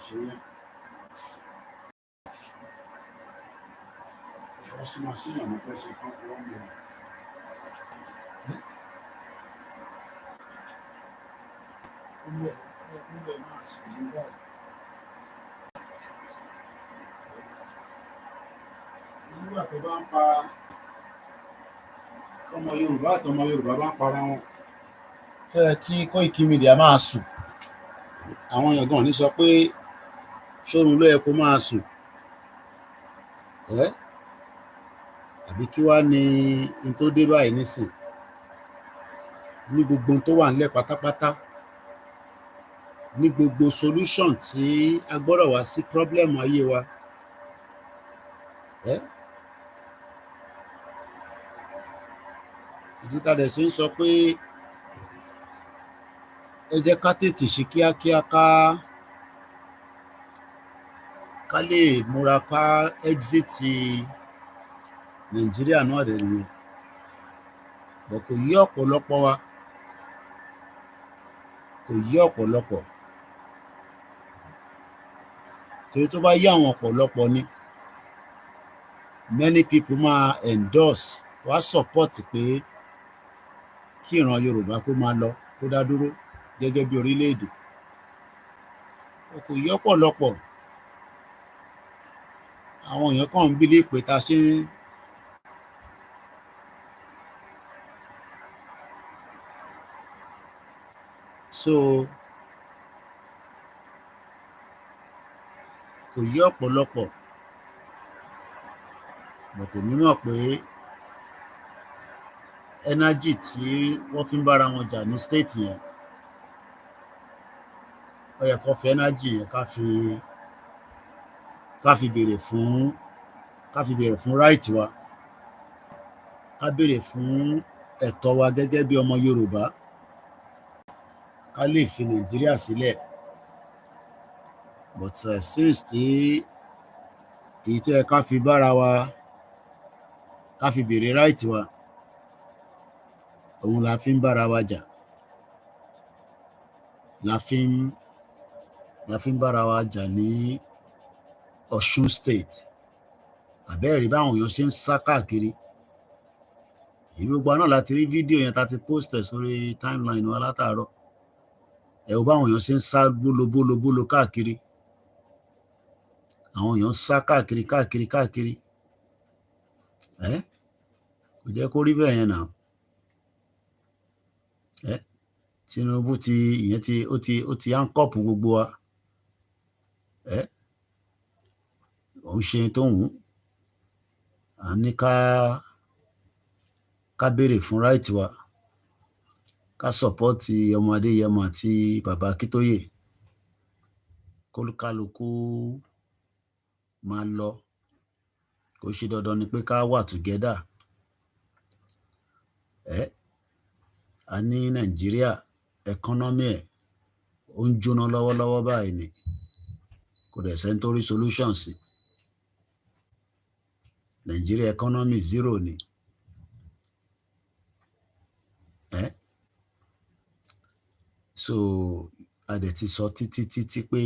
machine. Washing machine, I'm going to 1 minute. Nígbà tó bá ń pa ọmọ Yorùbá àti ọmọ Yorùbá bá ń para wọn, tó yẹ kí Koikimedia máa sùn, àwọn èèyàn gan ní sọ pé ṣórun ló yẹ kó máa sùn, àbí kí wá ní n tó dé báyìí nísìn ní gbogbo tó wà nílẹ̀ pátápátá, ní gbogbo solution tí a gbọ́dọ̀ wá sí problem ayé wa. Ìdí tá dẹ̀ ṣe ń sọ pé ẹ jẹ́ ká tètè ṣe kíákíá ká lè múra ká exit Nàìjíríà náà dẹ̀ nìyẹn. Bọ̀ kò yí ọ̀pọ̀lọpọ̀ wa, kò yí ọ̀pọ̀lọpọ̀, torí tó bá yí àwọn ọ̀pọ̀lọpọ̀ ni many people máa endorse wá support pé kí ìran Yorùbá kó máa lọ kó dá dúró gẹ́gẹ́ bí orílẹ̀-èdè. Kò yí ọ̀pọ̀lọpọ̀, àwọn èèyàn kàn ń believe pé ta ṣe ń so kò yí ọ̀pọ̀lọpọ̀, but èmi mọ̀ pé energy tí wọ́n fi ń bára wọn jà ní state yẹn, ó yẹ kó fi energy yẹn ká fi béèrè fún right wa, ká béèrè fún ẹ̀tọ́ wa gẹ́gẹ́ bí ọmọ Yorùbá, ká lè fi Nàìjíríà sílẹ̀. But since tí èyí tó yẹ ká fi bára wa, ká fi béèrè right wa, òun la fi ń bára wa jà, la fi ń bára wa jà ní Ọ̀ṣun state. Àbẹ́ẹ̀rí báwọn èèyàn ṣe ń sá káàkiri. Gbogbo náà láti rí fídíò yẹn tá ti post ẹ̀ sórí timeline wa látàárọ̀. Ẹ wo báwọn èèyàn ṣe ń sá bólobólobólo káàkiri. Àwọn èèyàn sá káàkiri. Kò jẹ́ kó rí bẹ́ẹ̀ yẹn náà. Tinubu ó ti handcuff gbogbo wa. Òun ṣe tó wù ú. À ní ká béèrè fún right wa, ká support ọmọ Adéyẹmọ àti bàbá Akíntóyè, kólúkálukú máa lọ. Kò ṣe dandan ni pé ká wà together. A ní Nàìjíríà economy ẹ̀ ó ń jóná lọ́wọ́lọ́wọ́ báyìí ni, kò dẹ̀ sẹ́ni tó rí solution sí. Nàìjíríà economy zero ni. So a dẹ̀ ti sọ títí pé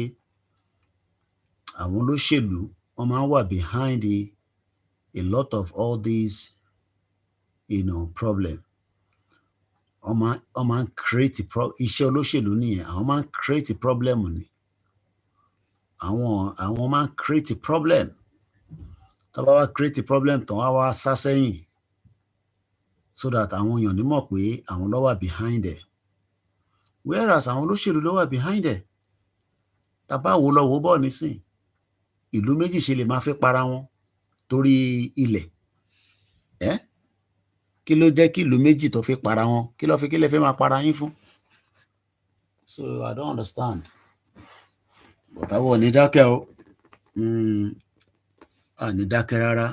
àwọn olóṣèlú wọ́n máa ń wà behind a lot of all these problem. Wọ́n máa ń create iṣẹ́ olóṣèlú nìyẹn. Àwọn máa ń create problem ni. Àwọn máa ń create problem. Tó bá wá create problem tán wá sá sẹ́yìn so that àwọn èèyàn ní mọ̀ pé àwọn ló wà behind ẹ̀. Whereas àwọn olóṣèlú ló wà behind ẹ̀. Tá bá wò lọ wò bọ̀ nísìn, ìlú méjì ṣe lè máa fẹ́ para wọn torí ilẹ̀. Kí ló jẹ́ kí ìlú méjì tó fi para wọn? Kí lẹ fẹ́ máa para yín fún? So I don't understand. But àwọn ò ní dákẹ́ o. À ní dákẹ́ rárá.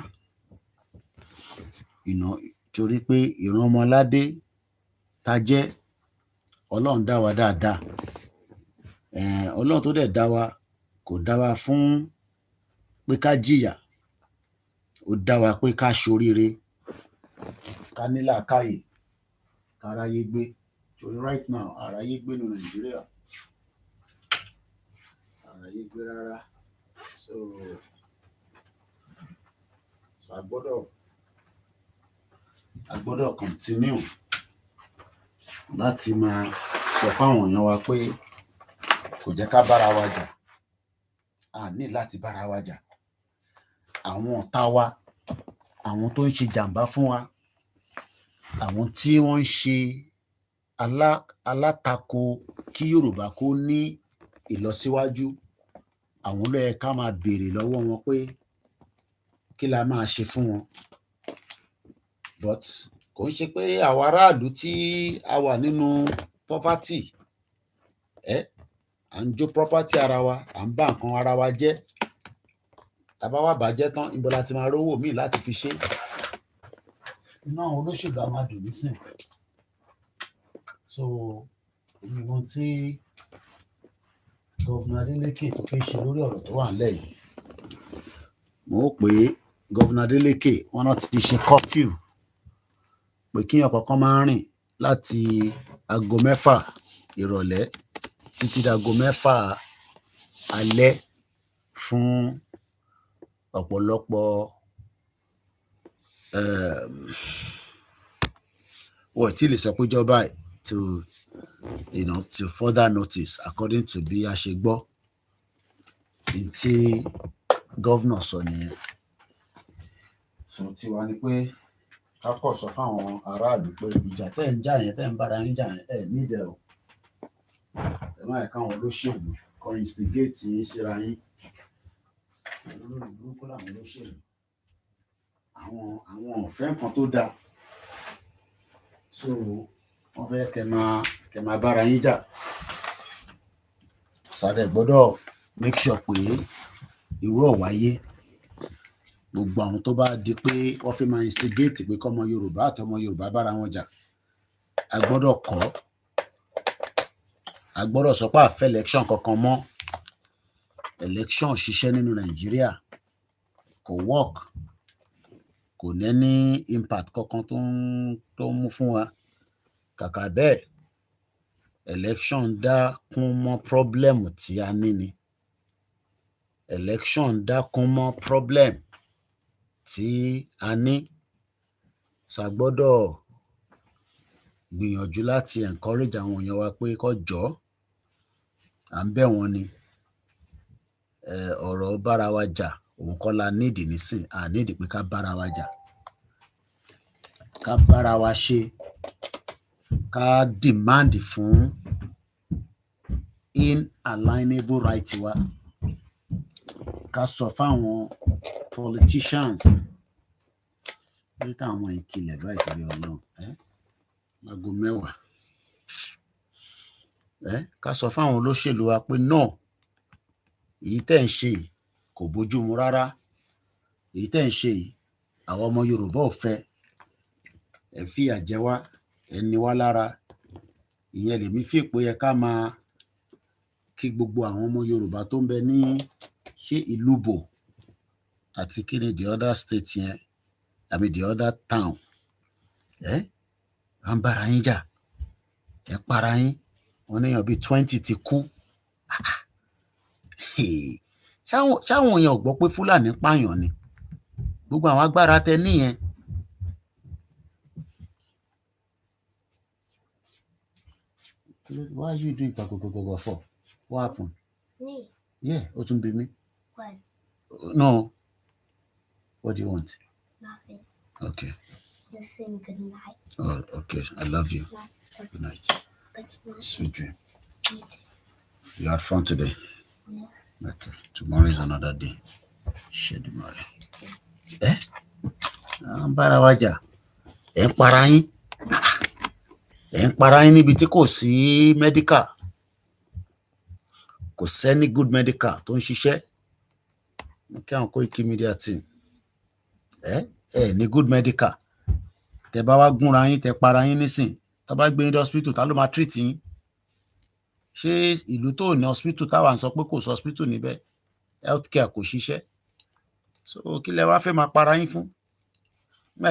Torí pé ìran ọmọládé ta jẹ́, Ọlọ́run dá wa dáadáa. Ọlọ́run tó dẹ̀ dá wa kò dá wa fún pé ká jìyà. Ó dá wa pé ká ṣoríire, ká ní làákàyè, ká ráyé gbé. Torí right now àráyé gbé ní Nàìjíríà. ráyè gbé rárá. So a gbọ́dọ̀ continue láti máa sọ fáwọn èèyàn wa pé kò jẹ́ ká bára wa jà, a ní láti bára wa jà. Àwọn ọ̀tá wa, àwọn tó ń ṣe jàǹbá fún wa, àwọn tí wọ́n ń ṣe alátakò kí Yorùbá kó ní ìlọsíwájú, àwọn ló yẹ ká máa béèrè lọ́wọ́ wọn pé kí la máa ṣe fún wọn. But kò ń ṣe pé àwọn aráàlú tí a wà nínú poverty, à ń jó property ara wa, à ń bà nǹkan ara wa jẹ́. Tá bá wá bàjẹ́ tán, ibo la ti máa rówó míì láti fi ṣe? Inú àwọn olóṣèlú á máa dùn nísìn. So èmi mọ tí Gọ́vùnà Adeleke tó fẹ́ ṣe lórí ọ̀rọ̀ tó wà nílẹ̀ yìí. Mo rò pé Gọ́vùnà Adeleke wọn náà ti ṣe curfew pé kíyàn kankan máa rìn láti aago 6 ìrọ̀lẹ́ títí dago 6 alẹ́ fún ọ̀pọ̀lọpọ̀ wọ́n ti lè sọ pé ìjọba to further notice according to bí a ṣe gbọ́ tí gọ́vnà sọ nìyẹn. So tiwa ni pé ká kọ̀ sọ fáwọn aráàlú pé ìjà tẹ́ ń jà yẹn, tẹ́ ń bára yín jà yẹn, nídẹ̀ o. Ẹ má yẹ káwọn olóṣèlú kọ instigate yín síra yín. Olórí burúkú làwọn olóṣèlú. Àwọn ọ̀fẹ́ nǹkan tó dáa. So wọ́n fẹ́ kẹ́ máa bára yín jà. Sàdẹ̀ gbọ́dọ̀ make sure pé irú ọ̀ wáyé. Gbogbo àwọn tó bá di pé wọ́n fi máa instigate pé kọ́mọ Yorùbá àti ọmọ Yorùbá bára wọn jà, a gbọ́dọ̀ kọ́. A gbọ́dọ̀ sọ pé a fẹ́ election kankan mọ́. Election ṣiṣẹ́ nínú Nàìjíríà kò work, kò ní impact kankan tó ń mú fún wa. Kàkà bẹ́ẹ̀, election dá kún mọ́ problem tí a ní ni. Election dá kún mọ́ problem tí a ní. So a gbọ́dọ̀ gbìyànjú láti encourage àwọn èèyàn wa pé kó jọ́, à ń bẹ̀ wọ́n ni. Ọ̀rọ̀ bára wa jà òun kọ́ la need nísìn, a need pé ká bára wa jà. Ká bára wa ṣe, ká demand fún inalienable right wa. Ká sọ fáwọn politicians pé káwọn ìkìlẹ̀ báyìí torí Ọlọ́run. Aago 10. Ká sọ fáwọn olóṣèlú wa pé no, èyí tẹ́ ń ṣe kò bójú mu rárá. Èyí tẹ́ ń ṣe àwọn ọmọ Yorùbá ò fẹ́. Ẹ fìyà jẹ wá, ẹ ní wá lára. Ìyẹn lèmi fi pé yẹ ká máa kí gbogbo àwọn ọmọ Yorùbá tó ń bẹ ní Ìlúbò àti kí ni the other state yẹn, the other town. À ń bára yín jà, ẹ para yín. Wọ́n ní èèyàn bíi 20 ti kú. Ṣáwọn èèyàn ò gbọ́ pé Fúlàní pààyàn ni? Gbogbo àwọn agbára tẹ níyẹn. Why are you doing gbàgbọ́gbàgbọ́ for? What happened? Me? Yeah, ó tún bí mi. What? No. What do you want? Nothing. Okay. Just saying good night. Oh, okay. I love you. Good night. Sweet dream. You had fun today? Yeah. Okay. Tomorrow is another day. Shit, tomorrow. À ń bára wa jà. Ẹ ń para yín. Ẹ ń para yín níbi tí kò sí medical. Kò sẹ́ni good medical tó ń ṣiṣẹ́. Kí àwọn Koikimedia team. Ní good medical. Tẹ bá wá gúnra yín, tẹ para yín nísìn. Tá bá gbé yín dé hospital, ta ló máa treat yín? Ṣé ìlú tó ní hospital táwa ń sọ pé kò sí hospital níbẹ̀? Healthcare kò ṣiṣẹ́. So kí lẹ wá fẹ́ máa para yín fún?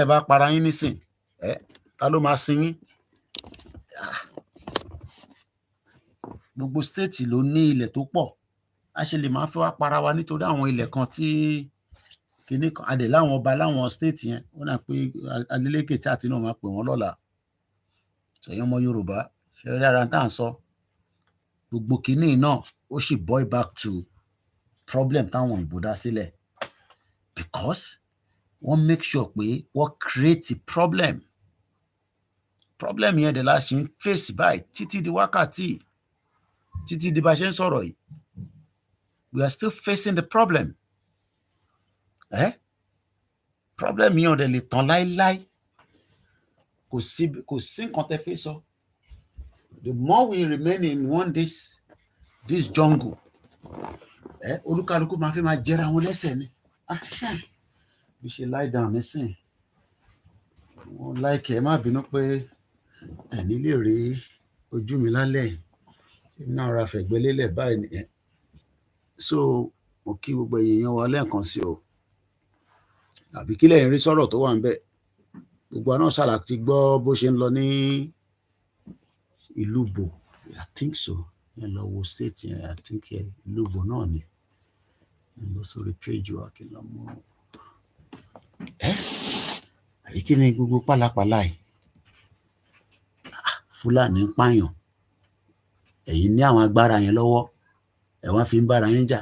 Ẹ bá para yín nísìn, ta ló máa sin yín? Gbogbo state ló ní ilẹ̀ tó pọ̀. a ṣe lè máa fẹ́ wá para wa nítorí àwọn ilẹ̀ kan tí kinní kan adẹ̀ láwọn ọba láwọn state yẹn ó dà pé Adeleke tí àti náà máa pè wọ́n lọ́la ṣẹ̀yìn ọmọ Yorùbá ṣe rí ara tá à ń sọ gbogbo kinní náà ó sì boil back to problem táwọn òyìnbó dá sílẹ̀ because wọ́n make sure pé wọ́n create problem yẹn dẹ̀ la ṣe ń face báyìí títí di wákàtí títí di bá ṣe ń sọ̀rọ̀ yìí we are still facing the problem problem yẹn ò dẹ̀ lè tán láíláí kò sí nǹkan tẹ́ fẹ́ sọ the more we remain in this jungle olúkálukú máa fi máa jẹra wọn lẹ́sẹ̀ ni bí ṣe lie down nísìn wọn láìkẹ́ ẹ má bínú pé ẹ̀ní lè rí ojú mi lálẹ́ náà ra fẹ̀gbẹ́ lélẹ̀ báyìí nìyẹn so mo kí gbogbo èèyàn wa lẹ́ẹ̀kan sí o àbí kílẹ̀ ń rí sọ̀rọ̀ tó wà ń bẹ̀ gbogbo àná ṣàlà ti gbọ́ bó ṣe ń lọ ní ìlú bò I think so yẹn lọ wo state yẹn I think ìlú bò náà ni lọ sórí péjì wa kí n lọ mú àbí kí ni gbogbo pálapàla yìí Fúlàní ń pààyàn ẹ̀yin ní àwọn agbára yẹn lọ́wọ́ ẹ̀ wá fi ń bára yín jà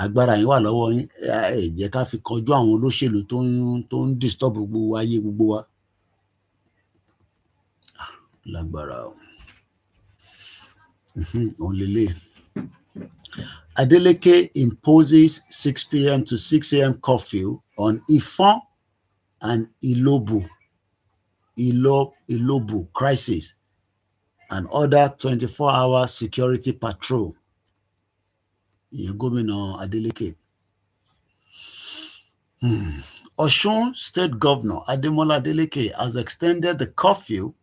agbára yín wà lọ́wọ́ yín ẹ jẹ́ ká fi kọjú àwọn olóṣèlú tó ń disturb gbogbo ayé gbogbo wa lágbára o òun lélẹ̀ Adeleke imposes 6 p.m. to 6 a.m. curfew on Ifon and Ilobu crisis and other 24-hour security patrol. Gómìnà Adeleke. Osun State Governor Ademola Adeleke has extended the curfew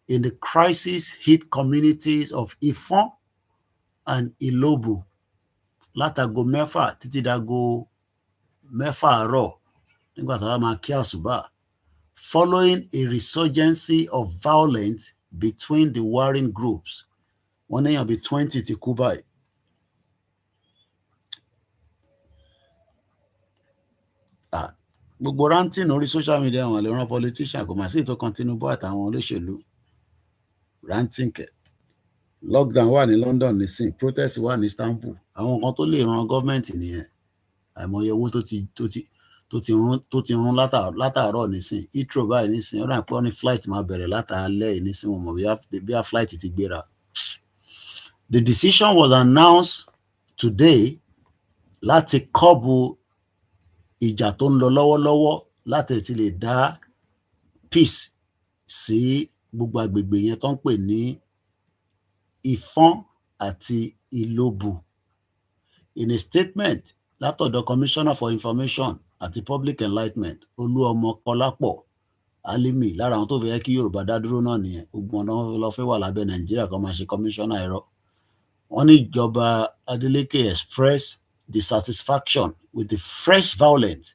in the crisis-hit communities of Ifon and Ilobu látago 6 títí dago 6 àárọ̀ nígbà tó wá máa kí àsùbà following a resurgency of violence between the warring groups. Wọ́n ní èèyàn bíi 20 ti kú báyìí. Gbogbo ranting orí social media wọn lè ran politician kò mà sí ìtò kan Tinubu àtàwọn olóṣèlú ranting kẹ lockdown wà ní London nísìn protest wà ní Istanbul àwọn kan tó lè ran gọ́ọ̀mẹ̀ntì nìyẹn àìmọye owó tó ti rún látàárọ̀ nísìn Heathrow báyìí nísìn ó dà pé ó ní flight máa bẹ̀rẹ̀ látàálẹ̀ nísìn wọn mọ̀ bí a flight ti gbéra. The decision was announced today láti kọ́bù ìjà tó ń lọ lọ́wọ́lọ́wọ́ láti ti lè dá peace sí gbogbo agbègbè yẹn tó ń pè ní Ifon àti Ilobu. In a statement látọ̀dọ̀ Commissioner for Information àti Public Enlightenment Olúọmọ Kọlápọ̀ Alimi lára àwọn tó fẹ́ kí Yorùbá dá dúró náà nìyẹn gbogbo ọ̀nà lọ fẹ́ wà lábẹ́ Nàìjíríà kan máa ṣe commissioner ẹ̀rọ. Wọ́n ní ìjọba Adeleke express dissatisfaction with the fresh violence.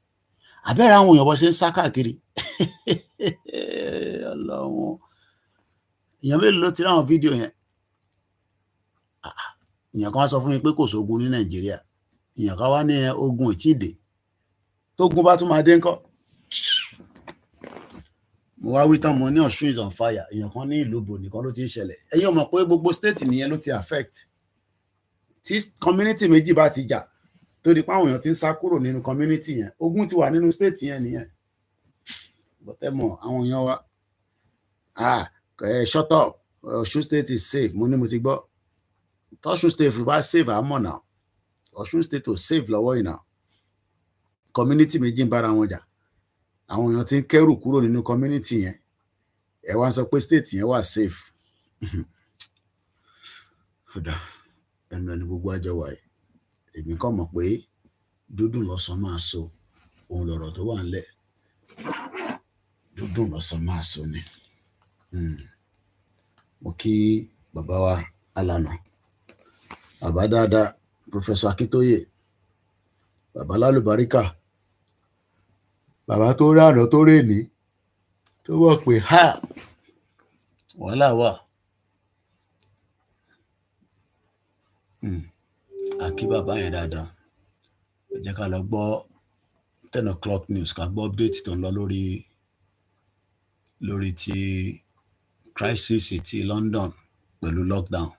Àbẹ́rẹ́ àwọn èèyàn bọ́ ṣe ń sá káàkiri. Ọlọ́run èèyàn mélòó ló ti rí àwọn fídíò yẹn? Èèyàn kan wá sọ fún mi pé kò sógun ní Nàìjíríà. Èèyàn kan wá ní ogun ìtìdè. Tógun bá tún máa dé ńkọ́? Mo wá wí tán mo ní Ọ̀ṣun is on fire. Èèyàn kan ní ìlú bò nìkan ló ti ń ṣẹlẹ̀. Ẹ̀yin ò mọ̀ pé gbogbo state nìyẹn ló ti affect. Tí community méjì bá ti jà tó di pé àwọn èèyàn ti ń sá kúrò nínú community yẹn ogun ti wà nínú state yẹn nìyẹn. Bọ́tẹ́ mọ̀ àwọn èèyàn wa shut up Ọ̀ṣun state is safe mo ní mo ti gbọ́. Ọ̀ṣun state bá save àmọ́ náà Ọ̀ṣun state ò save lọ́wọ́ ìnà community méjì ń bára wọn jà àwọn èèyàn ti ń kẹ́rù kúrò nínú community yẹn ẹ wá sọ pé state yẹn wà safe. Ẹnu ẹni gbogbo àjọ wa yìí èmi kàn mọ̀ pé dúdùn lọ́sàn máa so òun lọ̀rọ̀ tó wà ńlẹ̀ dúdùn lọ́sàn máa so ni. Mo kí bàbá wa alànà bàbá dáadáa Professor Akíntóyè bàbá lálùbáríkà bàbá tó rí àná tó rí èní tó wọ̀ pé wàhálà wà. àkí bàbá yẹn dáadáa. Ẹ jẹ́ ká lọ gbọ́ 10 o'clock news, ká gbọ́ update tó ń lọ lórí ti crisis ti London pẹ̀lú lockdown.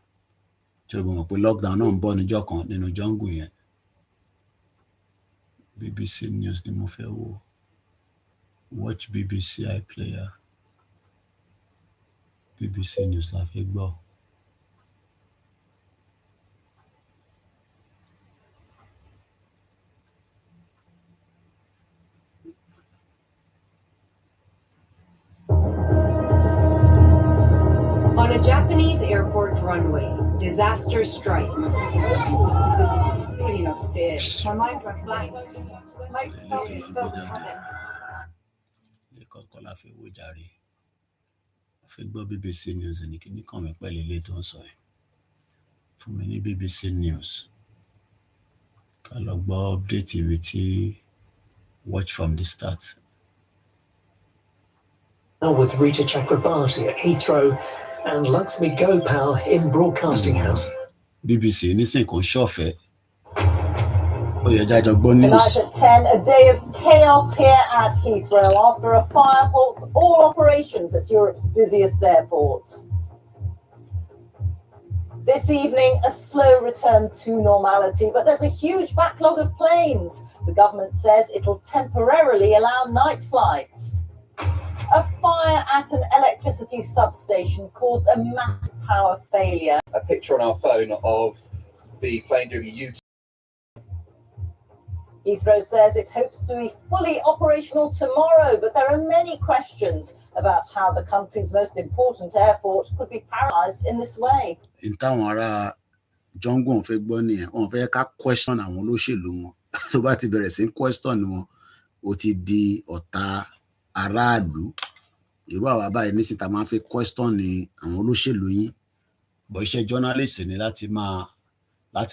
Tí o mọ̀ pé lockdown náà ń bọ̀ níjọ́ kan nínú jungle yẹn. BBC News ni mo fẹ́ wò. Watch BBC iPlayer. BBC News la fẹ́ gbọ́. On a Japanese airport runway, disaster strikes. Clean up there. My mind went blank. Smoke started to fill the cabin. Kọ́kọ́ la fẹ́ wò jàre. A fẹ́ gbọ́ BBC News ní kíní kan mi pẹ̀lú ilé tó ń sọ ẹ̀. Fún mi ní BBC News. Ká lọ gbọ́ update ìwé tí watch from the start. Now with Rita Chakrabarti at Heathrow and Laxmi Gopal in Broadcasting House. BBC nísìnyí kò ń ṣọ̀fẹ́. Ó yẹ jájọ gbọ́ news. Tonight at 10, a day of chaos here at Heathrow after a fire halts all operations at Europe's busiest airport. This evening, a slow return to normality, but there's a huge backlog of planes. The government says it'll temporarily allow night flights. A fire at an electricity substation caused a massive power failure. A picture on our phone of the plane doing a U-turn. Heathrow says it hopes to be fully operational tomorrow, but there are many questions about how the country's most important airport could be paralysed in this way. In táwọn ará jungle fẹ́ gbọ́ nìyẹn, wọ́n fẹ́ ká question àwọn olóṣèlú wọn. Tó bá ti bẹ̀rẹ̀ sí question wọn, ó ti di ọ̀tá aráàlú. Irú àwa báyìí nísìnyí tá máa ń fẹ́ question ní àwọn olóṣèlú yín. Bọ̀ iṣẹ́ journalist ni láti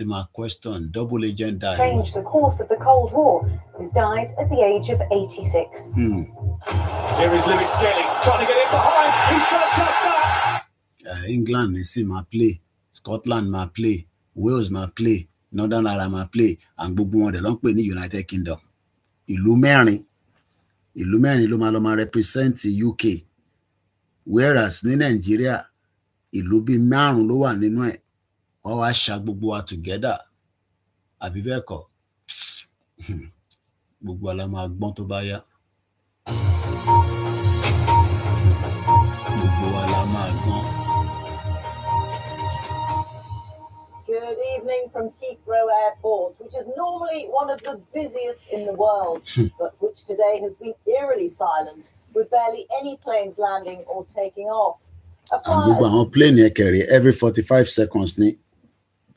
máa question. Double agent died. Changed the course of the Cold War. He's died at the age of 86. Here is Lewis Skelly trying to get it behind. He's done just that. England ní sì máa play, Scotland máa play, Wales máa play, Northern Ireland máa play, and gbogbo wọn dẹ̀ ló ń pè ní United Kingdom. Ìlú mẹ́rin ló máa lọ máa represent UK, whereas ní Nàìjíríà ìlú bíi 5 ló wà nínú ẹ̀. Wọ́n wá ṣa gbogbo wa together. Àbí bẹ́ẹ̀ kọ́? Gbogbo wa la máa gbọ́n tó bá yá. Gbogbo wa la máa gbọ́n. Good evening from Heathrow Airport, which is normally one of the busiest in the world, but which today has been eerily silent, with barely any planes landing or taking off. Gbogbo àwọn plane yẹn kẹ̀rì every 45 seconds ní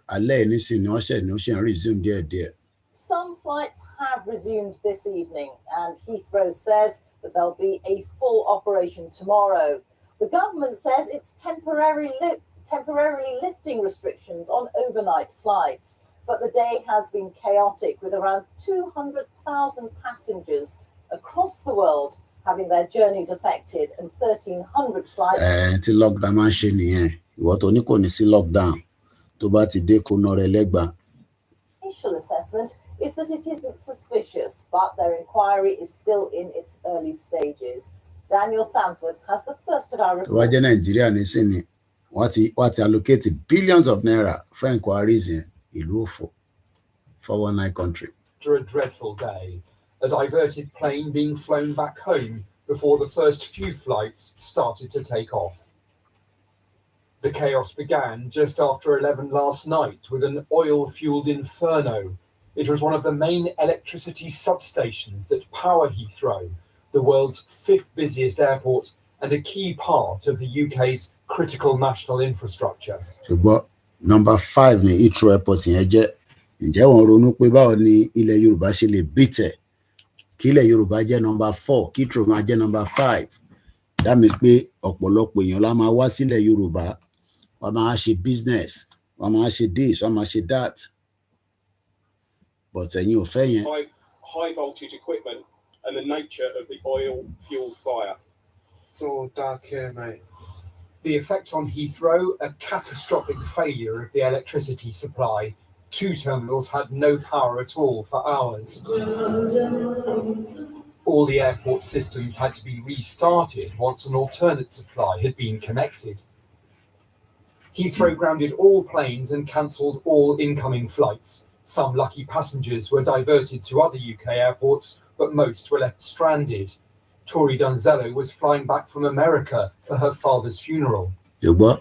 alẹ́ nísìnyí ni wọ́n ṣe ń resume díẹ̀díẹ̀. Some flights have resumed this evening, and Heathrow says that there'll be a full operation tomorrow. The government says it's temporarily lifting restrictions on overnight flights, but the day has been chaotic, with around 200,000 passengers across the world having their journeys affected and 1,300 flights. Tí lockdown máa ń ṣe nìyẹn. Ìwọ tó ní kò ní sí lockdown tó bá ti dé kó ná rẹ lẹ́gbàá. Initial assessment is that it isn't suspicious, but their inquiry is still in its early stages. Daniel Sanford has the first of our reports. Tó bá jẹ́ Nàìjíríà nísìnyí, wọ́n ti allocate billions of naira for inquiries yẹn ìlú òfò 419 country. After a dreadful day, a diverted plane being flown back home before the first few flights started to take off. The chaos began just after 11 last night with an oil-fueled inferno. It was one of the main electricity substations that power Heathrow, the world's 5th busiest airport and a key part of the UK's critical national infrastructure. Ṣùgbọ́n number 5 ní Heathrow airport yẹn jẹ́. Ǹjẹ́ wọ́n ronú pé báwo ni ilẹ̀ Yorùbá ṣe lè bìtẹ̀? Kí ilẹ̀ Yorùbá jẹ́ number 4, kí Heathrow máa jẹ́ number 5. That means pé ọ̀pọ̀lọpọ̀ èèyàn la máa wá sílẹ̀ Yorùbá. Wọ́n máa ṣe business, wọ́n máa ṣe this, wọ́n máa ṣe that. But ẹ̀yin ò fẹ́ yẹn. High voltage equipment and the nature of the oil-fueled fire. It's all dark here, mate. The effect on Heathrow, a catastrophic failure of the electricity supply. Two terminals had no power at all for hours. All the airport systems had to be restarted once an alternate supply had been connected. Heathrow grounded all planes and cancelled all incoming flights. Some lucky passengers were diverted to other UK airports, but most were left stranded. Tori Donzello was flying back from America for her father's funeral. ṣùgbọ́n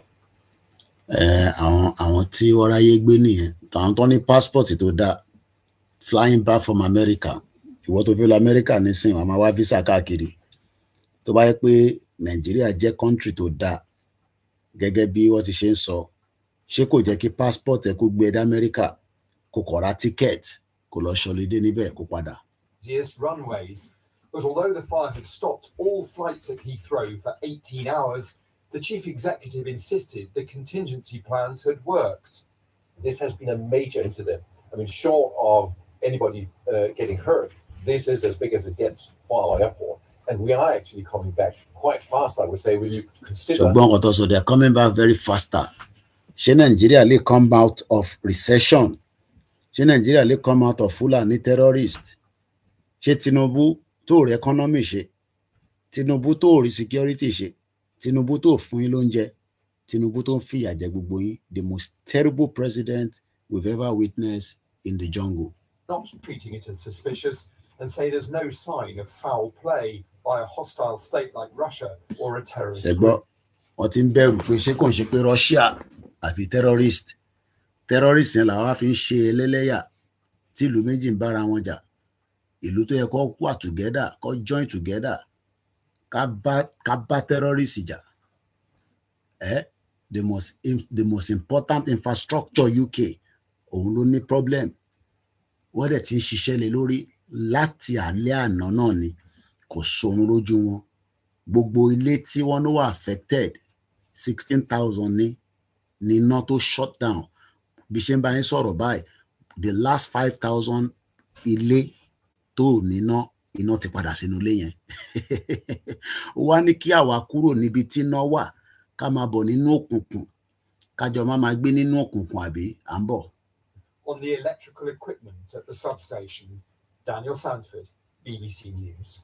àwọn tí wọ́n ráyé gbé nìyẹn, àwọn tó ní passport tó dáa, flying back from America. Ìwọ tó fẹ́ lọ America nísìnyí, wàá máa wá visa káàkiri. Tó bá yẹ pé Nàìjíríà jẹ́ country tó dáa gẹ́gẹ́ bí wọ́n ti ṣe ń sọ, ṣé kò jẹ́ kí passport ẹ kó gbé ẹ dé America, kó kọ̀ ra ticket, kó lọ ṣọlidé níbẹ̀ kó padà. Runways, but although the fire had stopped all flights at Heathrow for 18 hours, the chief executive insisted the contingency plans had worked. This has been a major incident. I mean, short of anybody getting hurt, this is as big as it gets for our airport. And we are actually coming back quite fast, I would say, when you consider... So they're coming back very faster. Ṣé Nigeria lè come out of recession? Ṣé Nigeria lè come out of Fulani terrorist? Ṣé Tinubu tó rí economy ṣe? Tinubu tó rí security ṣe? Tinubu tó fún yín lóúnjẹ? Tinubu tó ń fìyà jẹ gbogbo yín? The most terrible president we've ever witnessed in the jungle. Not treating it as suspicious and say there's no sign of foul play by a hostile state like Russia or a terrorist group. Wọ́n ti ń bẹ̀rù pé ṣé kò ń ṣe pé Russia àbí terrorist yẹn làwọn fi ń ṣe ẹlẹ́lẹ́yà tí ìlú méjì ń bára wọn jà. Ìlú tó yẹ kó wà together, kó join together, ká bá terrorist jà. The most important infrastructure UK, òun ló ní problem. Wọ́n dẹ̀ ti ń ṣiṣẹ́ lé lórí láti alẹ́ àná náà ni, kò sórun lójú wọn. Gbogbo ilé tí wọ́n ló wà affected, 16,000 ní iná tó shut down. Bí ṣe ń bá yín sọ̀rọ̀ báyìí, the last 5,000 ilé tó níná, iná ti padà sínú ilé yẹn. Ó wá ní kí àwa kúrò níbi tí iná wà, ká máa bọ̀ nínú òkùnkùn, kájọ máa gbé nínú òkùnkùn àbí à ń bọ̀. On the electrical equipment at the substation, Daniel Sandford, BBC News.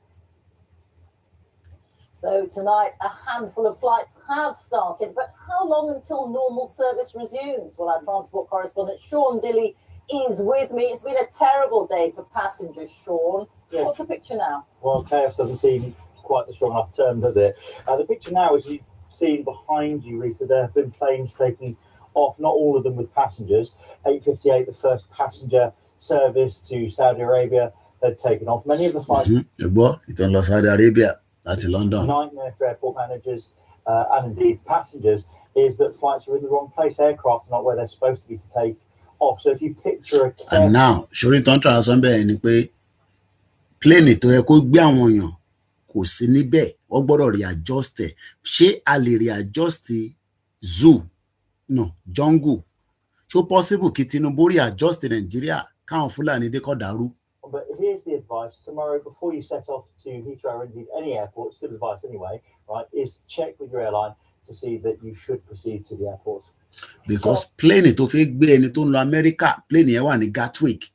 So tonight, a handful of flights have started, but how long until normal service resumes? Well, our transport correspondent Sean Dilley is with me. It's been a terrible day for passengers, Sean. Yes. What's the picture now? Well, chaos doesn't seem quite the strong enough term, does it? The picture now, as you've seen behind you, Rita, there have been planes taking off, not all of them with passengers. 8:58, the first passenger service to Saudi Arabia had taken off. Many of the flights... Ìtàn lọ Saudi Arabia láti London. Nightmare for airport managers and indeed passengers is that flights are in the wrong place. Aircraft are not where they're supposed to be to take off. So if you picture a... And now, ṣorí tán tàn sọ bẹ́ẹ̀ ni pé plane tó yẹ kó gbé àwọn èèyàn kò sí níbẹ̀, wọ́n gbọ́dọ̀ readjust ẹ̀. Ṣé a lè readjust zoo? No, jungle. So possible kí Tinubu readjust Nigeria káwọn Fúlàní dé kó dàrú? But here's the advice tomorrow before you set off to Heathrow or indeed any airport, it's good advice anyway, right, is check with your airline to see that you should proceed to the airport. Because plane tó fẹ́ gbé ẹni tó ń lọ America, plane yẹn wà ní Gatwick.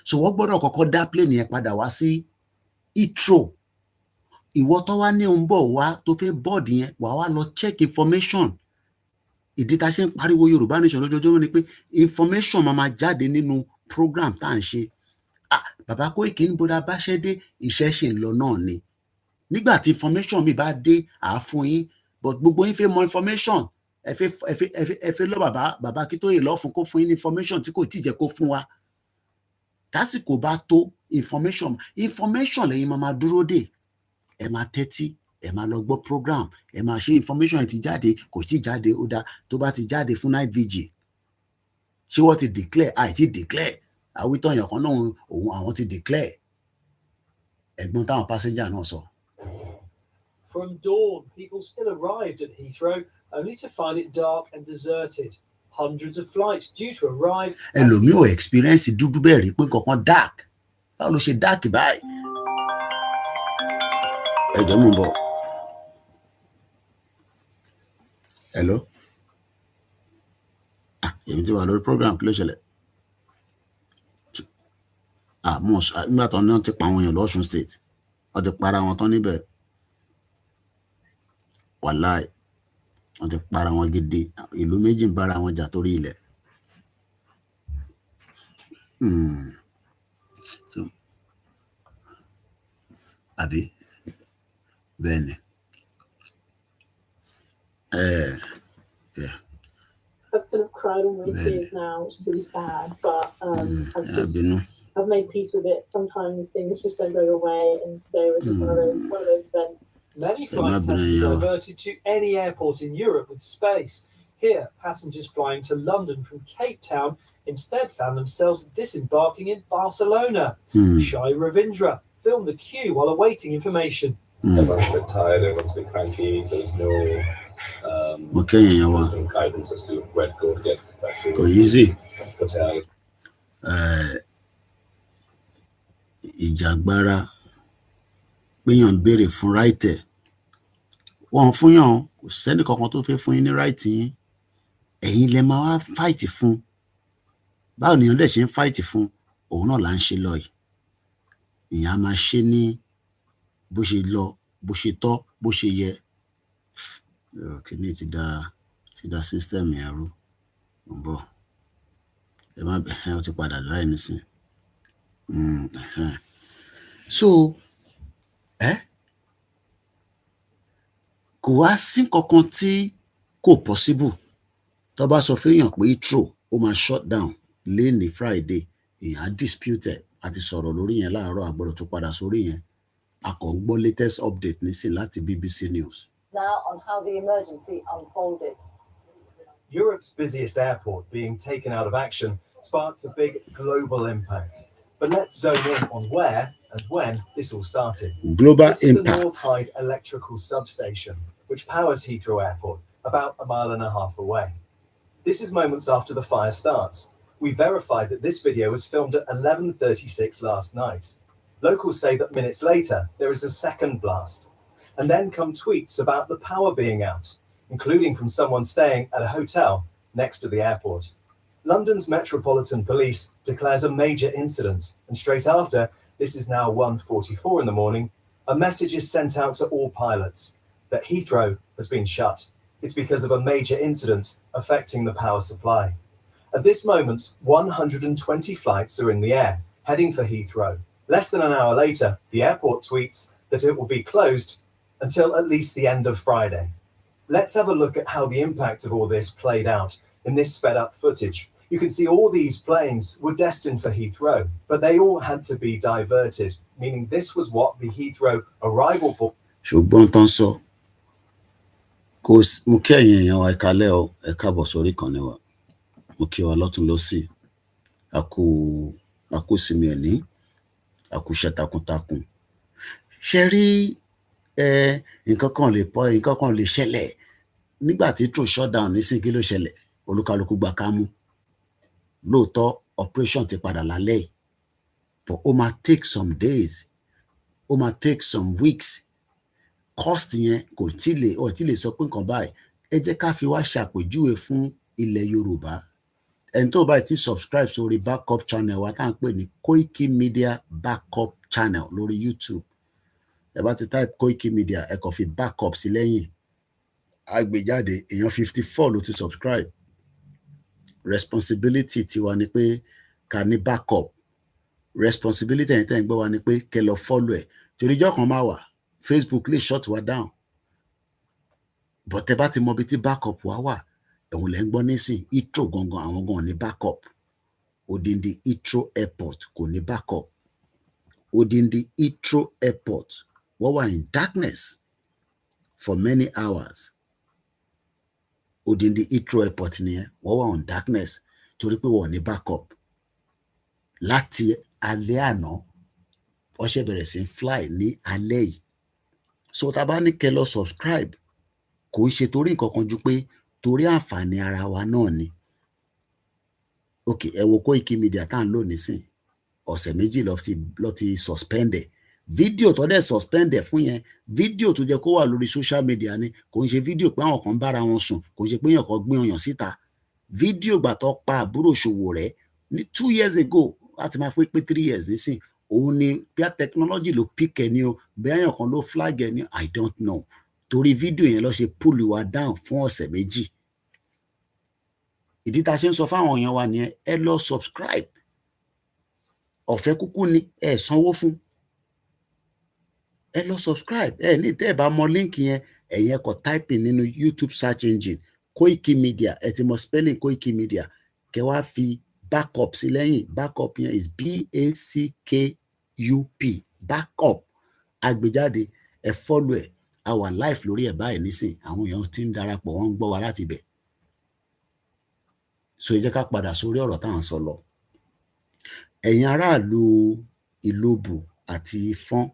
So wọ́n gbọ́dọ̀ kọ́kọ́ dá plane yẹn padà wá sí Heathrow. Ìwọ tó wá ní ń bọ̀ wá tó fẹ́ board yẹn, wà wá lọ check information. Ìdí tá ṣe ń pariwo Yorùbá Nation lójoojúmọ́ ni pé information máa jáde nínú program tá à ń ṣe. Bàbá Koiki ń bọ́dá bá ṣẹ́ dé, iṣẹ́ ṣì ń lọ náà ni. Nígbà tí information mi bá dé, fún yín, but gbogbo yín fẹ́ mọ information, ẹ fẹ́ lọ bàbá Akíntóyè lọ fún kó fún yín information tí kò tíì jẹ́ kó fún wa. Tásìkò bá tó information lẹ́yìn máa dúró dè. Ẹ máa tẹ́tí, ẹ máa lọ gbọ́ program, ẹ máa ṣe information ti jáde, kò tí jáde, ó dá tó bá ti jáde fún night vigil. Ṣé wọ́n ti declare? Àìtí declare. Àwítọ́ èèyàn kan náà òun àwọn ti declare. Ẹ̀gbọ́n táwọn passenger náà sọ. From dawn, people still arrived at Heathrow, only to find it dark and deserted. Hundreds of flights due to arrive. Ẹlòmíì ò experience dúdú bẹ́ẹ̀ rí pé kankan dark. Báwo ló ṣe dark báyìí? Ẹ̀jọ̀ mú bọ̀. Hello? Èmi ti wà lórí program, kí ló ṣẹlẹ̀? nígbà tó ní wọ́n ti pa àwọn èèyàn lọ́sùn state wọ́n ti para wọn tán níbẹ̀ wàláì wọ́n ti para wọn gidi ìlú méjì ń bára wọn jà torí ilẹ̀. Àbí bẹ́ẹ̀ ni I could have cried all my tears now, which is really sad, but I've made peace with it. Sometimes things just don't go your way, and today was just one of those events. Many flights have to be diverted to any airport in Europe with space. Here, passengers flying to London from Cape Town instead found themselves disembarking in Barcelona. Shai Ravindra filmed the queue while awaiting information. Everyone's a bit tired, everyone's a bit cranky, there's no guidance as to where to go to get back to easy. Hotel. Ìjàgbara péyàn ń béèrè fún ráìtẹ̀ wọ́n fún yàn kò sẹ́ni kankan tó fẹ́ fún yín ní ráìtì yín ẹ̀yin lẹ máa wá fáìtì fún báwo nìyàn dẹ̀ ṣe ń fáìtì fún òun náà là ń ṣe lọ yìí ìyẹn á máa ṣe ní bó ṣe lọ bó ṣe tọ́ bó ṣe yẹ kìíní ti da system yẹn rú ń bọ̀ ẹ má bẹ̀ ẹ ti padà láì nísìn so kò wá sí kankan tí kò possible tó bá sọ fẹ́yàn pé Heathrow ó máa shut down lẹ́ni Friday èèyàn á dispute àti sọ̀rọ̀ lórí yẹn láàárọ̀ àgbọ̀dọ̀ tó padà sórí yẹn a kàn ń gbọ́ latest update nísìn láti BBC News. Now on how the emergency unfolded. Europe's busiest airport being taken out of action sparked a big global impact. But let's zone in on where and when this all started. Global this is impact. The North Hyde electrical substation, which powers Heathrow Airport, about a mile and a half away. This is moments after the fire starts. We verified that this video was filmed at 11:36 last night. Locals say that minutes later, there is a second blast. And then come tweets about the power being out, including from someone staying at a hotel next to the airport. London's Metropolitan Police declares a major incident, and straight after, this is now 1:44 in the morning, a message is sent out to all pilots that Heathrow has been shut. It's because of a major incident affecting the power supply. At this moment, 120 flights are in the air, heading for Heathrow. Less than an hour later, the airport tweets that it will be closed until at least the end of Friday. Let's have a look at how the impact of all this played out in this sped-up footage. You can see all these planes were destined for Heathrow, but they all had to be diverted, meaning this was what the Heathrow arrival port. ṣùgbọ́n tán sọ kò mú kí ẹ̀yin èèyàn wa ìkàlẹ̀ ọ ẹ káàbọ̀ sórí ìkànnì wa mo kí wa lọ́tún lọ́sì àkú sinmi ẹ̀ní àkú iṣẹ́ takuntakun ṣe rí nǹkan kan lè ṣẹlẹ̀ nígbà tí Heathrow shut down nísìnyí kí ló ṣẹlẹ̀ olúkálùkù gba kámú lóòótọ́ operation ti padà lálẹ́ yìí but ó máa take some days ó máa take some weeks cost yẹn kò tí lè sọ pé nǹkan báyìí ẹ jẹ́ ká fi wá ṣàpèjúwe fún ilẹ̀ Yorùbá ẹni tó báyìí ti subscribe sórí backup channel wa tá à ń pè ní Koikimedia backup channel lórí YouTube ẹ bá ti type Koikimedia ẹ kàn fi backup sí lẹ́yìn àgbéjáde èèyàn 54 ló ti subscribe responsibility tiwa ni pé ká ní backup responsibility ẹ̀yin tẹ́ ń gbọ́ wa ni pé kẹ́ lọ follow ẹ̀ torí ìjọ́ kan máa wà Facebook lè shut wa down but ẹ bá ti mọ ibi tí backup wa wà ẹ̀hún lẹ́ ń gbọ́ nísìn Heathrow gangan àwọn gan ní backup odindi Heathrow airport kò ní backup odindi Heathrow airport wọ́n wà in darkness for many hours odindi Heathrow airport nìyẹn wọ́n wà on darkness torí pé wọ́n ní backup láti alẹ́ àná wọ́n ṣe bẹ̀rẹ̀ sí fly ní alẹ́ yìí so tá a bá ní kẹ́ lọ subscribe kò ń ṣe torí nǹkan kan ju pé torí àǹfààní ara wa náà ni ok ẹ wo Koikimedia tá à ń lò nísìn ọ̀sẹ̀ méjì lọ ti suspend ẹ̀ fídíò tó dẹ̀ suspend ẹ̀ fún yẹn fídíò tó jẹ́ kó wà lórí social media ni kò ń ṣe fídíò pé àwọn kan bára wọn sùn kò ń ṣe pé èèyàn kan gbé ọyàn síta fídíò gbà tó pa àbúrò Sowore ní 2 years ago láti máa fún pé 3 years nísìn òun ni bí a technology ló pick ẹ ní o bí àyàn kan ló flag ẹ ní I don't know torí fídíò yẹn lọ ṣe pull wa down fún ọ̀sẹ̀ méjì ìdí tá a ṣe ń sọ fáwọn èèyàn wa nìyẹn ẹ lọ subscribe ọ̀fẹ́ kúkú ni ẹ sanwó fún ẹ lọ subscribe ẹ ní tẹ́ ẹ bá mọ líǹkì yẹn ẹ̀yin ẹ kọ typing nínú YouTube search engine Koikimedia ẹ ti mọ spelling Koikimedia kẹ wá fi backup sí lẹ́yìn backup yẹn is BACKUP backup àgbéjáde ẹ follow ẹ a wà live lórí ẹ báyìí nísìn àwọn èèyàn ti ń darapọ̀ wọ́n ń gbọ́ wa láti bẹ̀ so ẹ jẹ́ ká padà sórí ọ̀rọ̀ tá à ń sọ lọ ẹ̀yin aráàlú Ìlóbù àti Ifọ̀n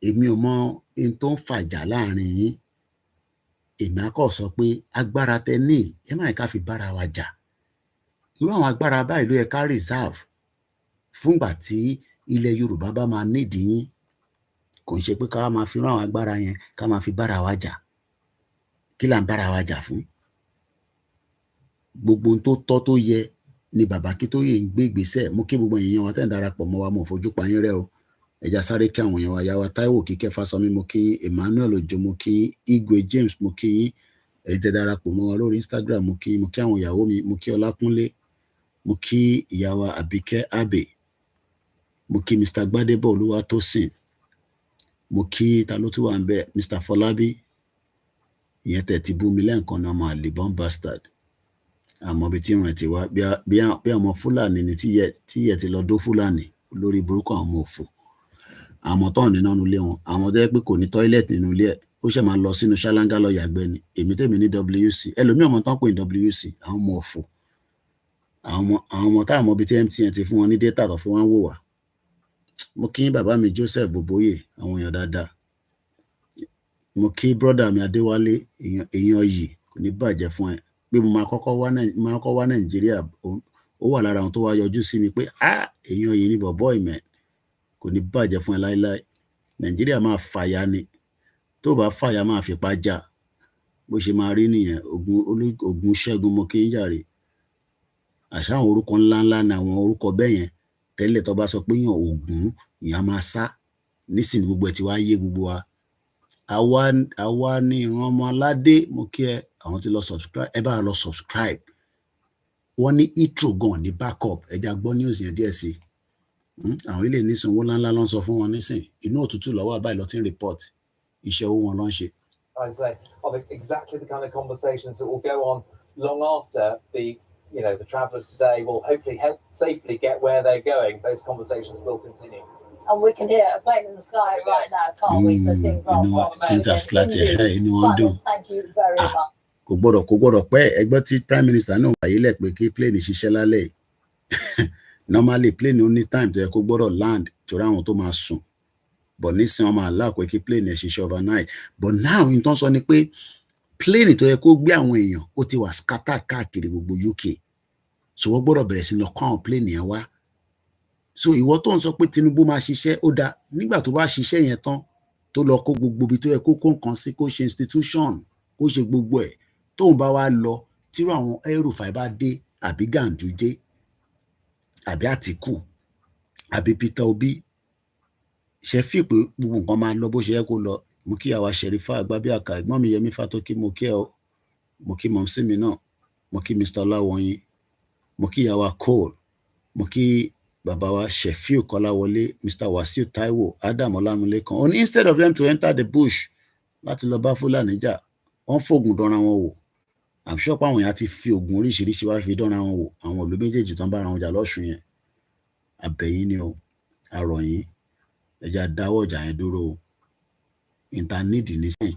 èmi ò mọ ohun tó ń fàjà láàrin yín èmi á kọ́ sọ pé agbára tẹ ní ẹ má ká fi bára wa jà irú àwọn agbára báyìí ló yẹ ká reserve fúngbà tí ilẹ̀ Yorùbá bá máa nídìí yín kò ń ṣe pé ká máa fi irú àwọn agbára yẹn ká máa fi bára wa jà kí là ń bára wa jà fún gbogbo ohun tó tọ́ tó yẹ ni bàbá Akíntóyè ń gbé ìgbésẹ̀ mú kí gbogbo èèyàn wa tẹ́ ń darapọ̀ mọ́ wa mo fojú pa yín rẹ́ o ẹja sáré kí àwọn èèyàn wa yá wa Táíwò Kíkẹ́ Fásọmí mo kí Emmanuel Òjó mo kí Igwe James mo kí yín ẹ̀yin tẹ́ darapọ̀ mọ́ wa lórí Instagram mo kí àwọn ìyàwó mi mo kí Ọlákúnlé mo kí ìyá wa Àbíkẹ́ Abe mo kí Mr. Gbádébọ̀ Olúwatósìn mo kí ta ló tún wà ń bẹ Mr. Fọlábí ìyẹn tẹ́ ti bú mi lẹ́ǹkan náà máa lè bọ́n bastard àmọ́ bí tí ìrìn ti wá bí ọmọ Fúlàní ni tí yẹ ti lọ dó Fúlàní lórí burúkú àwọn ọmọ òfò àwọn tó ń ní nínú ilé wọn àwọn tó yẹ pé kò ní tọ́ílẹ̀tì nínú ilé ẹ̀ ó ṣe máa lọ sínú ṣáláńgá lọ yàgbẹ́ ni èmi tèmi ní WC ẹlòmíì ọmọ tán pè ní WC àwọn ọmọ òfò àwọn ọmọ táwọn ọmọ bíi tí MTN ti fún wọn ní data tó fi wọn wò wá mo kí bàbá mi Joseph Boboye àwọn èèyàn dáadáa mo kí brọ́dà mi Adéwálé èèyàn yìí kò ní bàjẹ́ fún ẹ pé mo máa kọ́kọ́ wá Nàìjíríà ó wà lára àwọn tó wá yọjú sí mi pé èèyàn yìí ní bọ̀bọ́ ìmẹ̀ kò ní bàjẹ́ fún ẹ láíláí Nàìjíríà máa fàyà ni tó bá fàyà máa fipá já bó ṣe máa rí nìyẹn Ògún Ṣẹ́gun mo kí ń jàre àṣà àwọn orúkọ ńláńlá ni àwọn orúkọ bẹ́ẹ̀ yẹn tẹ́lẹ̀ tó bá sọ pé yàn Ògún ìyá máa sá nísìnyí gbogbo ẹ̀ ti wá yé gbogbo wa àwa ni ìran ọmọ aládé mo kí ẹ àwọn tí lọ subscribe ẹ bá lọ subscribe wọ́n ní intro gan ní backup ẹja gbọ́ news yẹn díẹ̀ sí àwọn ilé nísìnyí owó ńláńlá ló ń sọ fún wọn nísìnyí inú òtútù lọ́wọ́ àbáyé lọ tí ń report iṣẹ́ owó wọn ló ń ṣe. I say of exactly the kind of conversations that will go on long after the travellers today will hopefully help safely get where they're going. Those conversations will continue. And we can hear a plane in the sky right now, can't we? So things are starting Simon, thank you very much. Kò gbọ́dọ̀ pẹ́ ẹgbẹ́ tí prime minister náà wáyé lẹ̀ pé kí plane ṣiṣẹ́ lálẹ́ normally plane ó ní time tó yẹ kó gbọ́dọ̀ land torí àwọn tó máa sùn but nísìnyí wọ́n máa allow pé kí plane ẹ̀ ṣiṣẹ́ overnight but now in tó ń sọ ni pé plane tó yẹ kó gbé àwọn èèyàn ó ti wà scatter káàkiri gbogbo UK so wọ́n gbọ́dọ̀ bẹ̀rẹ̀ sí lọ kọ́ àwọn plane yẹn wá so ìwọ tó ń sọ pé Tinubu máa ṣiṣẹ́ ó dáa nígbà tó bá ṣiṣẹ́ yẹn tán tó lọ kó gbogbo ibi tó yẹ kó nǹkan sí kó ṣe institution kó ṣe gbogbo ẹ̀ tóun bá wá lọ tírú àwọn El-Rufai bá dé àbí Ganduje àbí Àtíkù àbí Peter Obi ṣe fi pé gbogbo nǹkan máa lọ bó ṣe yẹ kó lọ mo kí àwa Sherifa Agbábíàká ẹ̀gbọ́n mi Yẹmí Fátókí mo kí ẹ o mo kí mọ̀mísí mi náà mo kí Mr. Ọláwọyìn mo kí ìyàwó Cole mo kí bàbá wa Shefiu Kọ́láwọlé Mr. Wasiu Taiwo Adam Ọlámilékan ó ní instead of them to enter the bush láti lọ bá Fúlàní jà wọ́n fògùn dánra wọn wò I'm sure pé àwọn èèyàn ti fi oògùn oríṣiríṣi wá fi dánra wọn wò àwọn ìlú méjèèjì tán bára wọn jà lọ́sùn yẹn àbẹ̀yìn ni o àròyìn ẹja dáwọ́ ọjà yẹn dúró o intanẹ́ẹ̀tì nísìnyí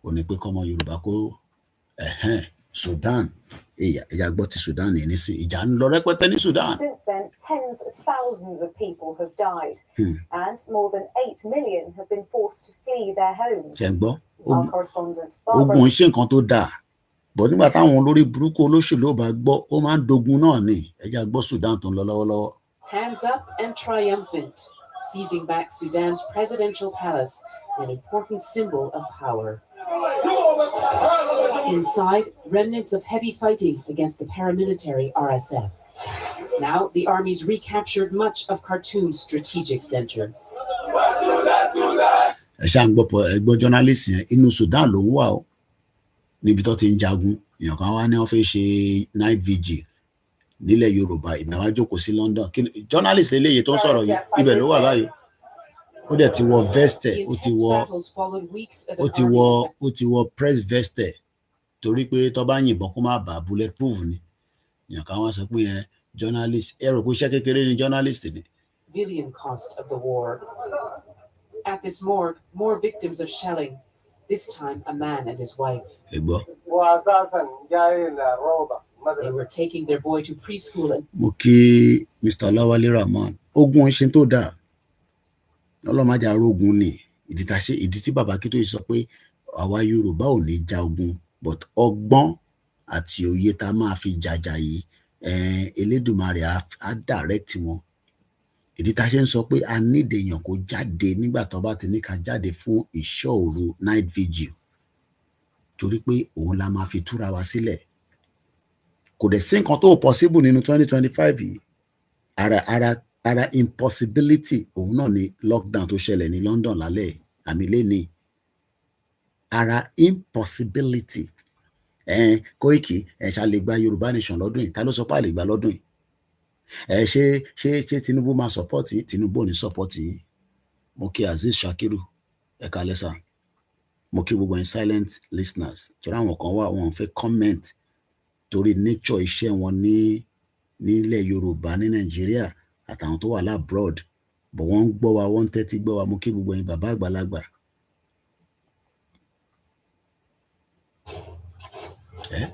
ò ní pé kọ́mọ Yorùbá kó Sudan ẹja gbọ́ ti Sudan yìí nísìnyí ìjà ń lọ rẹpẹtẹ ní Sudan. Since then, tens of thousands of people have died, and more than 8 million have been forced to flee their homes. ṣe ń gbọ́ Our correspondent Barbara. ogun ṣe nǹkan tó dáa bọ̀ nígbà táwọn olórí burúkú olóṣèlú ò bá gbọ́ ó máa ń dogun náà ni ẹja gbọ́ Sudan tó ń lọ lọ́wọ́lọ́wọ́. Hands up and triumphant, seizing back Sudan's presidential palace, an important symbol of power. Inside, remnants of heavy fighting against the paramilitary RSF. Now, the armies recaptured much of Khartoum's strategic center. ẹ ṣáà ń gbọ́ journalist yẹn inú Sudan ló ń wà ó níbi tó ti ń jagun èèyàn kan wá ní wọ́n fẹ́ ṣe night vigil nílẹ̀ Yorùbá ìnáwó jókòó sí London journalist eléyìí tó ń sọ̀rọ̀ yìí ibẹ̀ ló wà báyìí ó dẹ̀ ti wọ veste ó ti wọ press veste torí pé tó bá yìnbọn kó má bàa bulletproof ni èèyàn kan wá sọ pé yẹn journalist ẹ rò pé iṣẹ́ kékeré ni journalist ni. Billion cost of the war. At this morgue, more victims of shelling. This time, a man and his wife. They were taking their boy to preschool. Mo kí Mr. Lawale Rahman. Ogun ṣe tó dáa. Ọlọ́mọdé arógun ni. Ìdí tí bàbá Kító sọ pé àwa Yorùbá ò ní ja ogun, but ọgbọ́n àti òye tá máa fi jàjà yìí, Elédùmarè á direct wọn. Ìdí tá ṣe ń sọ pé a need èèyàn kó jáde nígbà tó bá ti ní ká jáde fún ìṣọ́ òru night vigil torí pé òun la máa fi túra wa sílẹ̀. Kò dẹ̀ sí nǹkan tó possible nínú 2025 yìí. Ara impossibility òun náà ni lockdown tó ṣẹlẹ̀ ní London lálẹ́ àmì lẹ́ni. Ara impossibility. Koiki ṣá lè gba Yorùbá nation lọ́dún yìí. Ta ló sọ pé a lè gba lọ́dún yìí? Ṣé Tinubu máa support yín? Tinubu ò ní support yín. Mo kí Azeez Shakiru ẹ káalẹ́ sà. Mo kí gbogbo yín silent listeners torí àwọn kan wà wọn fẹ́ comment torí nature iṣẹ́ wọn nílẹ̀ Yorùbá ní Nàìjíríà àtàwọn tó wà labroad but wọ́n ń gbọ́ wa wọ́n ń tẹ́tí gbọ́ wa. Mo kí gbogbo yín bàbá àgbàlagbà.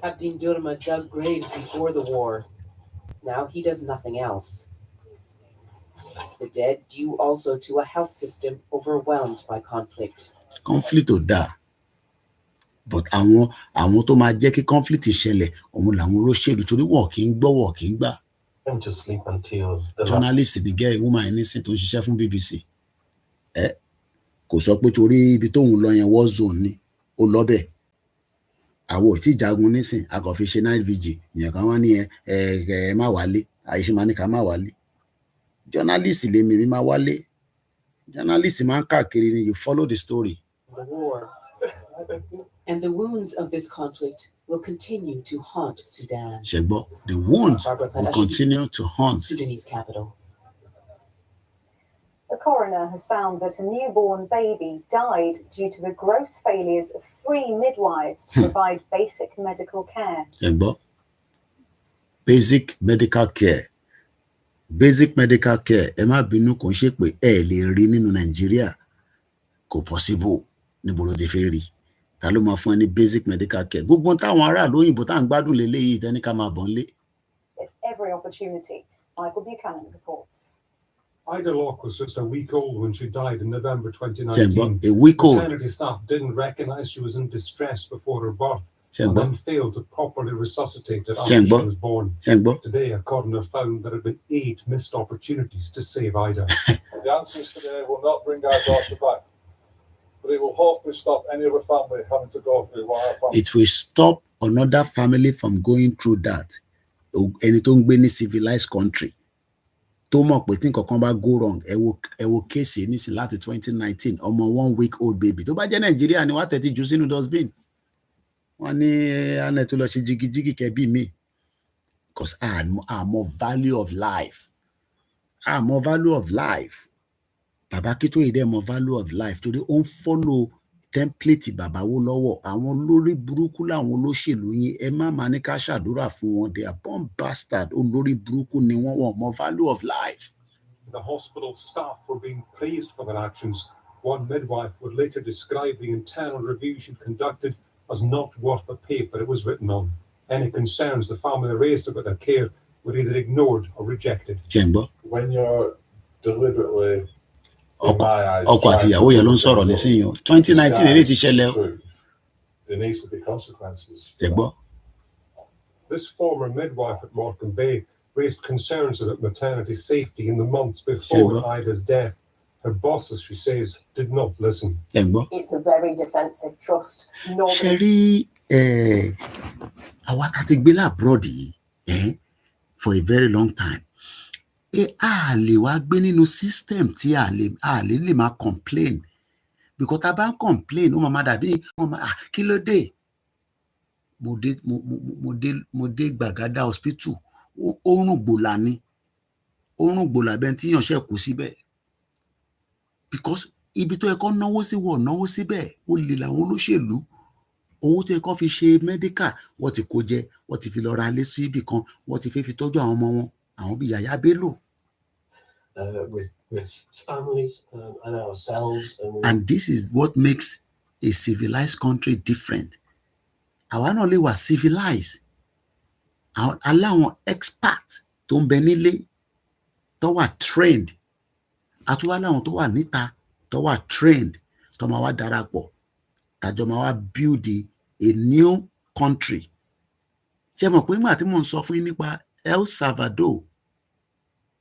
Abdin Durma dug graves before the war. Now he does nothing else. The dead due also to a health system overwhelmed by conflict. Conflict ò dáa. But àwọn tó máa jẹ́ kí conflict ṣẹlẹ̀ òun làwọn olóṣèlú torí wọ́n kì í gbọ́ wọ́n kì í gbà. To sleep until journalist ni gẹ́ woman nísìn tó ń ṣiṣẹ́ fún BBC. Kò sọ pé torí ibi tóun lọ yẹn war zone ni ó lọ bẹ́ẹ̀. Àwọn ò tí jagun nísìn a kò fi ṣe night vigil ìyẹn kan wá ní ẹ má wálé àìṣe máa ní ká má wálé. Journalist lèmi mi máa wálé. Journalist máa ń káàkiri ni you follow the story. The war and the wounds of this conflict will continue to haunt Sudan. Ṣẹ̀gbọ́, the wounds will continue to haunt Sudanese capital. The coroner has found that a newborn baby died due to the gross failures of 3 midwives to provide basic medical care. Ṣẹ̀gbọ́, basic medical care. Basic medical care ẹ má bínú kò ń ṣe pé ẹ lè rí nínú Nàìjíríà kò possible níbo ló dé fẹ́ rí. Ta ló máa fún ẹ ní basic medical care? Gbogbo táwọn aráàlú òyìnbó tá à ń gbádùn lélẹ́yìí tẹ́ni ká máa bọ̀ ń lé. At every opportunity, Michael Buchanan reports. Ida Locke was just a week old when she died in November 2019. A week old. Maternity staff didn't recognise she was in distress before her birth and then failed to properly resuscitate her after she was born. Today, a coroner found there had been 8 missed opportunities to save Ida. The answers today will not bring our daughter back, but it will hopefully stop any other family having to go through what our family. It will stop another family from going through that. Ẹni tó ń gbé ní civilized country tó mọ̀ pé tí nǹkan kan bá go wrong ẹ wo kéèsì nísìn láti 2019 ọmọ 1 week old baby tó bá jẹ́ Nàìjíríà ni wọ́n á tẹ̀tí jù sínú dustbin. Wọ́n ní anẹ́ tó lọ ṣe jigijigi kẹ́bí mi because àmọ́ value of life. Àmọ́ value of life. Bàbá Kító yìí dẹ̀ mọ̀ value of life torí ó ń follow template bàbá wo lọ́wọ́ àwọn olórí burúkú làwọn olóṣèlú yín ẹ má máa ní ká ṣàdúrà fún wọn. They are born bastard. Olórí burúkú ni wọ́n mọ̀ value of life. The hospital staff were being praised for their actions. One midwife would later describe the internal review she conducted as not worth the paper it was written on. Any concerns the family raised about their care were either ignored or rejected. When you're deliberately ọkọ àti ìyàwó yẹn ló ń sọ̀rọ̀ nísìnyí o 2019 eré ti ṣẹlẹ̀ o. There needs to be consequences. This former midwife at Morecambe Bay raised concerns about maternity safety in the months before Ida's death. Her bosses, she says, did not listen. It's a very defensive trust. Ṣé rí àwa tá ti gbé labroad yìí for a very long time a lè wá gbé nínú system tí a lè máa complain because tá a bá ń complain ó máa dàbí kí ló dé mo dé Gbàgádà hospital oorun gbòòlà ni oorun gbòòlà bẹ́ẹ̀ tí yàn ṣe kú síbẹ̀ because ibi tó yẹ kó náwó sí wọ́n náwó síbẹ̀ ó lè làwọn olóṣèlú owó tó yẹ kó fi ṣe medical wọ́n ti kó jẹ wọ́n ti fi lọ ra ilé sí ibì kan wọ́n ti fẹ́ fi tọ́jú àwọn ọmọ wọn àwọn bíi Yàyà Bello. With families and ourselves. And this is what makes a civilized country different. Àwa náà lè wà civilized. Aláwọn expert tó ń bẹ nílé tó wà trained. Àtúwá láwọn tó wà níta tó wà trained tó máa wá darapọ̀ tàjọ máa wá build a new country. Ṣé mọ̀ pé nígbà tí mò ń sọ fún yín nípa El Salvador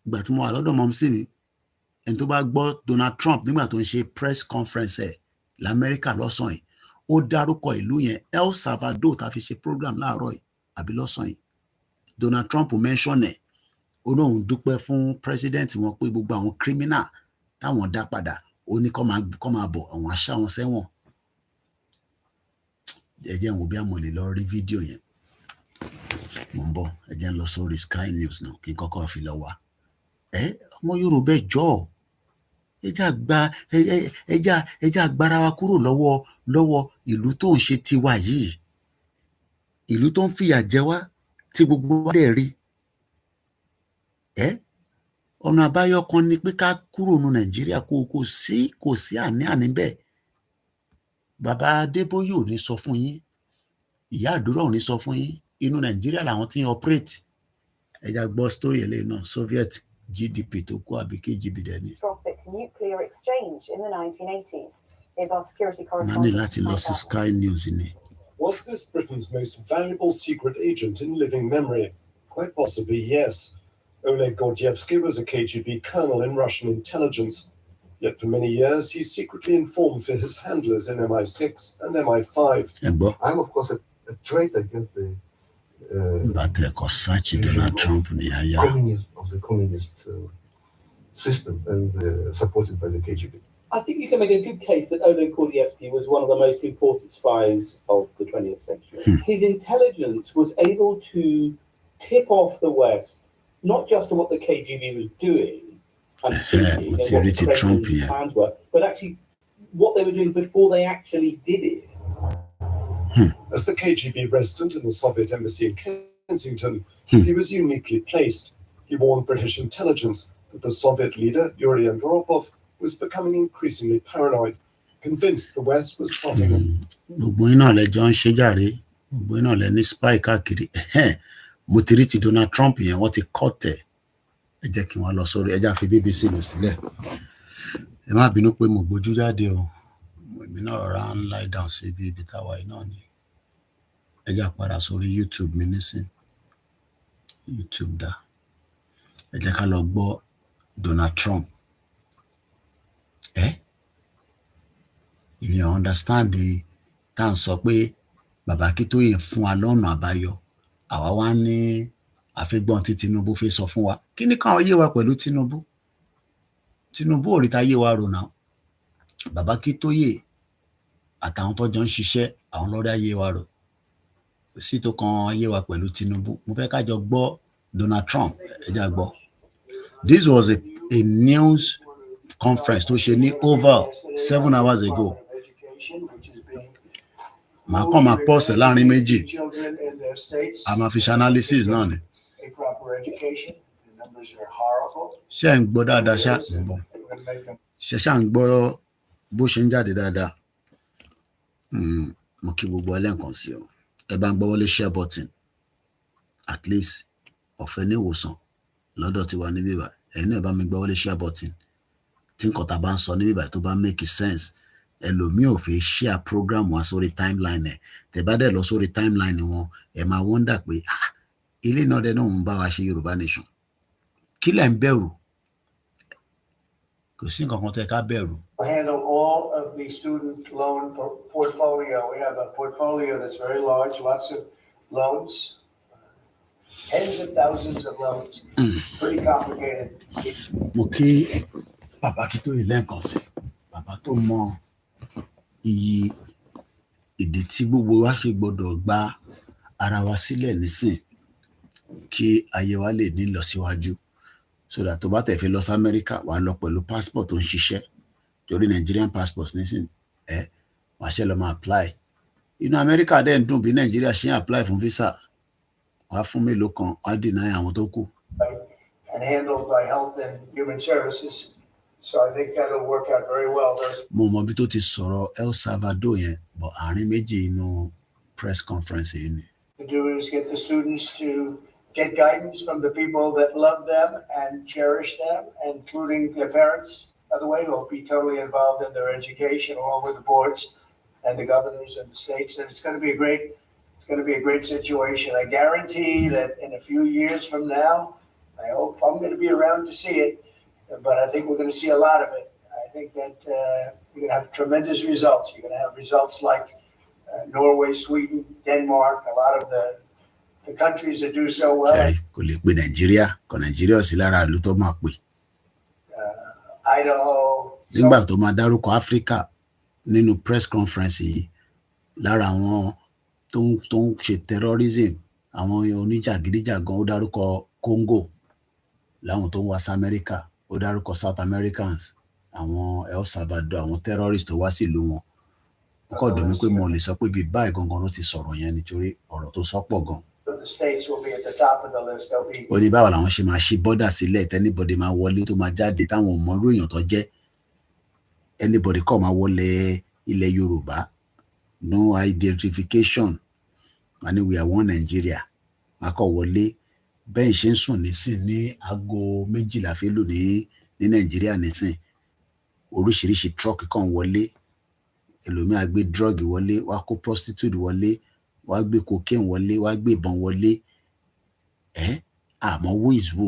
ìgbà tí mo wà lọ́dọ̀ mọ́mísì mi ẹni tó bá gbọ́ Donald Trump nígbà tó ń ṣe press conference ẹ̀ lamẹ́ríkà lọ́sàn-án yìí ó dárúkọ ìlú yẹn El Salvador tá a fi ṣe program láàárọ̀ yìí àbí lọ́sàn-án yìí Donald Trump mention ẹ̀ ó náà ń dúpẹ́ fún president wọn pé gbogbo àwọn criminal táwọn dá padà ó ní kó máa bọ̀ àwọn aṣá wọn sẹ́wọ̀n ẹ jẹ́ wọn bí àmọ́ lè lọ rí fídíò yẹn mo ń bọ̀ ẹ jẹ́ ń lọ sórí Sky News náà kí n kọ́kọ́ fi lọ wá ọmọ Yorùbá ẹjọ́ ẹjá agbára wa kúrò lọ́wọ́ ìlú tó ń ṣe tiwa yìí ìlú tó ń fìyà jẹ wá tí gbogbo wa dẹ̀ rí ọ̀nà àbáyọ kan ni pé ká kúrò ní Nàìjíríà kò sí àní-àní bẹ́ẹ̀ bàbá Adébóyè ò ní sọ fún yín ìyá àdúrà ò ní sọ fún yín inú Nàìjíríà làwọn tí ń operate ẹjá gbọ́ story eléyìí náà Soviet GDP tó kó àbí KGB dẹni. Catastrophic nuclear exchange in the 1980s. Here's our security Mani correspondent. láti lọ sí Sky News ni. Was this Britain's most valuable secret agent in living memory? Quite possibly, yes. Oleg Gordievsky was a KGB colonel in Russian intelligence. Yet for many years, he secretly informed for his handlers in MI6 and MI5. I'm, of course, a traitor against the Donald Trump communism of the communist system and supported by the KGB. I think you can make a good case that Oleg Gordievsky was one of the most important spies of the 20th century. His intelligence was able to tip off the West, not just to what the KGB was doing and thinking and what the Kremlin's plans were, but actually what they were doing before they actually did it. As the KGB resident in the Soviet embassy in Kensington, he was uniquely placed. He warned British intelligence that the Soviet leader, Yuri Andropov, was becoming increasingly paranoid, convinced the West was plotting him. Gbogbo iná lẹjọ ń ṣe jàre gbogbo iná lẹ ní spy káàkiri mo ti rí ti Donald Trump yẹn wọ́n ti kọ́ tẹ̀ ẹ jẹ́ kí wọ́n lọ sórí ẹjá fi BBC nù sílẹ̀ ẹ má bínú pé mo gbójú jáde o èmi náà rọra ń lie down sí ibi táwa yìí náà ni ẹjá padà sórí YouTube mi nísìn YouTube dá ẹ jẹ́ ká lọ gbọ́ Donald Trump ìyẹn understand tá à ń sọ pé bàbá Akíntóyè fún wa lọ́nà àbáyọ àwa wá ní àfẹ́gbọ́n tí Tinubu fẹ́ sọ fún wa kí ni káwọn yé wa pẹ̀lú Tinubu ò rí ta yé wa rò náà bàbá Akíntóyè àtàwọn tó jọ ń ṣiṣẹ́ àwọn lọ́rẹ́ ayé wa rò sí tó kan yé wa pẹ̀lú Tinubu mo fẹ́ ká jọ gbọ́ Donald Trump ẹ já gbọ́. This was a news conference tó ṣe ní Oval 7 hours ago. Màá kàn máa pause láàrin méjì. A máa fi ṣe analysis náà ni. Ṣé ń gbọ́ dáadáa ṣá? Ṣé ṣá ń gbọ́ bó ṣe ń jáde dáadáa? Mo kí gbogbo ẹlẹ́ǹkan sí o. Ẹ bá ń gbọ́ wọlé share button. At least ọ̀fẹ́ ní ìwòsàn lọ́dọ̀ tiwa níbí báyìí. Ẹ̀yin náà bá mi gbọ́ wọlé share button. Tí nǹkan tá a bá ń sọ níbí báyìí tó bá make sense ẹlòmíì ò fi share program wa sórí timeline ẹ̀ tẹ́ bá dẹ̀ lọ sórí timeline wọn ẹ máa wonder pé ilé náà dẹ̀ náà ń bá wa ṣe Yorùbá nation kí lẹ̀ ń bẹ̀rù kò sí nǹkan kan tẹ́ ká bẹ̀rù. We handle all of the student loan portfolio. We have a portfolio that's very large, lots of loans, tens of thousands of loans. pretty complicated. mo kí bàbá kí tó ilé nǹkan sí bàbá tó mọ iyì ìdí tí gbogbo wa ṣe gbọdọ̀ gba ara wa sílẹ̀ nísìn kí ayé wa lè ní ìlọsíwájú so that tó bá tẹ̀ fi lọ sí Amẹ́ríkà wà á lọ pẹ̀lú passport tó ń ṣiṣẹ́ torí Nigerian passport nísìn wàá ṣe lọ máa apply inú Amẹ́ríkà dẹ̀ ń dùn bí Nàìjíríà ṣe ń apply fún visa wàá fún mélòó kan wàá deny àwọn tó kù. And handled by Health and Human Services. So I think that'll work out very well. Mo mọ bí tó ti sọ̀rọ̀ El Salvador yẹn bọ̀ àárín méjì inú press conference yìí ni. To do is get the students to get guidance from the people that love them and cherish them, including their parents, by the way, who will be totally involved in their education along with the boards and the governors and the states. And it's going to be a great situation. I guarantee that in a few years from now, I hope I'm going to be around to see it, but I think we're going to see a lot of it. I think that you're going to have tremendous results. You're going to have results like Norway, Sweden, Denmark, a lot of the countries that do so well. Kò lè pe Nàìjíríà kò Nàìjíríà sí lára ìlú tó máa pè. Idaho. Nígbà tó máa dárúkọ Áfíríkà nínú press conference yìí lára àwọn tó ń ṣe terrorism àwọn oníjàgídíjàgan ó dárúkọ Congo láwọn tó ń wá sí Amẹ́ríkà ó dárúkọ South Americans àwọn El Salvador àwọn terrorists tó wá sílùú wọn ó kọ́ dùn mí pé mo lè sọ pé bíi báyìí gangan ló ti sọ̀rọ̀ yẹn nítorí ọ̀rọ̀ tó sọ pọ̀ gan. Ó ní báwo làwọn ṣe máa ṣí bọ́dà sílẹ̀ tẹ́nibọ̀dì máa wọlé tó máa jáde táwọn ò mọrú èèyàn tó jẹ́ anybody kọ́ máa wọlé ilẹ̀ Yorùbá no identification and we are one Nigeria máa kọ́ wọlé bẹ́ẹ̀ ṣe ń sùn nísìn ní aago 12 fẹ́ lò ní Nàìjíríà nísìn oríṣiríṣi truck kan wọlé ẹlòmíà gbé drug wọlé wá kó prostitute wọlé wá gbé cocaine wọlé wá gbé ìbọn wọlé àmọ́ who is who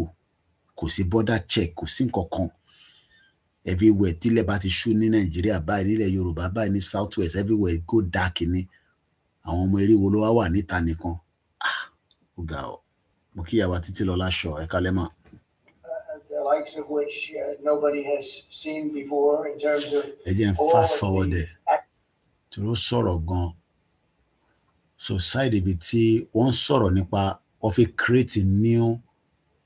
kò sí border check kò sí nǹkan kan everywhere tílẹ̀ bá ti ṣú ní Nàìjíríà báyìí nílẹ̀ Yorùbá báyìí ní South West everywhere go dark ni àwọn ọmọ eré wo ló wá wà níta nìkan ó ga ọ mo kí ìyàwó títí lọ láṣọ ẹ̀ka lẹ́mà. The likes of which nobody has seen before in terms of. Ẹ jẹ́ n fast forward ẹ̀ tí ó sọ̀rọ̀ gan-an so side ibi tí wọ́n sọ̀rọ̀ nípa of a create a new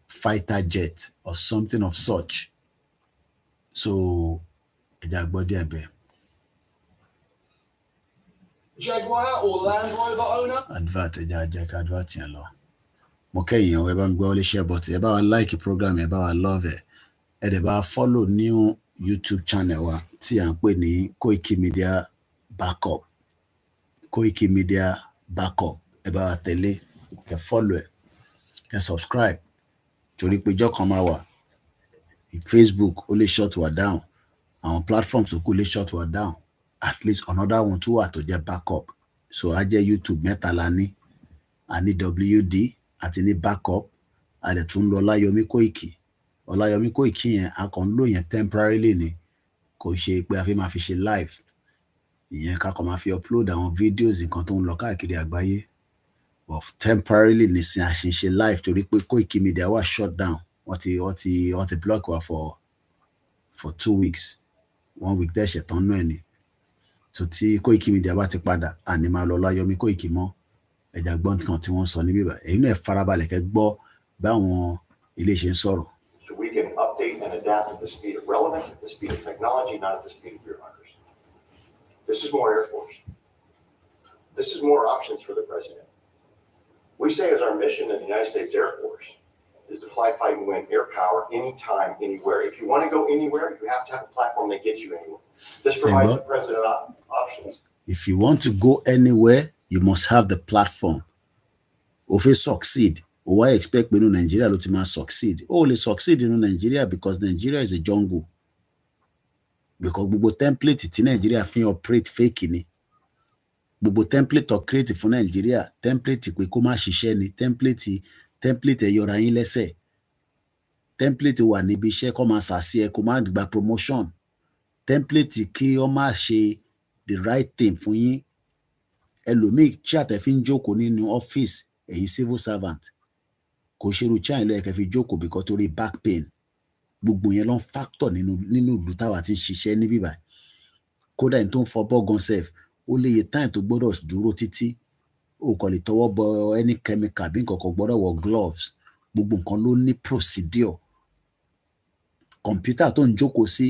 fighter jet or something of such so ẹ jẹ́ àgbọ̀ díẹ̀ bẹ́ẹ̀. Jaguar or Land Rover owner? Advert ẹ jẹ́ àjẹká advert yẹn lọ. Mo kẹ́yìn ẹ bá ń gbọ́ léṣẹ́ but ẹ bá wa like program ẹ bá wa love ẹ dẹ̀ bá wa follow new YouTube channel wa tí à ń pè ní Koikimedia Backup Koikimedia Backup ẹ bá wa tẹ̀lé ẹ follow ẹ subscribe torí pé ìjọ kan máa wà Facebook ó lè shut wa down àwọn platforms tó kù lè shut wa down at least another one tó wà tó jẹ́ backup so á jẹ́ YouTube mẹ́ta la ní a ní WD àti ní backup a dẹ̀ tún lọ Ọláyọmí Kóìkì yẹn a kàn ń lò yẹn temporarily ni kò ṣe pé a fi máa fi ṣe live ìyẹn ká kàn máa fi upload àwọn videos nǹkan tó ń lọ káàkiri àgbáyé but temporarily nísìn a ṣe ń ṣe live torí pé Koikimedia wà shut down wọ́n ti block wa for 2 weeks 1 week dẹ̀ ṣẹ̀tàn náà ni so tí Koikimedia bá ti padà àní máa lọ Ọláyọmí Kóìkì mọ́ ẹ̀jà gbọ́n kan tí wọ́n sọ níbí báyìí èyí náà farabalẹ̀ kẹ́ gbọ́ báwọn ilé-iṣẹ́ ń sọ̀rọ̀. So we can update and adapt at the speed of relevance, at the speed of technology, not at the speed of beer hunters. This is more Air Force. This is more options for the president. We say as our mission in the United States Air Force is to fly, fight, and win air power anytime, anywhere. If you want to go anywhere, you have to have a platform that gets you anywhere. This provides the president options. If you want to go anywhere, you must have the platform. O fẹ́ succeed. O wá expect pé inú Nàìjíríà ló ti máa succeed. O lè succeed inú Nàìjíríà because Nigeria is a jungle. Because gbogbo template tí Nàìjíríà fi operate fake ni. Gbogbo template tó create fún Nàìjíríà template pé kó má ṣiṣẹ́ ni template ẹ yọra yín lẹ́sẹ̀. Template wà níbi iṣẹ́ kó máa ṣàṣì ẹ kó má gba promotion. Template kí ó má ṣe the right thing fún yín. Ẹlòmíì tí àtẹ̀fín jókòó nínú ọ́fíìsì ẹ̀yin civil servant kò ṣerú chair ló yẹ kẹ́ fi jókòó because torí back pain gbogbo yẹn ló ń factor nínú ìlú táwa ti ń ṣiṣẹ́ níbí báyìí kódà ẹni tó ń fọbọ́ gan sef ó léye time tó gbọ́dọ̀ dúró títí o kò lè tọwọ́ bọ any chemical bí nǹkan kan gbọ́dọ̀ wọ gloves gbogbo nǹkan ló ní procedure kọ̀ǹpútà tó ń jókòó sí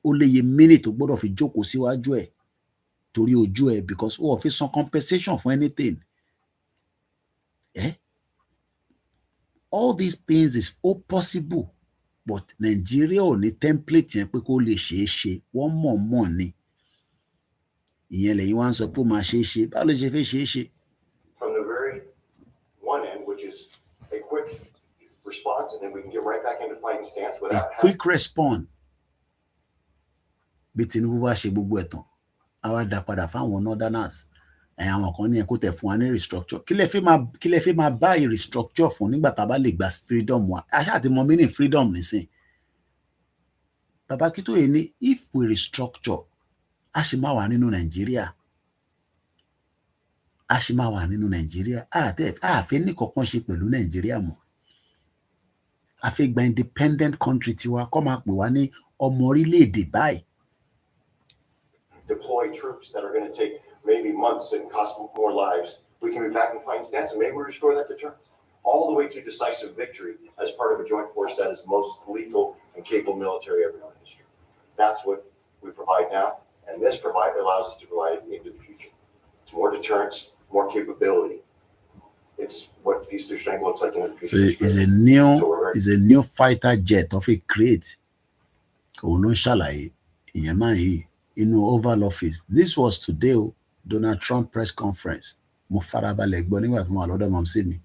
ó léye minute tó gbọ́dọ̀ fi jókòó síwájú ẹ̀ torí ojú ẹ̀ because ó fi san compensation for anything all these things is all possible but Nigeria ò ní template yẹn pé kó lè ṣeé ṣe wọ́n mọ̀ ni ìyẹn lẹ́yìn wá ń sọ pé ó máa ṣeé ṣe báwo ló ṣe fẹ́ ṣeé ṣe. From the very one end, which is a quick response, and then we can get right back into fighting stance without quick response bí Tinubu bá ṣe gbogbo ẹ̀ tán á wá dá padà fáwọn northerners àwọn kan ní ẹ kó tẹ̀ fún wa ní restructure kí lẹ fẹ́ máa bá restructure fún nígbà tá a bá lè gba freedom wa aṣáà ti mọ meaning freedom nísìn Baba Akintoye ní if we restructure a ṣì máa wà nínú Nàìjíríà àfẹ́ ní kankan ṣe pẹ̀lú Nàìjíríà mọ́ a fẹ́ gba independent country tiwa kọ́ máa pè wá ní ọmọ orílẹ̀-èdè báyìí. Deploy troops that are going to take maybe months and cost more lives. We can be back in fighting stance and maybe we restore that deterrence all the way to decisive victory as part of a joint force that is the most lethal and capable military ever known in history. That's what we provide now, and this allows us to provide it into the future. It's more deterrence, more capability. It's what peace through strength looks like in the future. So it's a new fighter jet of a crate. Òun ló ń ṣàlàyé ìyẹn máa yìí inú Oval Office. This was today Donald Trump press conference. Mo farabalẹ̀ gbọ́ nígbà tí mo wà lọ́dọ̀ mọ̀mísí mi.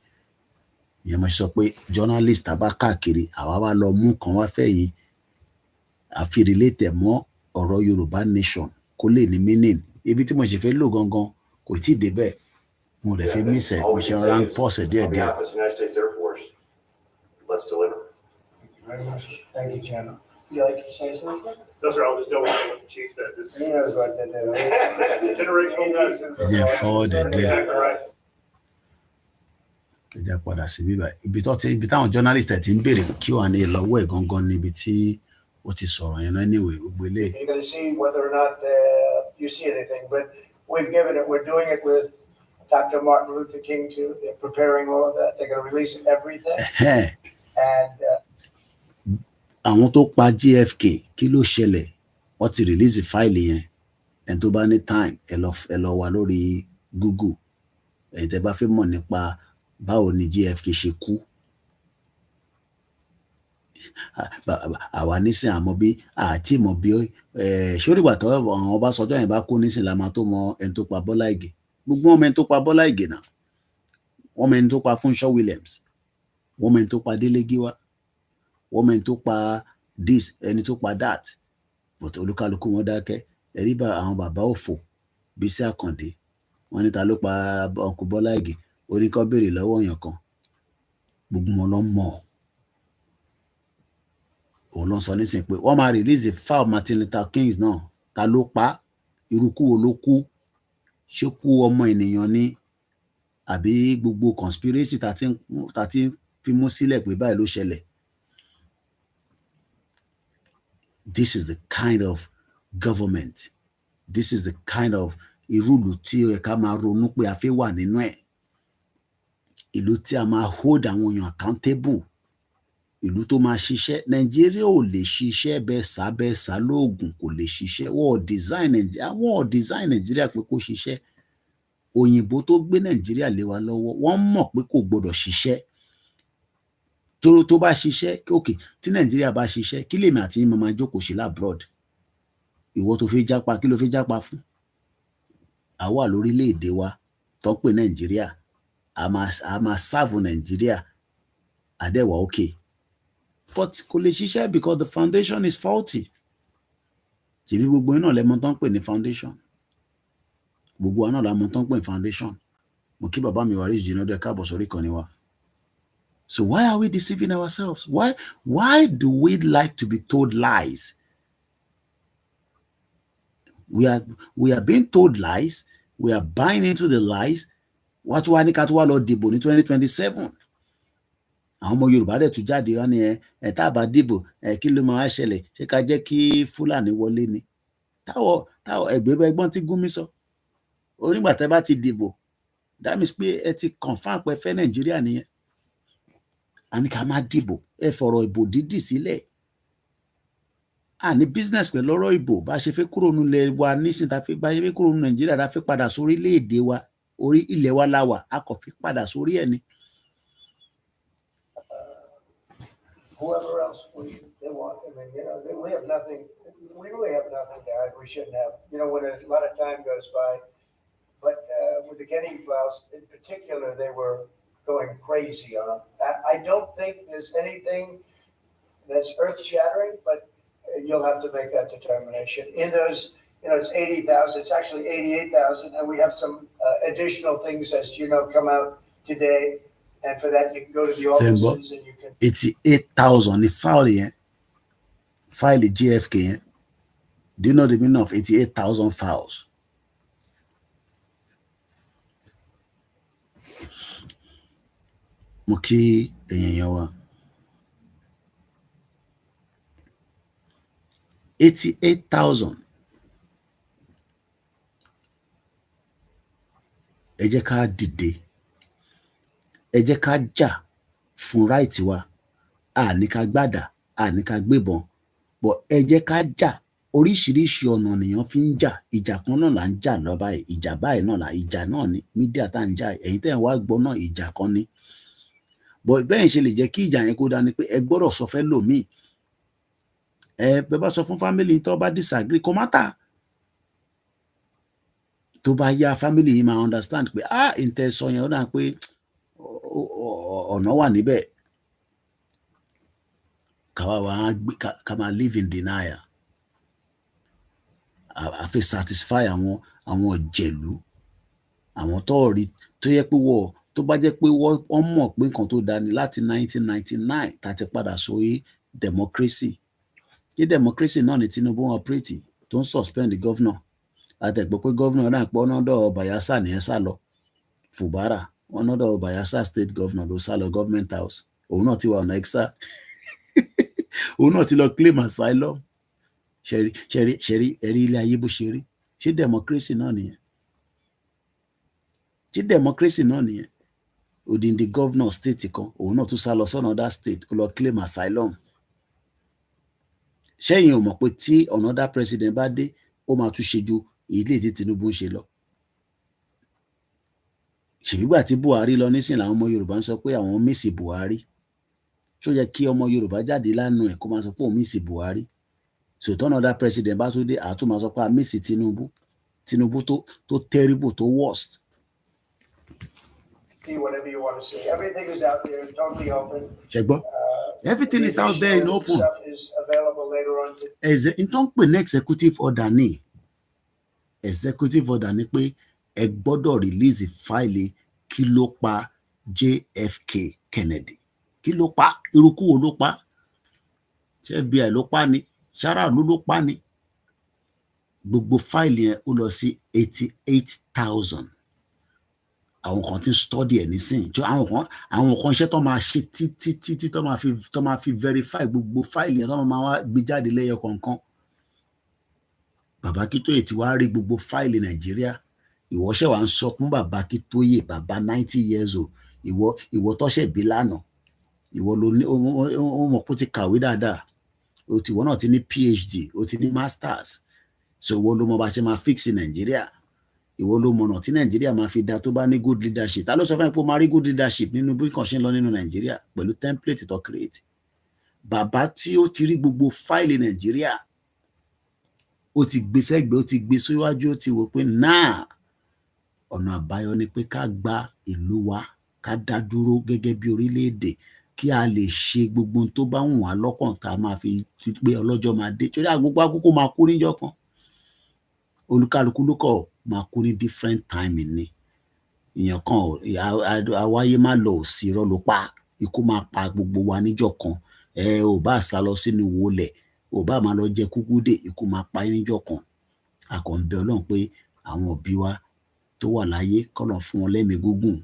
Ìyẹn mo sọ pé journalist bá káàkiri àwa wá lọ mú kan wá fẹ́ yìí àfi relate mọ́ ọ̀rọ̀ Yorùbá nation kó lè ní meaning. Ibi tí mo ṣe fẹ́ lò gangan kò tí ì débẹ̀. Mo lè fi mí sẹ̀ mo ṣe rọra ń pọ̀ sẹ̀ díẹ̀ díẹ̀. United States Air Force, let's deliver. Thank you very much. Thank you, Chairman. You like to say something? No, sir, I'll just double check what the chief said. This He knows what to do. generational medicine. Ẹ̀jẹ̀ forward ẹ̀ díẹ̀. Exactly right. Kẹjá padà sí bíbá ibi táwọn journalist ẹ̀ ti ń béèrè Q&A lọ́wọ́ ẹ̀ gangan níbi tí ó ti sọ̀rọ̀ yẹn anyway gbogbo eléyìí. You're going to see whether or not you see anything, but we're doing it with Dr. Martin Luther King too. They're preparing all of that. They're going to release everything. And àwọn tó pa JFK kí ló ṣẹlẹ̀ wọ́n ti release fáìlì yẹn ẹni tó bá ní time ẹ lọ wá lórí Google ẹ̀yin tẹ́ bá fẹ́ mọ̀ nípa báwo ni JFK ṣe kú àwa nísìn àmọ́ bí àti ìmọ̀ bí ṣórígbà tó àwọn Ọbásanjọ́ yẹn bá kú nísìn la máa tó mọ ẹni tó pa Bọ́lá Ìgè gbogbo wọn mọ ẹni tó pa Bọ́lá Ìgè náà wọ́n mọ ẹni tó pa Fúnṣọ́ Williams wọ́n mọ ẹni tó pa Délé Gíwá wọ́n mọ ẹni tó pa this ẹni tó pa that but olúkálukú wọn dákẹ́ ẹ̀rí bá àwọn bàbá òfò Bísí Àkàndé wọ́n ní ta ló pa ọkù Bọ́lá Ìgè oníkọ́ béèrè lọ́wọ́ èèyàn kan gbogbo wọn lọ mọ̀ òun ló sọ nísìnyí pé wọ́n máa release file Martin Luther King náà ta ló pa irúkú wo ló kú ṣé kú ọmọ ènìyàn ni àbí gbogbo conspiracy ta ti fi mú sílẹ̀ pé báyìí ló ṣẹlẹ̀. This is the kind of government, this is the kind of ìrúlù tí ó yẹ ká máa ronú pé a fẹ́ wà nínú ẹ̀ ìlú tí a máa hold àwọn èèyàn accountable ìlú tó máa ṣiṣẹ́. Nàìjíríà ò lè ṣiṣẹ́ bẹ́ẹ̀ sá lóògùn kò lè ṣiṣẹ́ wọ́n design Nàìjíríà pé kó ṣiṣẹ́ òyìnbó tó gbé Nàìjíríà lé wa lọ́wọ́ wọ́n mọ̀ pé kò gbọdọ̀ ṣiṣẹ́ tó bá ṣiṣẹ́ òkè tí Nàìjíríà bá ṣiṣẹ́ kí lèmi àti yín máa jókòó ṣe labroad ìwọ tó fi jápa kí ló fi jápa fún àwa lórílẹ̀‐èdè wa tó pè Nàìjíríà a máa serve Nàìjíríà àdẹ́wà òkè but kò lè ṣiṣẹ́ because the foundation is faulty ṣèbí gbogbo iná lẹ́mọ tó ń pè ní foundation gbogbo wa náà la mọ tó ń pè ní foundation mo kí bàbá mi wà rí ìjìnà dẹ káàbọ̀ sórí kan ni wa. So why are we deceiving ourselves? Why do we like to be told lies? We are being told lies. We are buying into the lies. Wá tún wá ní ká tún wá lọ dìbò ní 2027. àwọn ọmọ Yorùbá dẹ̀ tún jáde wá ní ẹ tá a bá dìbò kí ló máa ṣẹlẹ̀, ṣé ká jẹ́ kí Fúlàní wọlé ni. táwọ̀ ẹgbẹ́gbẹ́gbọ́n tí Gúnmi sọ onígbà tẹ́ bá ti dìbò that means pé ẹ ti confam pé fẹ́ Nàìjíríà nìyẹn. àní ká má dìbò, ẹ fọ̀rọ̀ ìbò dídì sílẹ̀. àní business pẹ̀lú ọ̀rọ̀ ìbò bá ṣe fẹ́ kúrò nílẹ̀ wa nísìnyí tá a fi bá ṣe fẹ́ kúrò ní Nàìjíríà tá a fi padà sórí ilé-èdè wa, orí ilẹ̀ wa la wà, a kò fi padà sórí ẹ̀ ni. Whoever else they want, I mean, we have nothing, we really have nothing to hide, we shouldn't have, when a lot of time goes by. But with the Kennedy files in particular, they were going crazy on. I don't think there's anything that's earth-shattering, but you'll have to make that determination. In those, it's 80,000, it's actually 88,000, and we have some additional things, as you know, come out today. And for that, you can go to the offices and you can... 88,000 ní fáìlì yẹn, fáìlì JFK yẹn. Do you know the meaning of 88,000 files? Mo kí èèyàn wa. 88,000. Ẹ jẹ́ ká dìde. Ẹ jẹ́ ká jà fún right wa. Àní ká gbàdà, àní ká gbébọn. But ẹ jẹ́ ká jà. Oríṣiríṣi ọ̀nà nìyàn fi ń jà. Ìjà kan náà là ń jà lọ báyìí. Ìjà báyìí náà là ìjà náà ni. Mídíà tá ń jà. Ẹ̀yin tẹ́ ẹ̀ wá gbọ́ náà ìjà kan ni. But bẹ́ẹ̀ ṣe lè jẹ́ kí ìjà yẹn kó dání pé ẹ gbọ́dọ̀ sọ fẹ́ lòmíì. Bẹ́ẹ̀ bá sọ fún family tó bá disagree kò matter. Tó bá yá family yìí máa understand pé ìtẹ́ sọ yẹn ó dà pé ọ̀nà wà níbẹ̀. Ká máa live in denial. A fi satisfy àwọn ìjẹ̀lú, àwọn tó rí tó yẹ pé tó bá jẹ́ pé wọ́n mọ̀ pé nǹkan tó dáa ni láti 1999 tá ti padà sórí democracy. Ní democracy náà ni Tinubu operate tó ń suspend the governor. Àtẹ̀gbọ́ pé governor náà pọ̀ ọ̀nàdọ̀ Bayelsa nìyẹn sá lọ. Fubara ọ̀nàdọ̀ Bayelsa state governor ló sá lọ government house. Òun náà ti wà ọ̀nà exile. Òun náà ti lọ claim asylum. Ṣẹ̀rí ẹ̀rí ilé ayé bó ṣe rí. Ṣé democracy náà nìyẹn? Ṣé democracy náà nìyẹn? Odindi governor state kan òun náà tún sá lọ sọ́nà other state kó lọ claim asylum. Ṣẹ́yìn ò mọ̀ pé tí another president bá dé ó máa tún ṣe ju ilé tí Tinubu ń ṣe lọ. Ṣèbígbà tí Buhari lọ nísìnyí làwọn ọmọ Yorùbá ń sọ pé àwọn mísì Buhari. Ṣó yẹ kí ọmọ Yorùbá jáde lánàá ẹ̀ kó máa sọ pé òun mísì Buhari. So another president bá tún dé àtún máa sọ pé a mísì Tinubu. Tinubu tó terrible tó worst. Whatever you want to see. Everything is out there, totally open. Ṣẹ̀gbọ́n. Everything is out there in open. Stuff is available later on. Nǹkan pè ní executive order ni. Executive order ni pé ẹ gbọ́dọ̀ release fáìlì kí ló pa JFK Kennedy. Kí ló pa? Irúkú wo ló pa? Ṣé FBI ló pa ni? Ṣáráàlú ló pa ni? Gbogbo fáìlì yẹn ó lọ sí 88,000. Àwọn kan ti ń study ẹ̀ nísìnyí. Àwọn kan iṣẹ́ tó máa ṣe títí tó máa fi verify gbogbo fáìlì yẹn tó máa wá gbé jáde lẹ́yọ kọ̀ọ̀kan. Bàbá Akíntóyè ti wá rí gbogbo fáìlì Nàìjíríà. Ìwọ ṣẹ̀ wá ń sọ fún bàbá Akíntóyè bàbá 90 years old. Ìwọ tó ṣẹ̀ bí lánàá. Ìwọ ló ní ó mọ̀ pé ó ti kàwé dáadáa. Ìwọ náà ti ní PhD, ó ti ní masters. So ìwọ ló mọ̀ bá ṣe máa fix Nàìjíríà. Ìwọ ló mọ̀nà tí Nàìjíríà máa fi da tó bá ní good leadership. Ta ló sọ fún ẹ pé ó máa rí good leadership nínú bí nǹkan ṣe ń lọ nínú Nàìjíríà pẹ̀lú template tó create. Bàbá tí ó ti rí gbogbo fáìlì Nàìjíríà ó ti gbé sẹ́gbẹ̀ẹ́, ó ti gbé síwájú, ó ti wò pé ọ̀nà àbáyọ ni pé ká gba ìlú wa, ká dá dúró gẹ́gẹ́ bí orílẹ̀-èdè kí a lè ṣe gbogbo ohun tó bá wù wá lọ́kàn tá a máa fi pé ọlọ́jọ́ máa dé. Torí àgbogbo àkókò máa kú níjọ́ kan. Olúkálukú ló kọ̀ máa kú ní different timing ni. Ìyẹn kan àwáyé má lọ òsì irọ́ ló pa. Ikú máa pa gbogbo wa níjọ́ kan. Ò bá sá lọ sínú wọlẹ̀, ò bá máa lọ jẹ kúkú dé, ikú máa pa níjọ́ kan. A kàn ń bẹ Ọlọ́run pé àwọn òbí wa tó wà láyé kọ́nà fún wọn lẹ́mìí gígùn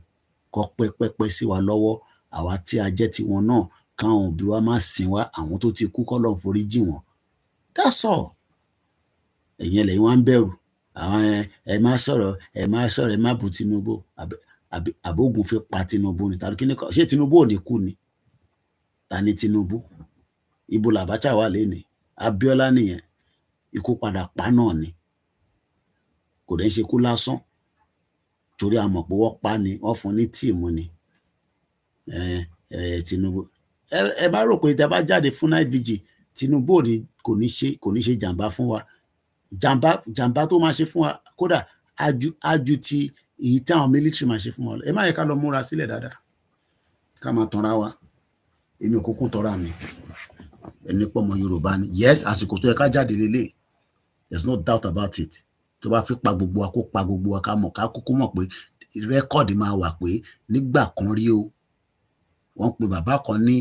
kọ́ pẹ́pẹ́pẹ́ sí wa lọ́wọ́. àwa tí a jẹ́ tiwọn náà káwọn òbí wa má sìn wá, àwọn tó ti kú kọ́lọ́run forí jì wọ́n. That's all. Ẹ̀yin lẹ́yìn wá ń bẹ̀rù àwọn ẹ má sọ̀rọ̀ ẹ má bú Tinubu àbógun fi pa Tinubu ni tàbí kíní kan, ṣé Tinubu ò ní kú ni? Ta ni Tinubu? Ibo làbáchà wà lénìí? Abíọ́lá nìyẹn, ikú padà pa náà ni, kò dẹ̀ ń ṣe kú lásán torí a mọ̀ pé wọ́n pa ni, wọ́n fún ní tíìmù ni. Tinubu ẹ bá rò pé tẹ bá jáde fún night vigil Tinubu kò ní ṣe jàǹbá fún wa, jàǹbá tó máa ṣe fún wa kódà ájú ti èyí táwọn military máa ṣe fún wa. Ẹ má yẹ ká lọ múra sílẹ̀ dáadáa ká máa tanra wa, èmi ò kúkú tọra mi, ẹni pọ̀ mọ́ Yorùbá ni. Yes, àsìkò tó yẹ ká jáde lélẹ̀, there's no doubt about it. Tó bá fi pa gbogbo wa kó pa gbogbo wa, ká mọ̀ ká kúkú mọ̀ pé rẹ́kọ̀dì máa wà pé nígbà kan rí o wọ́n pe bàbá kan ní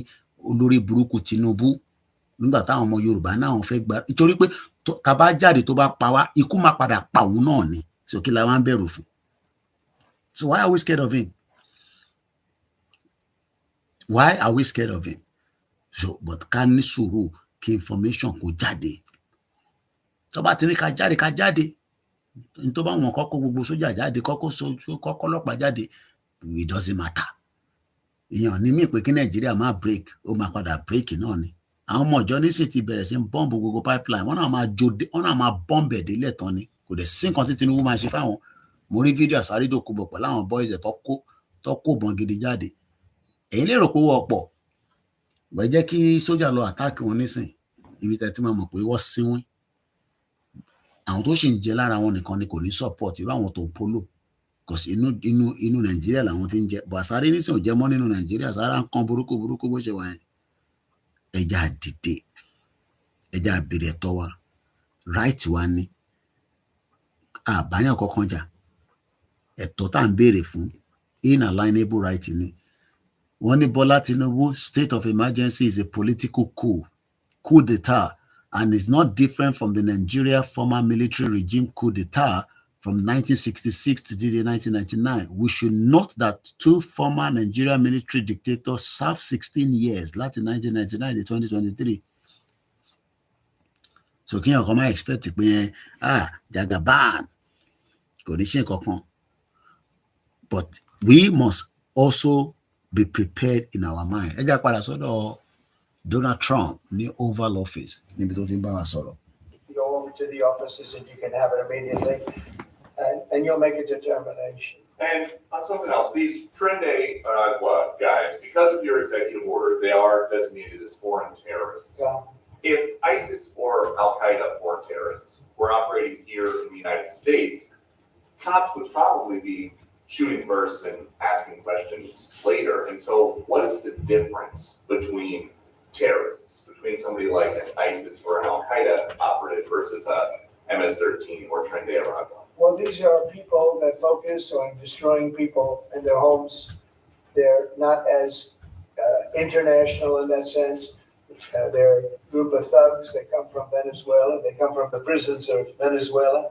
olórí burúkú Tinubu nígbà táwọn ọmọ Yorùbá náà wọ́n fẹ́ gbà, nítorí pé ká bá jáde tó bá pa wá ikú máa padà pa òun náà ni, so kí la wá ń bẹ̀rù fún? So why are we scared of him? Why are we scared of him? So but ká ní sùúrù kí information kó jáde. Tó bá ti ní ká jáde ní tó bá wọn kọ́kọ́ gbogbo sójà jáde kọ́kọ́ ọlọ́pàá jáde, it doesn't matter. Èèyàn ní mí pé kí Nàìjíríà má break, ó máa padà break náà ni. Àwọn ọmọ ìjọ nísìn ti bẹ̀rẹ̀ sí bọ́ǹbù gbogbo pipeline, wọ́n náà máa bọ́ǹbù ẹ̀dẹ́ lẹ́tàn ni, kò dẹ̀ sí nǹkan tí Tinubu máa ṣe fáwọn. Mo rí fídíò Àsárídòkúbọ̀ pẹ̀lú àwọn boys ẹ̀ tó kó bọ́n gidi jáde. Èyí lérò pé wọ́n pọ̀, gbẹ̀ jẹ́ kí sójà lọ attack wọn nísìn, ibi tẹ̀ tí máa mọ̀ pé wọ́n sínwín. Àwọn tó sì ń jẹ lára wọn nìkan ni kò ní support, irú àwọn tó ń polo, because inú Nàìjíríà làwọn ti ń jẹ. Bọ̀ Àsáré nísìn ò jẹ́ mọ́ nínú Nàìjíríà, Àsáré ń kan burúkú bó ṣe wà yẹn. Ẹja dìde, ẹja béèrè ẹ̀tọ́ wa, right wa ni, àbáyàn kankan jà, ẹ̀tọ́ tá à ń béèrè fún inalienable right ni. Wọ́n ní Bọ́lá Tinubu, state of emergency is a political coup d'etat, and is not different from the Nigeria former military regime coup d'etat from 1966 to 1999. We should note that two former Nigeria military dictators served 16 years, láti 1999 to 2023. So kí ọkọ̀ máa expect pé Jagaban kò ní ṣe kankan. But we must also be prepared in our mind. Ẹ jẹ́ padà sọ́dọ̀ Donald Trump ní Oval Office níbi tó ti ń bá wa sọ̀rọ̀. You go over to the offices and you can have it immediately, and you'll make a determination. And on something else, these Trend A guys, because of your executive order, they are designated as foreign terrorists. Yeah. If ISIS or Al-Qaeda foreign terrorists were operating here in the United States, cops would probably be shooting first and asking questions later. And so what is the difference between terrorists, between somebody like an ISIS or an Al-Qaeda operative versus a MS-13 or Trend A Iraq? Well, these are people that focus on destroying people in their homes. They're not as international in that sense. They're a group of thugs that come from Venezuela. They come from the prisons of Venezuela.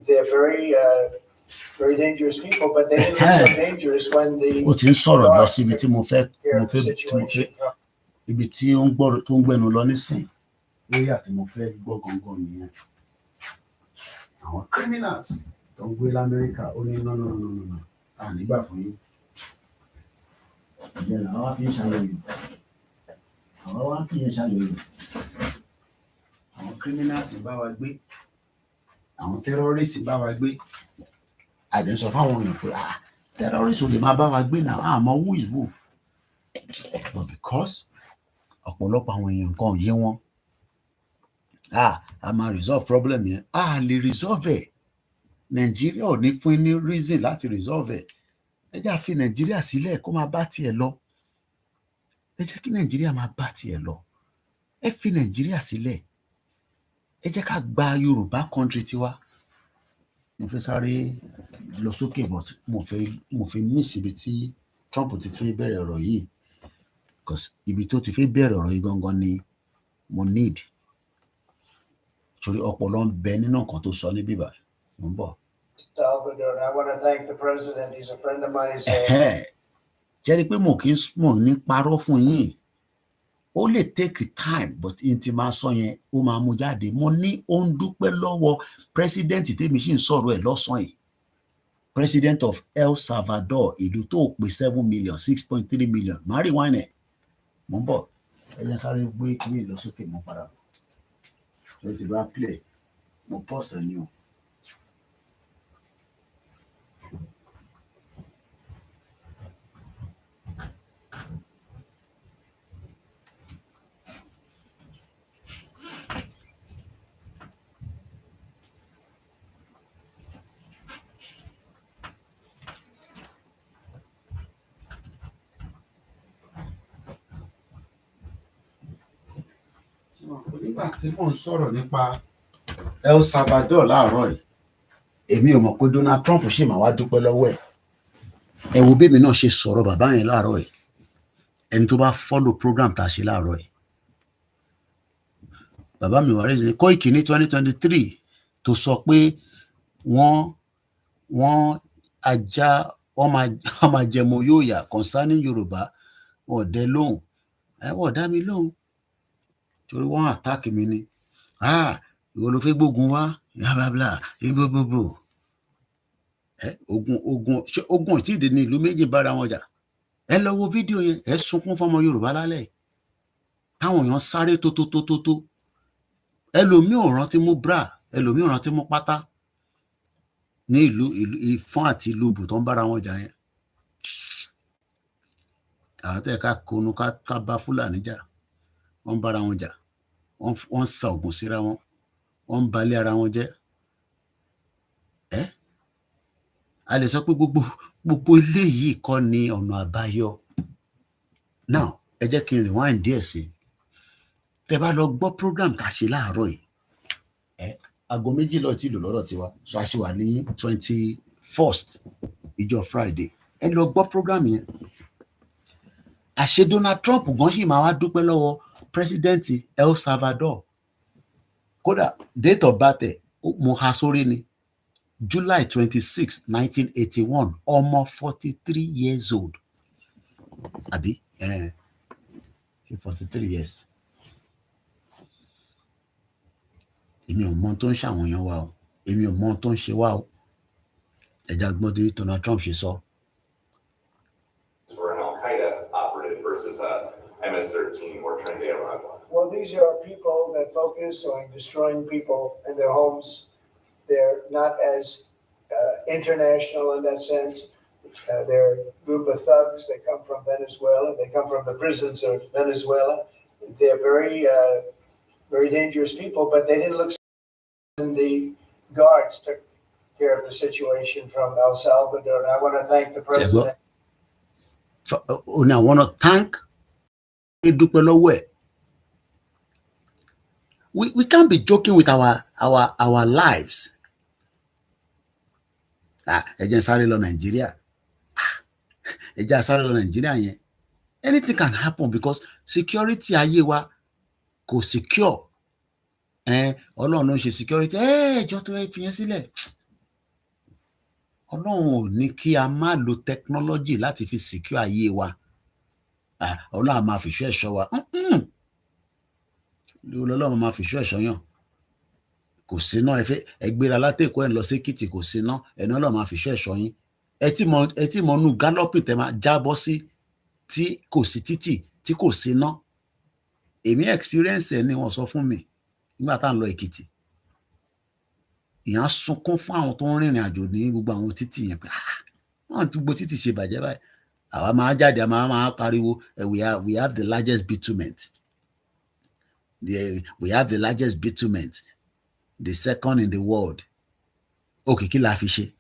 They're very dangerous people, but they look so dangerous when the ibi tí ó ń gbọ́rọ̀ tó ń gbẹnu lọ nísìn lórí àti mo fẹ́ gbọ́ gangan nìyẹn. Àwọn criminals tó ń gbé l'Amẹ́ríkà ó ní no nígbà fún yín. Ìyẹn làwọn wá fi ń ṣàyẹ̀wò. Àwọn criminals ń bá wa gbé, àwọn terrorists ń bá wa gbé. Àdéhùn fáwọn èèyàn pé terrorists ò lè máa bá wa gbé náà, àmọ́ who is who. But because ọ̀pọ̀lọpọ̀ àwọn èèyàn kan yé wọn, a máa resolve problem yẹn, a lè resolve ẹ̀. Nàìjíríà ò ní fún ní reason láti resolve ẹ̀. Ẹ jẹ́ fi Nàìjíríà sílẹ̀ kó máa bá tiẹ̀ lọ. Ẹ jẹ́ kí Nàìjíríà máa bá tiẹ̀ lọ. Ẹ fi Nàìjíríà sílẹ̀. Ẹ jẹ́ ká gba Yorùbá country tiwa. Mo fẹ́ sáré lọ sókè but mo fẹ́ miss ibi tí Trump ti fi bẹ̀rẹ̀ ọ̀rọ̀ yìí. Because ibi tó ti fi bẹ̀rẹ̀ ọ̀rọ̀ yìí gangan ni mo need. Torí ọpọlọ ń bẹ nínú nǹkan tó sọ ní bíbá. Mo ń bọ̀. Salvador, and I want to thank the president. He's a friend of mine. jẹ́rí pé mo ní parọ́ fún yín ó lè take time but n ti máa sọ yẹn ó máa mú jáde mo ní ó ń dúpẹ́ lọ́wọ́ president tèmi sì ń sọ̀rọ̀ ẹ̀ lọ́sàn-án yìí president of El Salvador ìlú tó pé 7 million 6.3 million mari wine mo ń bọ̀ ẹ jẹ́ sáré gbé kíní lọ sókè mo padà tó ti bá play mo pause ni o. Nígbà tí mò ń sọ̀rọ̀ nípa El Salvador láàárọ̀ yìí èmi ò mọ̀ pé Donald Trump ṣì máa wá dúpẹ́ lọ́wọ́ ẹ̀ ẹ wo bẹ́ẹ̀ mi náà ṣe sọ̀rọ̀ bàbá yẹn láàárọ̀ yìí ẹni tó bá follow program tá a ṣe láàárọ̀ yìí bàbá mi wà rẹ̀ ní Koiki ní 2023 tó sọ pé wọ́n ajá wọ́n máa jẹmọ yóò yà concerning Yorùbá wọn ò dẹ lóhùn ẹ wọ́n dá mi lóhùn torí wọ́n attack mi ni ìwọ ló fẹ́ gbógun wá yàbàbà ìgbògbògbò ogun tí ìdè ní ìlú méjì bára wọn jà ẹ lọ wo fídíò yẹn ẹ sunkún fọmọ Yorùbá lálẹ́ táwọn èèyàn sáré tótótótótó ẹlòmíì ò rántí mú bra ẹlòmíì ò rántí mú pátá ní ìlú Ìfọ̀n àti ìlú Bù tó ń bára wọn jà yẹn àwọn tẹ ká konu ká bá Fúlàní jà wọ́n bára wọn jà wọ́n sa ògùn síra wọn wọ́n ń balẹ̀ ara wọn jẹ́ a lè sọ pé gbogbo eléyìí kọ́ ni ọ̀nà àbáyọ now ẹ jẹ́ kí n rewind díẹ̀ sí i tẹ́ bá lọ gbọ́ program tá a ṣe láàárọ̀ yìí aago méjì lọ tí ìlú lọ́rọ̀ tiwa so a ṣe wà ní 21st ìjọ Friday ẹ lọ gbọ́ program yẹn àṣẹ Donald Trump gan ṣì máa wá dúpẹ́ lọ́wọ́ president El Salvador kódà date of birth mo ha sórí ni July 26, 1981 ọmọ 43 years old àbí 43 years èmi ò mọ tó ń ṣàwọn èèyàn wa o èmi ò mọ tó ń ṣe wa o ẹja gbọ́n tó Donald Trump ṣe sọ. For an Al-Qaeda operative versus a MS-13 or Trinidad and Tobago? Well, these are people that focus on destroying people in their homes. They're not as international in that sense. They're a group of thugs. They come from Venezuela. They come from the prisons of Venezuela. They're very dangerous people, but they didn't look. And the guards took care of the situation from El Salvador. And I want to thank the president. And I want to thank we can't be joking with our lives. Ẹ jẹ́ sáré lọ Nàìjíríà. Ẹ jẹ́ sáré lọ Nàìjíríà yẹn. Anything can happen because security ayé wa kò secure. Ọlọ́run ló ń ṣe security. Ẹjọ́ tó fi yẹn sílẹ̀. Ọlọ́run ò ní kí a má lo technology láti fi secure ayé wa. Ọlọ́run máa fi ṣọ́ ẹ̀ṣọ́ wa. Ọlọ́run máa fi ṣọ́ ẹ̀ṣọ́ yàn. Kò síná ẹgbẹ́ra látẹ̀kọ́ ẹ̀ lọ sí Èkìtì kò síná ẹ̀nà Ọlọ́run máa fi ṣọ́ ẹ̀ṣọ́ yín. Ẹ tí mo nu galloping tẹ máa jábọ́ sí tí kò sí títì tí kò síná. Èmi experience ẹ̀ ni wọ́n sọ fún mi nígbà tá à ń lọ Èkìtì. Ìyẹn sunkún fún àwọn tó ń rìnrìn àjò ní gbogbo àwọn títì yẹn pé wọ́n ti gbogbo títì ṣe bàjẹ́ báyìí. Àwa máa jáde a máa pariwo we have the largest bitumen. We have the largest bitumen. The second in the world. Okay, kí la fi ṣe?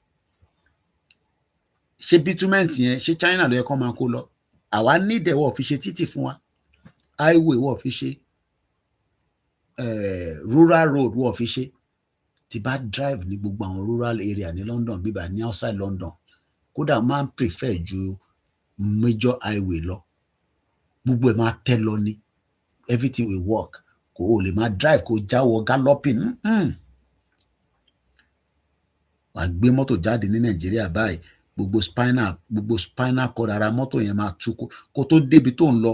Ṣé bitumen yẹn ṣé China ló yẹ kó máa kó lọ? Àwa nídẹ̀ wọ́n fi ṣe títì fún wa. Highway wọ́n fi ṣe. Rural road wọ́n fi ṣe. Tí bá drive ní gbogbo àwọn rural area ní London bíbá ní outside London kódà máa ń prefer ju major highway lọ. Gbogbo ẹ̀ máa tẹ́ lọ ní. Everything will work. Kò o lè máa drive kó jáwọ́ galloping. Wà gbé mọ́tò jáde ní Nàìjíríà báyìí gbogbo spinal cord ara mọ́tò yẹn máa tú kó tó débi tó ń lọ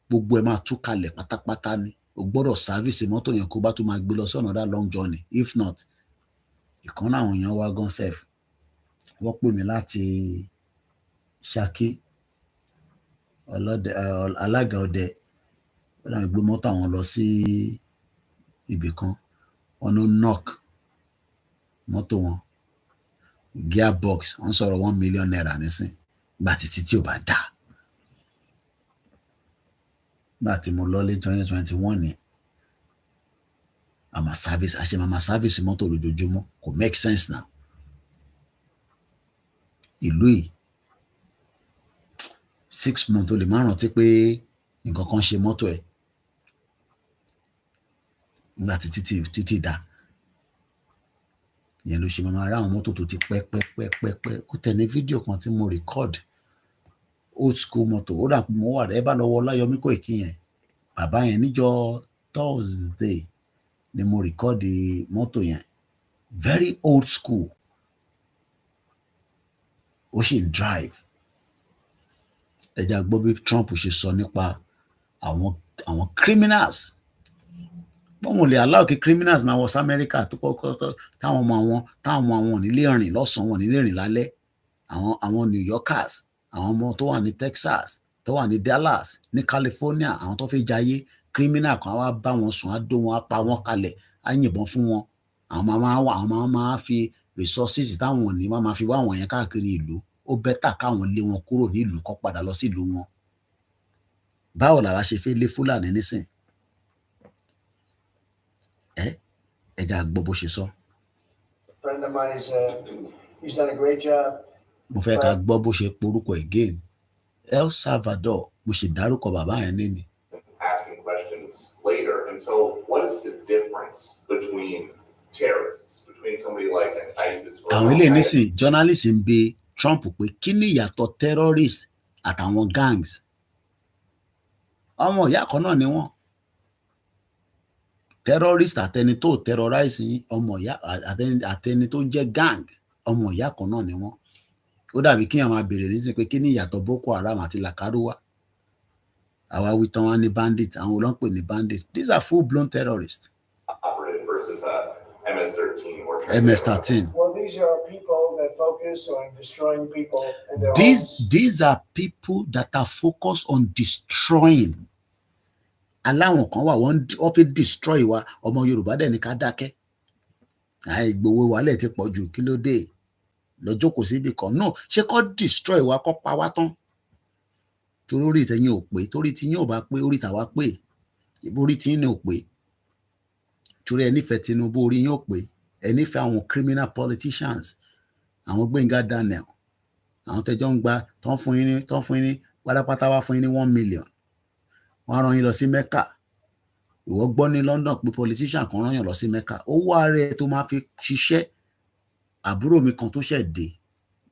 gbogbo ẹ̀ máa tú kalẹ̀ pátápátá ni o gbọ́dọ̀ sáfíìsì mọ́tò yẹn kó bá tún máa gbé lọ sí another long journey if not ìkan náà àwọn èèyàn wá gan sef wọ́n pè mí láti Ṣakí alága ọdẹ wọ́n náà gbé mọ́tò àwọn lọ sí ibì kan wọ́n ló knock mọ́tò wọn gearbox wọ́n sọ̀rọ̀ 1 million naira nísìn nígbà tí ò bá dà nígbà tí mo lọ́lé 2021 ni àmà service mọ́tò lójoojúmọ́ kò make sense now ìlú yìí 6 months o lè má rántí pé nǹkan kan ṣe mọ́tò ẹ̀ nígbà tí títí dà ìyẹn ló ṣe máa ra àwọn mọ́tò tó ti pẹ́ ó tẹ̀ ní fídíò kan tí mo record old school mọ́tò ó dà pé mo wà ẹ bá lọ wọ Ọláyọmí Kóìkí yẹn bàbá yẹn níjọ́ Thursday ni mo record mọ́tò yẹn very old school ó sì ń drive ẹja gbọ́ bí Trump ṣe sọ nípa àwọn criminals wọ́n lè allow kí criminals máa wọ sí America tó kọ́kọ́ táwọn ọmọ àwọn nílé rìn lọ́sàn-án wọn nílé rìn lálẹ́ àwọn New Yorkers àwọn ọmọ tó wà ní Texas tó wà ní Dallas ní California àwọn tó fẹ́ jayé criminal kan wá bá wọn sùn á dó wọn á pa wọn kalẹ̀ á yìnbọn fún wọn àwọn máa fi resources táwọn ò ní máa fi wá àwọn yẹn káàkiri ìlú ó bẹ́tà káwọn lé wọn kúrò nílùú kó padà lọ sí ìlú wọn báwo làwa ṣe fẹ́ lé Fúlàní nísìn ẹja gbọ́ bó ṣe sọ. Friend of mine he's done a great job. mo fẹ́ ká gbọ́ bó ṣe porúkọ again El Salvador mo sì dárúkọ bàbá yẹn ní. Asking questions later, and so what is the difference between terrorists, between somebody like an ISIS or àwọn ilé nísìn journalist ń bi Trump pé kí ni ìyàtọ̀ terrorist àtàwọn gangs ọmọ ìyá kan náà ni wọ́n terrorist àtẹni tó terrorize yín ọmọ ìyá àtẹni tó jẹ́ gang ọmọ ìyá kan náà ni wọ́n ó dàbí kíyàn máa béèrè nísìn pé kí ni ìyàtọ̀ Boko Haram àti Lakaruwa àwa wí tán wá ní bandit àwọn olóńpè ní bandit these are full blown terrorists. versus MS-13 or MS-13. Well, these are people that focus on destroying people and their These are people that are focused on destroying. Aláwọn kan wà wọ́n fi destroy wa ọmọ Yorùbá dẹ̀ ní ká dákẹ́ àìgbowó wàhálẹ̀ ti pọ̀ jù kí ló dé lọ́jọ́ kò síbi kan náà ṣé kó destroy wa kó pa wá tán torí orí ìtẹ̀yìn ò pé torí tí yín ò bá pé orí tàwa pé orí tí yín ní ò pé torí ẹ nífẹ̀ẹ́ Tinubu orí yín ò pé ẹ nífẹ̀ẹ́ àwọn criminal politicians àwọn Gbẹ́ngà Daniel àwọn tẹjọ́ ń gba tán fún yín ní pátápátá wá fún yín ní 1 million wọ́n rán yín lọ sí Mecca ìwọ gbọ́ ní London pé politician kan rán yàn lọ sí Mecca owó ààrẹ tó máa fi ṣiṣẹ́ àbúrò mi kan tó ṣẹ̀ dé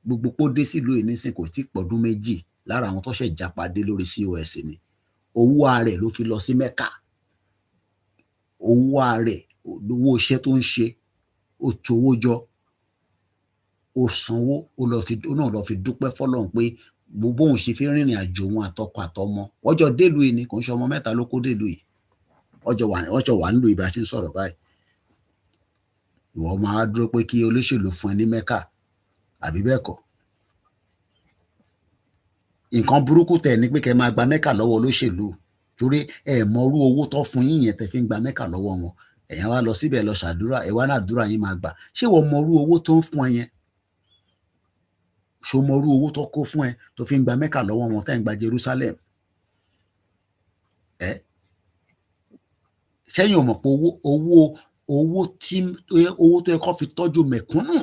gbogbo pó dé sílùú yìí nísìn kò tí pọ̀dún méjì lára àwọn tó ṣẹ̀ jápa dé lórí COS ni owó ààrẹ ló fi lọ sí Mecca owó ààrẹ owó iṣẹ́ tó ń ṣe ó towó jọ ó sanwó ó náà lọ fi dúpẹ́ fọ́lọ́run pé gbogbo òun ṣe fi rìnrìn àjò òun àtọkọ àtọmọ ọjọ́ délùú yìí ni kò ń ṣe ọmọ mẹ́ta ló kó délùú yìí ọjọ́ wà nílùú ibà ṣe ń sọ̀rọ̀ báyìí ìwọ máa dúró pé kí olóṣèlú fún ẹ ní Mẹ́kà àbí bẹ́ẹ̀ kọ́ nǹkan burúkú tẹ̀ ní pé kẹ́ máa gba Mẹ́kà lọ́wọ́ olóṣèlú torí ẹ mọrú owó tó fún yín yẹn tẹ́ fi ń gba Mẹ́kà lọ́wọ́ wọn ẹ̀yàn wá lọ síbẹ̀ lọ ṣàdúrà ẹ̀ wá náà dúrà yín máa gbà ṣé wọ́n mọrú owó tó ń fún ẹ yẹn ṣó mọrú owó tó kó fún ẹ tó fi ń gba Mẹ́kà lọ́wọ́ wọn tẹ́ ń gba Jerusalem ṣẹ́yìn ò mọ̀ pé owó tó yẹ kó fi tọ́jú mẹ̀kúnnù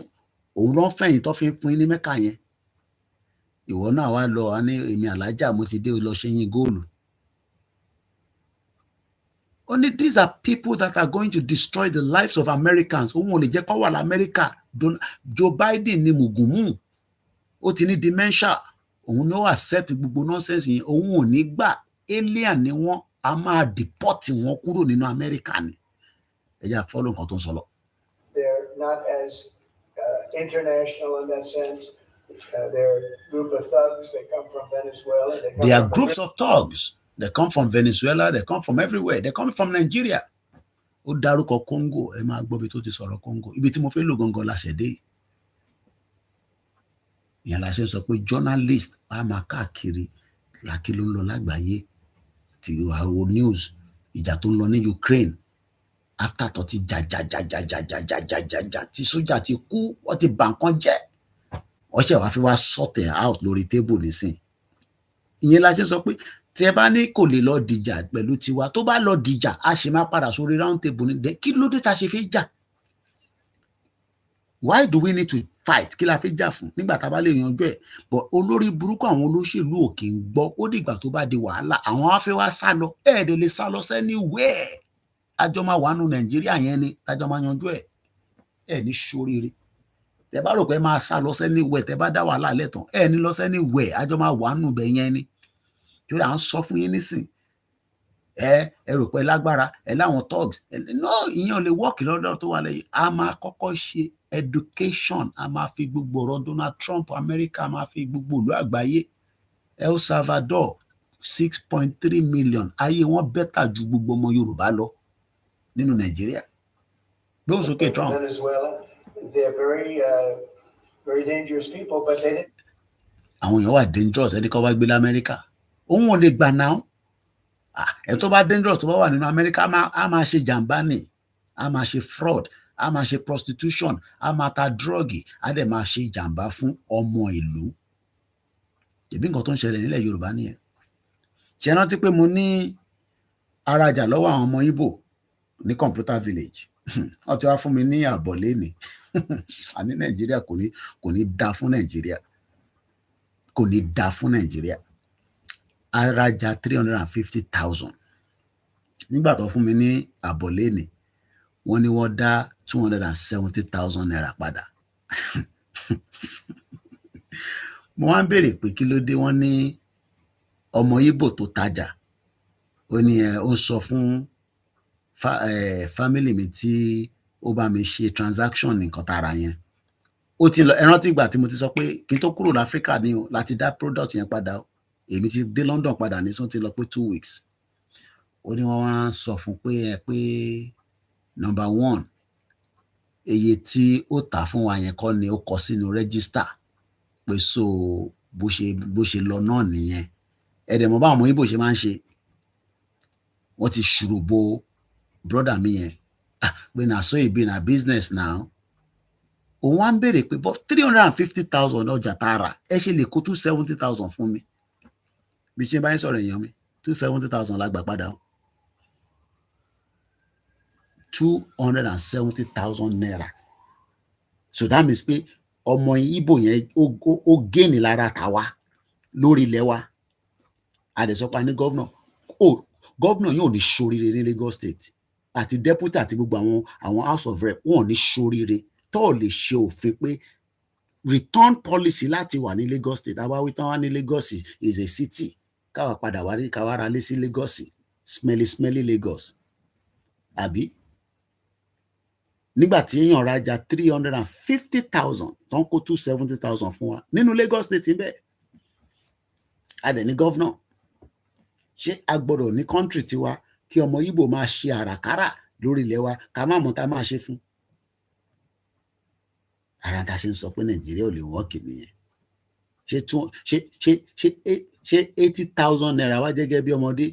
òun ló ń fẹ̀yìn tó fi ń fún yín ní Mẹ́kà yẹn ìwọ náà wá lọ wá ní èmi alájà mo ti dé lọ ṣe yín góòlù only these are people that are going to destroy the lives of Americans òun ò lè jẹ́ kó wà lamẹ́ríkà Joe Biden ni mùgùnmù ó ti ní dementia òun ló accept gbogbo nonsense yẹn òun ò ní gbà alien ni wọ́n a máa deport wọn kúrò nínú Amẹ́ríkà ni ẹ jẹ́ follow nǹkan tó ń sọ lọ. They're not as international in that sense. They're a group of thugs. They come from Venezuela. They are groups of thugs. They come from Venezuela. They come from everywhere. They come from Nigeria. Ó dárúkọ Congo, ẹ máa gbọ́ bí tó ti sọ̀rọ̀ Congo. Ibi tí mo fẹ́ lò gangan la ṣẹ̀dé. Ìyẹn la ṣe sọ pé journalist á máa káàkiri lákì ló ń lọ lágbàáyé ti àwọn news ìjà tó ń lọ ní Ukraine after tó ti jà tí sójà ti kú wọ́n ti bà nǹkan jẹ́ wọ́n ṣe wá fi wá sort out lórí table nísìn. Ìyẹn la ṣe sọ pé tí ẹ bá ní kò lè lọ dìjà pẹ̀lú tiwa tó bá lọ dìjà a ṣe máa padà sórí round table ní dẹ́ kí ló dé ta ṣe fi jà. Why do we need to fight? Kí la fi jà fún nígbà tá a bá lè yanjú ẹ̀? But olórí burúkú àwọn olóṣèlú ò kì í gbọ́ ó dìgbà tó bá di wàhálà àwọn á fẹ́ wá sá lọ ẹ̀ẹ́dẹ̀ lè sá lọ anywhere. Àjọ máa wà nù Nàìjíríà yẹn ni tájọ máa yanjú ẹ̀ ẹ̀ ní ṣoríire. Tẹ bá rò pé máa sá lọ anywhere tẹ bá dá wàhálà lẹ́tàn ẹ̀ ní lọ anywhere àjọ máa wà nù bẹ̀ yẹn ni. Torí à ń sọ fún yín nísìn ẹ rò pé lágbára ẹ láwọn thugs no ìyẹn ò lè work lọ́dọ̀ tó wà lẹ́yìn. A máa kọ́kọ́ ṣe education a máa fi gbogbo ọ̀rọ̀ Donald Trump America a máa fi gbogbo ìlú àgbáyé El Salvador 6.3 million ayé wọn bẹ́tà ju gbogbo ọmọ Yorùbá lọ nínú Nàìjíríà. Gbóhùn sókè Trump. Venezuela, they're very dangerous people, but they didn't. Àwọn èèyàn wà dangerous ẹni kan wá gbé l'Amẹ́ríkà òun ò lè gbà náà ẹ tó bá dangerous tó bá wà nínú Amẹ́ríkà á máa ṣe jàǹbá ni á máa ṣe fraud á máa ṣe prostitution á máa ta drọ́ọ̀gì á dẹ̀ máa ṣe jàǹbá fún ọmọ ìlú. Ìbí nǹkan tó ń ṣẹlẹ̀ nílẹ̀ Yorùbá nìyẹn. Ṣé rántí pé mo ní arajà lọ́wọ́ àwọn ọmọ Ìgbò ní computer village wọ́n ti wá fún mi ní àbọ̀ léni àní Nàìjíríà kò ní dá fún Nàìjíríà kò ní dá fún Nàìjíríà. Arajà 350,000 nígbà tó fún mi ní àbọ̀ léni wọ́n ní wọ́n dá 270,000 naira padà. Mo wá ń béèrè pé kí ló dé wọ́n ní ọmọ Ìgbò tó tajà ó ní ó ń sọ fún family mi tí ó bá mi ṣe transaction nǹkan tara yẹn ó ti lọ ẹ rántí ìgbà tí mo ti sọ pé kí n tó kúrò láfíríkà ni o láti dá product yẹn padà èmi ti dé London padà ní sọ́n ti lọ pé 2 weeks ó ní wọ́n wá sọ fún pé number 1 iye tí ó tà fún wa yẹn kọ́ ni ó kọ sínú register pé so bó ṣe lọ náà nìyẹn ẹ̀dẹ̀ mọ̀ bá àwọn Ìgbò ṣe máa ń ṣe wọ́n ti ṣùrù bo brother mi yẹn pé na so e be na business now òun wá ń béèrè pé but 350,000 ọjà tààrà ẹ ṣe lè kó 270,000 fún mi bí ṣe bá ń sọ̀rọ̀ èèyàn mi 270,000 la gbà padà 270,000 naira so that means pé ọmọ Ìgbò yẹn ó gẹ́ni lára tàwa lórí ilẹ̀ wa àdẹ̀sọ́pá ní gọ́vnà yóò ní ṣoríire ní Lagos State àti deputy àti gbogbo àwọn house of rep wọn ò ní ṣoríire tó lè ṣe òfin pé return policy láti wà ní Lagos State àwa tán wá ní Lagos is a city káwa padà wá rí káwa ra lé sí Lagos smelly Lagos àbí nígbà tí èèyàn rajà 350,000 tó ń kó 270,000 fún wa nínú Lagos State bẹ́ẹ̀ adẹ̀ ní gọ́vnà ṣé a gbọ́dọ̀ ní country tiwa kí ọmọ Ìgbò máa ṣe àràkárà lórí ilẹ̀ wa ká má mọ̀ tá máa ṣe fún ara ta ṣe ń sọ pé Nàìjíríà ò lè wọ́ọ̀kì nìyẹn ṣé 80,000 naira wá jẹ́gẹ́ bí ọmọdé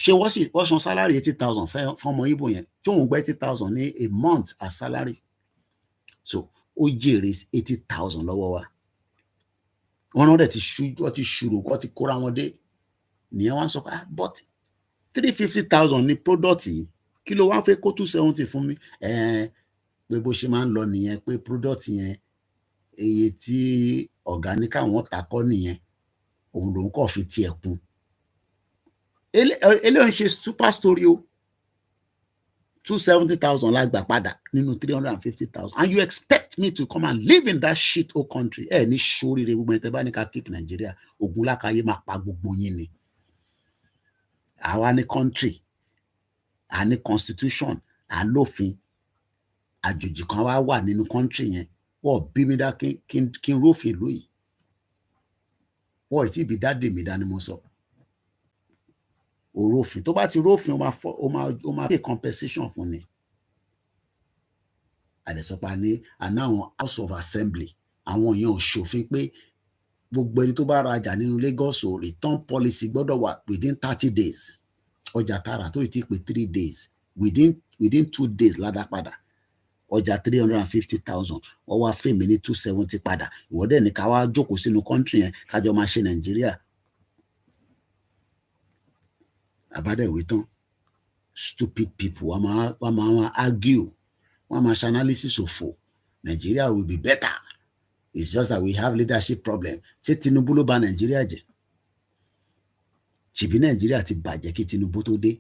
ṣé wọ́n san salary 80,000 fún ọmọ Ìgbò yẹn tí òun gba 80,000 ní a month as salary so ó jèrè 80,000 lọ́wọ́ wa wọn náà dẹ̀ ti ṣùrù kọ́ ti kóra wọn dé nìyẹn wọ́n sọ pé but 350,000 ní product yìí kí ló wá fẹ́ kó 270 fún mi pé bó ṣe máa ń lọ nìyẹn pé product yẹn iye tí ọ̀gá ní káwọn ta kọ́ nìyẹn òun lòun kọ́ fi tiẹ̀ kún eléyìí ń ṣe super story o 270,000 la gbà padà nínú 350,000 and you expect me to come and live in that shit whole country ní ṣoríire gbogbo ẹ̀ tẹ́ bá ní ká kick Nàìjíríà ogun lákàáyé máa pa gbogbo yín ni àwa ní country a ní constitution a lófin àjòjì kan wá wà nínú country yẹn wọ́n bí mi dá kí n rófin ìlú yìí ọ̀ tí ibi dáàdì mi dání mo sọ òrófin tó bá ti rófin ó máa pay compensation fún ni àdẹ̀sọ́pá ní àná àwọn House of Assembly àwọn èèyàn ò ṣòfin pé gbogbo ẹni tó bá rajà nínú Lagos o return policy gbọ́dọ̀ wà within 30 days ọjà tààrà tó ti pé 3 days within 2 days ládàá padà ọjà 350,000 wọ́n wá fèmí ní 270 padà ìwọ́dẹ̀ ní ká wá jókòó sínú country yẹn kájọ máa ṣe Nàìjíríà àbádẹ́wé tán stupid people wọ́n máa argue wọ́n máa ṣe analysis òfò Nigeria will be better it's just that we have leadership problem ṣé Tinubu ló bà Nàìjíríà jẹ́ ṣèbí Nàìjíríà ti bàjẹ́ kí Tinubu tó dé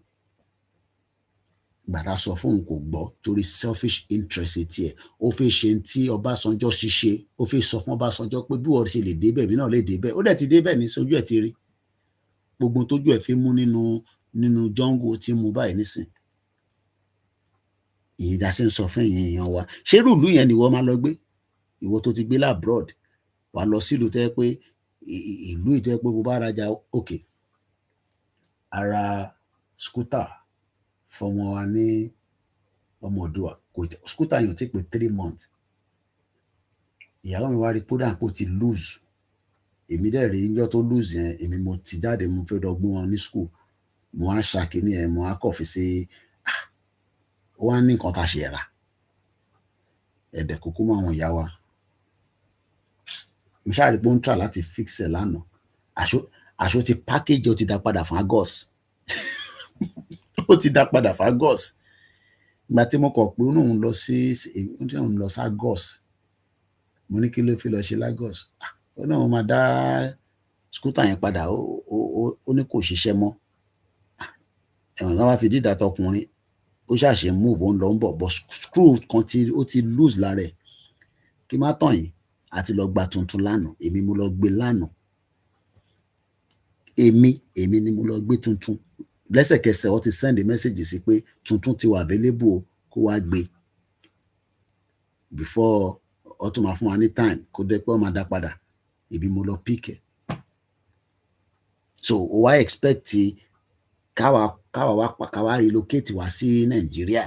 gbàtà sọ fún òun kò gbọ́ torí selfish interest tiẹ̀ ó fẹ́ ṣe tí Ọbásanjọ́ ṣiṣẹ́ ó fẹ́ sọ fún Ọbásanjọ́ pé bí wọ́n ṣe lè débẹ̀ mí náà lè débẹ̀ ó dẹ̀ ti débẹ̀ ní sójú ẹ̀ ti rí gbogbo tójú ẹ̀ fi mú nínú jungle tí mo báyìí nísìn ìyẹn dá sí ń sọ fún èèyàn wa ṣé rúùlù yẹn ni wọ́n máa lọ gbé ìwọ tó ti gbé labroad wà lọ sílùú tẹ́ pé ìlú ìtẹ́ pé bó bá rajà òkè ara scooter fọmọ wa ní ọmọ Oòduà scooter yẹn ò ti pé 3 months ìyàwó mi wá rí kódà pé ó ti lose èmi dẹ̀ rí níjọ́ tó lose yẹn èmi mo ti jáde mo fẹ́ dọ́gbọ́n wọn ní school mo á ṣàkíní ẹ̀ mo á kọ̀ fi sí ó wá ní nǹkan tá a ṣe rà ẹ̀dẹ̀ kúkú mọ́ àwọn ìyá wa mo ṣáàrí pé ó ń tà láti fix ẹ̀ lánàá aṣọ ti package ó ti dá padà fún Agos ó ti dá padà fún Agos ìgbà tí mo kọ̀ pé òun lọ sí Agos mo ní kí ló fi lọ ṣe Lagos ó náà wọ́n máa dá scooter yẹn padà ó ní kò ṣiṣẹ́ mọ́ ẹ̀wọ̀n náà wá fi dídà tọkùnrin ó ṣàṣe move ó ń lọ ń bọ̀ but screw kan ó ti loose lára ẹ̀ kí má tàn yín àti lọ gba tuntun lánàá èmi mo lọ gbé lánàá èmi ni mo lọ gbé tuntun lẹ́sẹ̀kẹsẹ̀ ó ti send message sí pé tuntun ti wà available kó wá gbé before ó tún máa fún wa ní time kó dé pé ó máa dá padà èmi mo lọ pick ẹ̀ so ó wá expect káwa relocate wá sí Nàìjíríà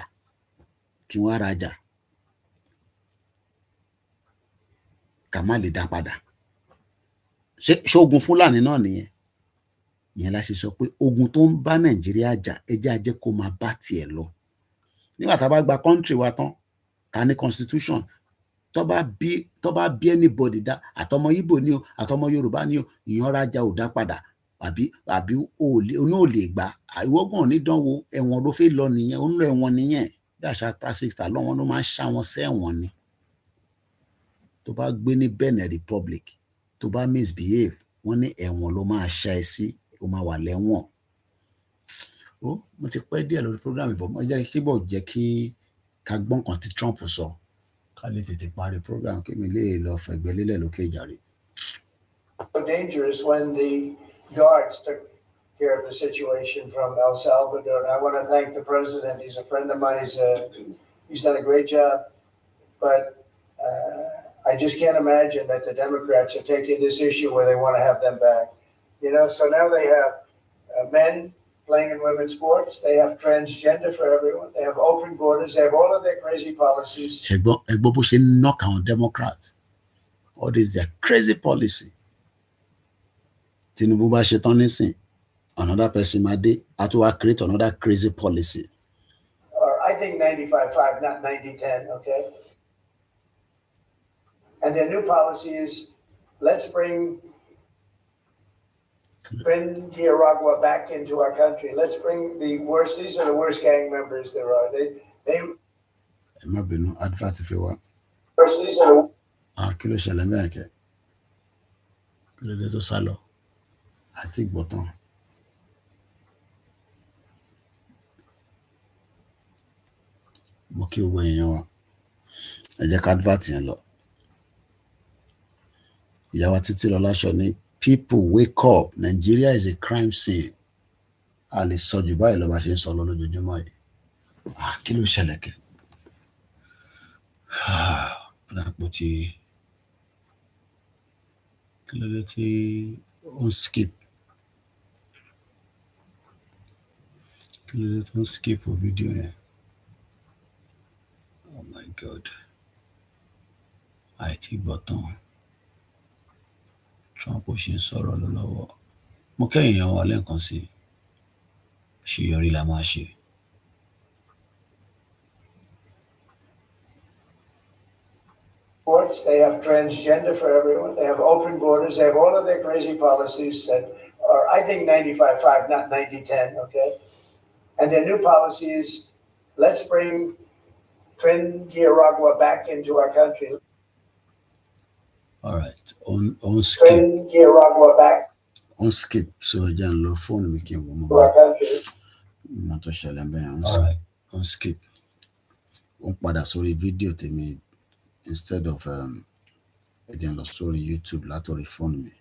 kí wọ́n rajà ká má lè dá padà ṣé ogun Fúlàní náà nìyẹn ìyẹn la ṣe sọ pé ogun tó ń bá Nàìjíríà jà ẹjẹ́ ajẹ́ kó máa bá tiẹ̀ lọ nígbà tá a bá gba country wa tán ká ní constitution tó bá bí anybody dá àtọmọ Ìgbò ni o àtọmọ Yorùbá ni o ìyẹn rajà ò dá padà àbí oní ò lè gbà ìwọ́gàn onídánwò ẹ̀wọ̀n ló fẹ́ lọ nìyẹn ó ń lọ ẹ̀wọ̀n nìyẹn bí àṣà prasista lọ́wọ́n ló máa ń ṣá wọn sẹ́wọ̀n ni tó bá gbé ní Benin Republic tó bá misbehave wọ́n ní ẹ̀wọ̀n ló máa ṣá ẹ sí ó máa wà lẹ́wọ̀n ó mo ti pẹ́ díẹ̀ lórí program ìbọn mo jẹ́ síbò jẹ́ kí ká gbọ́n kan tí Trump sọ ká lè tètè parí program kí mi lè lọ fẹ̀gbẹ́ lélẹ̀ lókè jàre. So dangerous when the guards took care of the situation from El Salvador. And I want to thank the president. He's a friend of mine. He's done a great job. But I just can't imagine that the Democrats are taking this issue where they want to have them back. You know, so now they have men playing in women's sports. They have transgender for everyone. They have open borders. They have all of their crazy policies. Ẹgbọ́n bó ṣe ń knock àwọn Democrats. All this their crazy policy. Tinubu bá ṣe tán nísìn another person máa dé á tún wá create another crazy policy. Or I think 95-5, not 90-10, okay? And their new policy is let's bring Nicaragua back into our country. Let's bring these are the worst gang members there are. Ẹ má bínú advert fi wá. Kí ló ṣẹlẹ̀ mẹ́rin kẹ́? Kí ló dé tó sá lọ? Àti gbọ̀tàn. Mo kí gbogbo èèyàn wa. Ẹ jẹ́ ká advert yẹn lọ. Ìyá wa Títí Lọláṣọ ní people wake up Nigeria is a crime scene. A lè sọ jù báyìí lọ bá ṣe ń sọ lọ lójoojúmọ́ yìí. Kí ló ṣẹlẹ̀ kẹ́? Kí ló dé tí On skip. Don't skip a video here. Oh my God. IT button. Trump ò ṣe ń sọ̀rọ̀ lọ́wọ́. Mo kẹ́yìn èèyàn wa lẹ́ẹ̀kan sí i. Ṣèyọrí la máa ṣe. They have transgender for everyone. They have open borders. They have all of their crazy policies that are, I think, 95-5, not 90-10, okay? And their new policy is, let's bring Nicaragua back into our country. All right. On skip. Bring Nicaragua back On skip. So again, lo phone mi kí n wò to our country. Mo tó ṣẹlẹ̀ bẹ́ẹ̀ on skip. On padà sórí fídíò tèmi instead of again lọ sórí YouTube látòrí phone mi.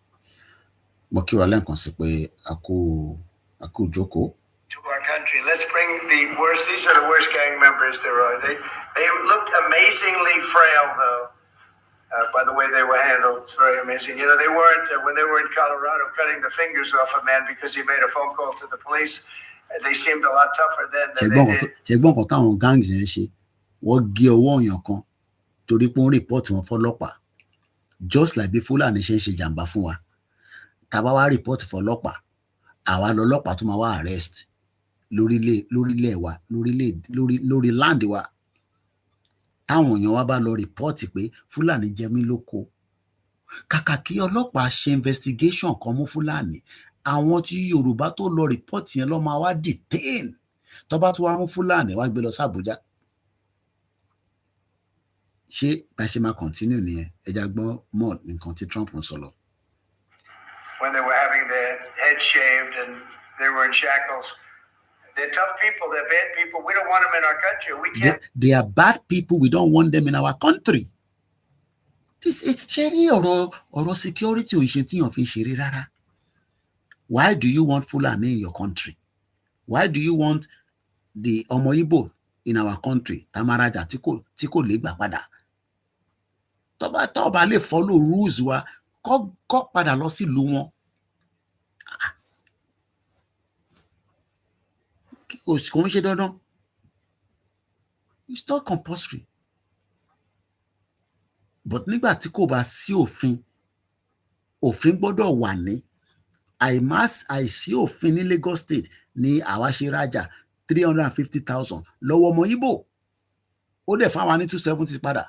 Mo kí wa lẹ́ẹ̀kan sí pé a kú jókòó. To our country. Let's bring the worst. These are the worst gang members there are. They looked amazingly frail, though. By the way they were handled, it's very amazing. You know, they weren't when they were in Colorado cutting the fingers off a man because he made a phone call to the police. They seemed a lot tougher then than they did. Ṣẹ̀gbọ́n kan táwọn gangs yẹn ṣe, wọ́n gé ọwọ́ èèyàn kan torí pé wọ́n report wọn fọ́lọ́pàá. Just like bí Fúlàní ṣe ń ṣe jàǹbá fún wa. Tá bá wá report fọ́lọ́pàá, àwa lọ́lọ́pàá tó máa wá arrest lórílẹ̀ wa lórí land wa. Táwọn èèyàn wa bá lọ report pé Fúlàní jẹ mí lóko. Kàkà kí ọlọ́pàá ṣe investigation kan mú Fúlàní, àwọn tí Yorùbá tó lọ report yẹn ló máa wá detain. Tó bá tún wá mú Fúlàní wá gbé lọ sí Àbújá. Ṣé bá ṣe máa continue nìyẹn? Ẹja gbọ́ mọ́ nǹkan tí Trump ń sọ lọ. When they were having their head shaved and they were in shackles. They're tough people. They're bad people. We don't want them in our country. We can't. They are bad people. We don't want them in our country. Ṣé rí ọ̀rọ̀ security ò ń ṣe tíyàn fi ń ṣeré rárá. Why do you want Fulani in your country? Why do you want the ọmọ Igbo in our country? Tamaraja tí kò lè gbà padà. Tó bá lè follow rules wa, kó padà lọ sí ìlú wọn. Kò ń ṣe dandan. It's not compulsory. But nígbà tí kò bá sí òfin gbọ́dọ̀ wà ní. Àìsí òfin ní Lagos State ní àwa ṣe rájà 350,000 lọ́wọ́ ọmọ Igbo. Ó dẹ̀ fún àwa ní 270 padà.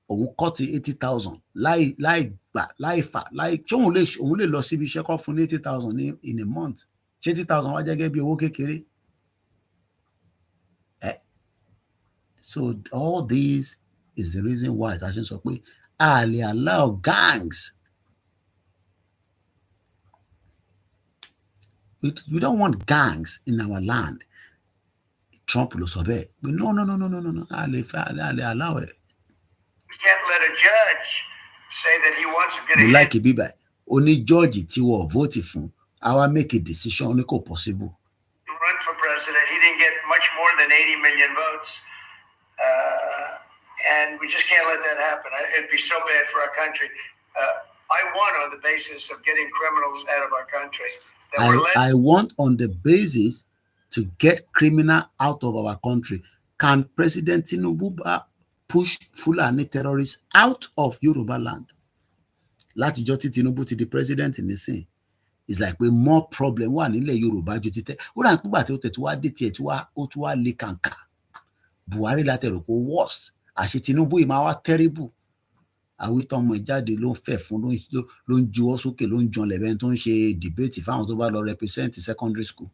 Òun kọ́ ti 80,000 láì ṣé òun lè lọ síbi iṣẹ́ kọ́ fún ní 80,000 in a month. Ṣé 80,000 wá jẹ́ gẹ́gẹ́ bí owó kékeré? So all this is the reason why ta ṣe ń sọ pé a lè allow gangs. We don't want gangs in our land. Trump ló sọ bẹ́ẹ̀. But no. A lè allow it. We can't let a judge say that he wants to get Mo like bíbá. Ó ní judge tí wọ́n vote fún. Àwa make a decision ó ní kò possible. Run for president. He didn't get much more than 80 million votes. And we just can't let that happen. It'd be so bad for our country. I won on the basis of getting criminals out of our country. I want on the basis to get criminal out of our country. Can President Tinubu push Fulani terrorists out of Yoruba land? Látijọ́ tí Tinubu ti di president nísìn. It's like pé more problem wà nílẹ̀ Yorùbá ju títẹ́. Ó rà nígbà tí ó tẹ̀ tí wá dé tiẹ̀ tí ó tún wá lé kàǹkà. Buhari látẹ̀rò kó worse. Àṣẹ Tinubu yìí máa wá terrible. Àwítọ́ ọmọ ìjáde ló ń fẹ̀ fún ló ń juwọ́ sókè ló ń jan lẹ́bẹ̀ẹ́ tó ń ṣe debate fáwọn tó bá lọ represent secondary school.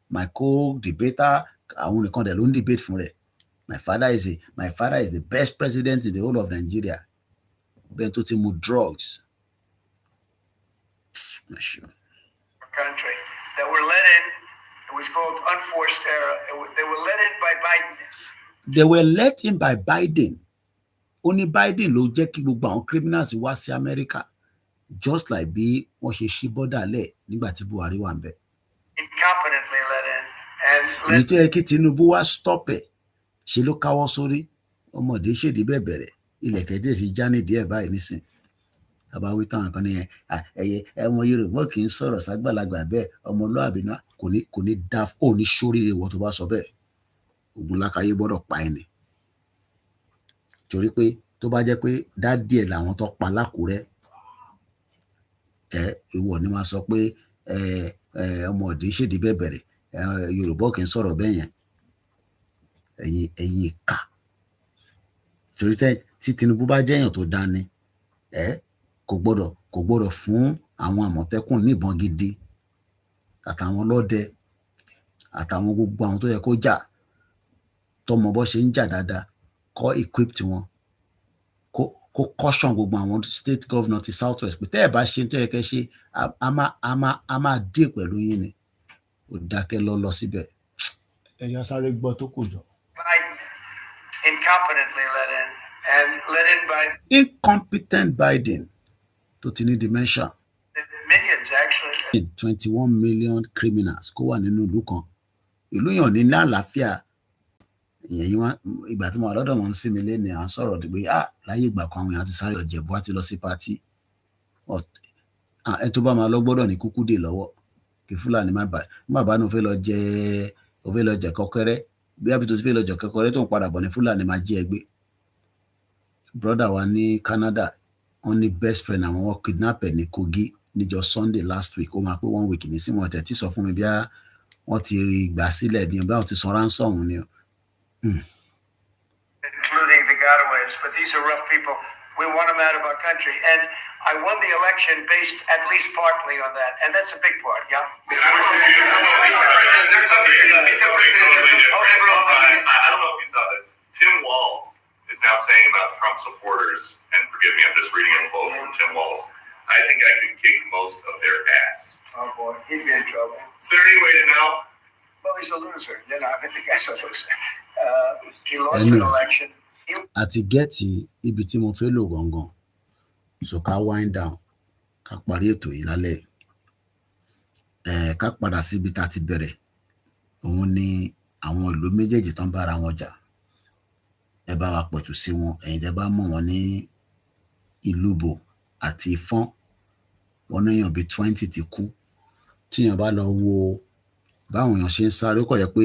My co-debater àwọn nìkan dẹ̀ ló ń debate fún rẹ̀. My father is the best president in the whole of Nigeria. Bẹ́ẹ̀ tó ti mu drugs. Not sure. Country that were let in. It was called unforced error. They were let in by Biden. They were let in by Biden. Only Biden ló jẹ́ kí gbogbo àwọn criminals wá sí America. Just like bí wọ́n ṣe ṣí bọ́dà lẹ̀ nígbà tí Buhari wà ń bẹ̀. Incompetently let in. Èyí tó yẹ kí Tinubu wá stop ẹ̀. Ṣe ló káwọ́ sórí. Ọmọdé ṣèdí bẹ́ẹ̀ bẹ̀rẹ̀. Ilẹ̀kẹ̀ dé sí já nídìí ẹ̀ báyìí nísìn. tàbá wí táwọn kan nìyẹn ọmọ Yorùbá kì í sọ̀rọ̀ ságbàlagbà bẹ́ẹ̀ ọmọlúàbí náà kò ní dá ò ní sóríire wọ́n tó bá sọ bẹ́ẹ̀ Ògúnlákayé gbọ́dọ̀ pa ẹni torí pé tó bá jẹ́ pé dádì ẹ̀ làwọn tó pa l'Ákúrẹ́ ìwọ ni máa sọ pé ọmọ òdì ṣèdí bẹ́ẹ̀ bẹ̀rẹ̀ Yorùbá kì í sọ̀rọ̀ bẹ́ẹ̀ yẹn ẹ̀yin ìkà torí tí Tinubu bá jẹ́ èèyàn tó dání kò gbọ́dọ̀ fún àwọn Àmọ̀tẹ́kùn níbọn gidi àtàwọn ọlọ́dẹ àtàwọn gbogbo àwọn tó yẹ kó jà tọmọ bó ṣe ń jà dáadáa kó equip wọn kó caution gbogbo àwọn state governor ti south west pé tẹ́ ẹ̀ bá ṣe tó yẹ kẹ́ ṣe a máa dé pẹ̀lú yín ni ó dákẹ́ lọ síbẹ̀ ẹ̀yà sáré gbọ́ tó kù jọ. Incompetently let in and let in by incompetent Biden tó ti ní dementia. millions actually. 21 million criminals kó wà nínú ìlú kan ìlú yàn ní àlàáfíà ìyẹn yìí wọn ìgbà tí mo wà lọ́dọ̀ wọn ń sinmi lé ní à ń sọ̀rọ̀ dìgbò láyé ìgbà kan àwọn èèyàn ti sáré Ọ̀jẹ̀bú àti lọ sí pátì ẹ tó bá máa lọ gbọ́dọ̀ ní kúkú dè lọ́wọ́ kí Fúlàní má bàa ní o fẹ́ lọ jẹ kọ́kẹ́rẹ́ bí àbí tó ti fẹ́ lọ jẹ kọ́kẹ́rẹ́ tó ń padà bọ̀ ní Fúlàní máa jí ẹ gbé brother wa ní Canada wọ́n ní best friend àwọn wọn kidnap ẹ̀ ní Kogi níjọ́ Sunday last week ó máa pé 1 week ní sí wọn tẹ̀ tí sọ fún mi bí wọ́n ti rí gbà sílẹ̀ ní ọba àwọn ti san ransom ni o. Including the gotaways, but these are rough people. We want them out of our country. And I won the election based at least partly on that. And that's a big part, yeah? I don't know if you saw this. Tim Walz is now saying about Trump supporters, and forgive me, I'm just reading a quote from Tim Walz, I think I could kick most of their ass. Oh boy, he'd be in trouble. Is there any way to know? Well, he's a loser. You know, I think the guy's a loser. He lost an election. Àti gẹ́ẹ̀tì ibi tí mo fẹ́ lò gangan so ká wind down ká parí ètò yìí lálẹ́ ká padà síbi tá a ti bẹ̀rẹ̀ òun ni àwọn ìlú méjèèjì tán bára wọn jà ẹ bá wa pẹ̀tù sí wọn ẹ̀yin tẹ́ bá mọ̀ wọ́n ní Ìlúbò àti Ìfọ́n wọn níyàn bíi 20 ti kú tíyàn bá lọ wo báwọn èèyàn ṣe ń sáré ó kọ̀ yẹ pé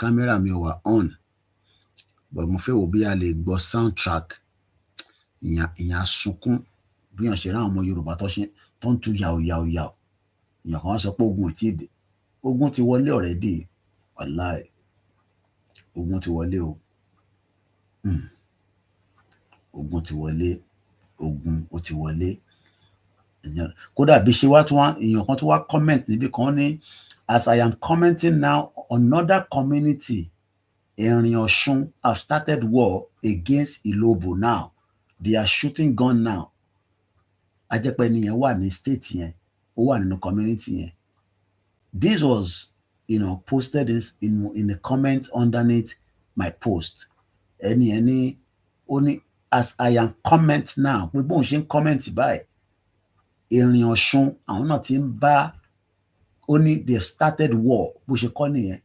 kámẹ́rà mi ò wà on but mo fẹ́ wò bí a lè gbọ́ soundtrack ìyàn sunkún bí wọ́n ṣe rán àwọn ọmọ Yorùbá tó ń tu yàwó ìyàn kan wá sọ pé ogun ò tí ì dé ogun ti wọlé already wàláì ogun ti wọlé o ogun ti wọlé ogun ó ti wọlé kódà bí ṣe wá tún wá èèyàn kan tún wá comment níbi kan ní as I am commenting now another community Erin Ọ̀ṣun have started war against Ìlóbò now they are shooting gun now ajẹ́pẹ́ nìyẹn wà ní state yẹn ó wà nínú community yẹn this was posted in the comment underneath my post ẹni ó ní as I am comment now pé bóun ṣe ń comment báyìí Erin Ọ̀ṣun àwọn náà ti ń bá ó ní they started war bó ṣe kọ́ nìyẹn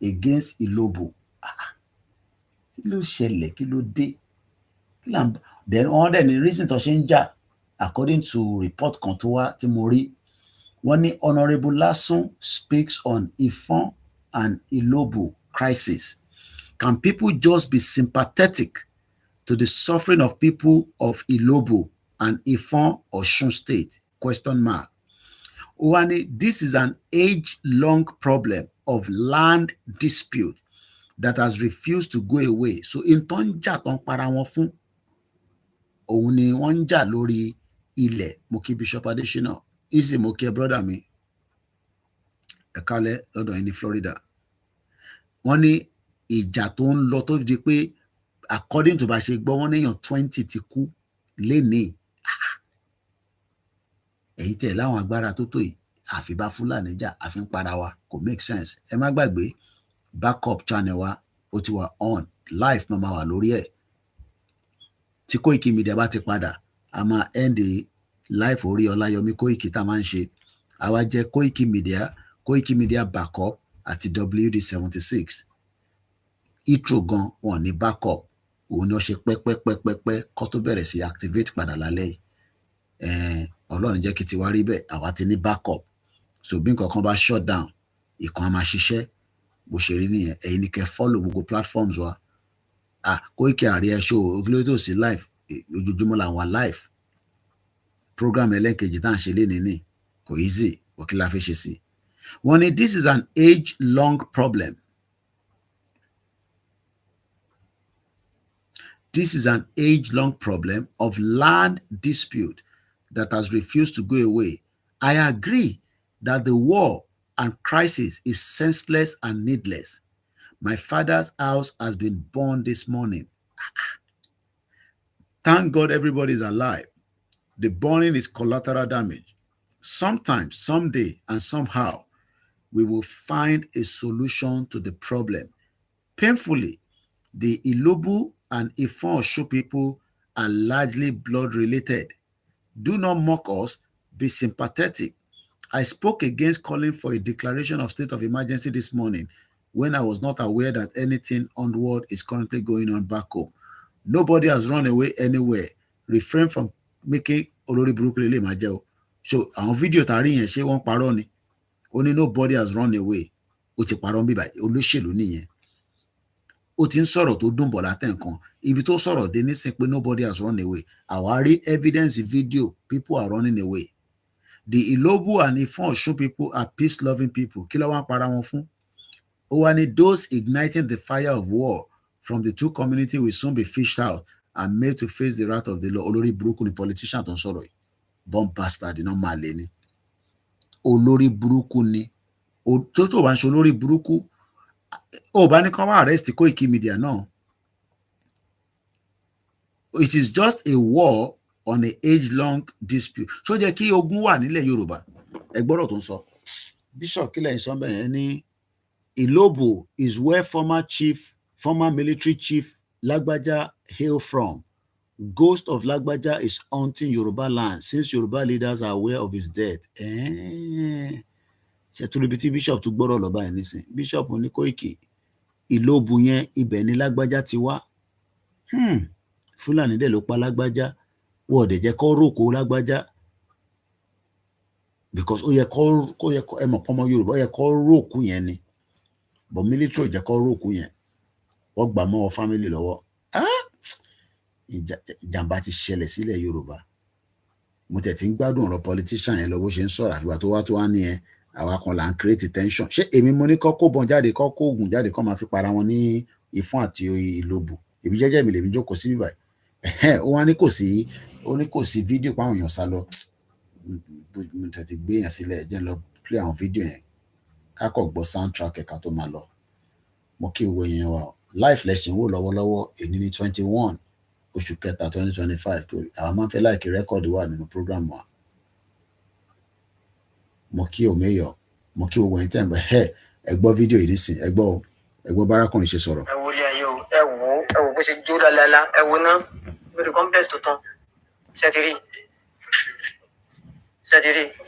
against Ìlóbò kí ló ṣẹlẹ̀ kí ló dé then wọ́n dẹ̀ ní reason tó ṣe ń jà according to report kan tó wá tí mo rí wọ́n ní Honourable Lasun speaks on Ifon and Ìlóbò crisis. Can people just be sympathetic to the suffering of people of Ìlóbò and Ifon Ọ̀ṣun State? ? Wani, this is an age-long problem of land dispute that has refused to go away. So in tó ń jà tó ń para wọn fún òun ni wọ́n ń jà lórí ilẹ̀. Mo kí Bishop Adesina easy mo kí brother mi ẹ̀kálẹ̀ lọ́dọ̀ ẹni Florida. Wọ́n ní ìjà tó ń lọ tó di pé according to bá ṣe gbọ́ wọ́n níyàn 20 ti kú lénìí. Èyí tẹ̀ láwọn agbára tó tó yìí àfi bá Fúlàní jà àfi ń para wa kò make sense. Ẹ má gbàgbé backup channel wa ó ti wà on live máa wà lórí ẹ̀. Tí Koikimedia bá ti padà a máa end live orí Ọláyọmí Koiki tá a máa ń ṣe. Àwa jẹ́ Koikimedia backup àti WD76. Intro gan wọn ní backup òun ni wọ́n ṣe pẹ́pẹ́pẹ́pẹ́ kó tó bẹ̀rẹ̀ sí activate padà lálẹ́ yìí. Ọlọ́run jẹ́ kí tiwa rí bẹ́ẹ̀, àwa ti ní backup, so bí nǹkan kan bá shut down ìkan á máa ṣiṣẹ́ bó ṣe rí nìyẹn. Ẹ̀yin ni kẹ́ follow gbogbo platforms wa. Koiki Àríyá show ogilódò sí live ojoojúmọ́ là ń wà live. Program ẹlẹ́ẹ̀kejì tá à ń ṣe lénìí ní kò easy wọ́n kí la fi ṣe sí. Wọ́n ní this is an age-long problem. This is an age-long problem of land dispute that has refused to go away. I agree that the war and crisis is senseless and needless. My father's house has been burned this morning. Thank God everybody is alive. The burning is collateral damage. Sometimes, someday, and somehow, we will find a solution to the problem. Painfully, the Ilobu and Ifon-Osho people are largely blood-related. Do not mock us, be sympathetic. I spoke against calling for a declaration of state of emergency this morning when I was not aware that anything untoward is currently going on back home. Nobody has run away anywhere. Refrain from making olórí burúkú lè máa jẹ́ o. So àwọn fídíò tá a rí yẹn ṣé wọ́n parọ́ ni? Ó ní nobody has run away. Ó ti parọ́ ń bíbá olóṣèlú nìyẹn. Ó ti ń sọ̀rọ̀ tó dùn bọ̀ látẹ̀ǹkan. Ibi tó sọ̀rọ̀ dé nísìn pé nobody has run away. Àwa rí evidence video, people are running away. The Ilobu and Ifon-Osho people are peace-loving people. Kí ló wá ń para wọn fún? Ó wá ní those igniting the fire of war from the two communities will soon be fished out and made to face the wrath of the law. Olórí burúkú ni politician tó ń sọ̀rọ̀ yìí. Bomb bastard iná máa lé ní. Olórí burúkú ni. Tó bá ń ṣe olórí burúkú, ó bá ní kán wá arrest Koikimedia náà. It is just a war on an age-long dispute. Ṣó jẹ́ kí ogun wà nílẹ̀ Yorùbá? Ẹ gbọ́dọ̀ tó ń sọ. Bishop kílẹ̀ ń sọ bẹ́ẹ̀ yẹn ní Ilobo is where former military chief Lagbaja hail from. Ghost of Lagbaja is haunting Yoruba land since Yoruba leaders are aware of his death. Ṣètùlùbí tí Bishop tún gbọ́dọ̀ lọ báyìí nísìn. Bishop ní Koiki Ilobo yẹn ibẹ̀ ni Lagbaja ti wá. Fúlàní dẹ̀ ló pa Lágbájá, wọ́n dẹ̀ jẹ́ kó rókò Lágbájá because ó yẹ kó ẹ mọ̀ pọ́nmọ Yorùbá ó yẹ kó rókù yẹn ni but military jẹ́ kó rókù yẹn wọ́n gbà mọ́ family lọ́wọ́. Ìjàmbá ti ṣẹlẹ̀ sílẹ̀ Yorùbá. Mo tẹ̀ tí ń gbádùn ọ̀rọ̀ politician yẹn lọ bó ṣe ń sọ̀rọ̀ àfìgbà tó wá ní ẹ àwa kan là ń create tension. Ṣé èmi mo ní kó bọ́n jáde kó oògùn jáde kó máa fi para wọn ní Ìfọ̀n àti Ìlòbù? Èmi jẹ́jẹ́ mi lèmi jókòó sí bíbáyìí. Ó wá ní kò sí fídíò pa àwọn èèyàn sá lọ. Mo tẹ̀ ti gbé yẹn sílẹ̀ jẹ́ lọ play àwọn fídíò yẹn kákọ̀ gbọ́ soundtrack ẹ̀ka tó máa lọ. Mo kí gbogbo yẹn wà life lesson wò lọ́wọ́lọ́wọ́ èyí ní 21 oṣù kẹta 2025 àwọn máa ń fẹ́ láìkí rẹ́kọ̀dì wà nínú program wa. Mo kí òmíyọ̀ mo kí gbogbo yẹn tẹ̀ ń bẹ̀ ẹ gbọ́ fídíò yìí nísìn ẹ gbọ́ bárakùnrin ṣe sọ̀rọ̀. Ẹ wo ilé ayé o ẹ wo bó ṣe jó lálálá ẹ wo náà lórí complex tó tán ṣètìrí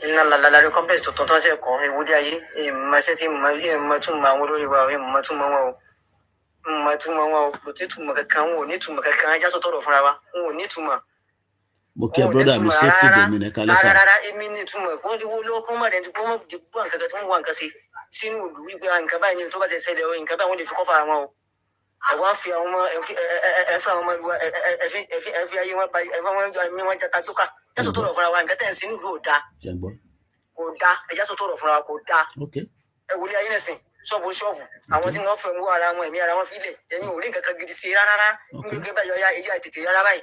iná lálálá lórí complex tó tán ṣe kàn ẹ wo ilé ayé ìmọ̀ṣẹ́ tí ìmọ̀ tún mọ àwọn olórí wa ìmọ̀ tún mọ wọn o kò tí túmọ̀ kankan wọn ò ní túmọ̀ kankan ajá sọ tọrọ fúnra wa wọn ò ní túmọ̀. Mo kí ẹ brọ́dà mi safety dèmi ní kálẹ̀ sá. rárá èmi ní túmọ̀ kó ní wọ́n lọ́wọ́ kó má dẹ̀ kó má dìbò nǹkan kan tí wọ́n wà nǹkan sí sínú ìlú wípé nǹkan báyìí ni tó bá ti ṣẹlẹ̀ o nǹkan báyìí wọ́n lè fi kọ́fà wọn o. Ẹ wá fi àwọn ọmọ ẹ fi àwọn ọmọ ìlú ẹ fi ayé wọn ba ẹ fi àwọn ẹmí wọn jata jókà jásọ tó rọ̀ fúnra wa nǹkan tẹ̀ ń sínú ìlú ò dáa kò dáa ẹ jásọ tó rọ̀ fúnra wa kò dáa. Ẹ wòlé ayé nẹ̀sìn ṣọ́ọ̀bù àwọn tí wọ́n fẹ́ mú ara wọn ẹ̀mí ara wọn fílẹ̀ ẹ̀yin ò rí nǹkan kan gidi sí rárá nígbà báyọ̀ ya èyí àtètè rárá báyìí.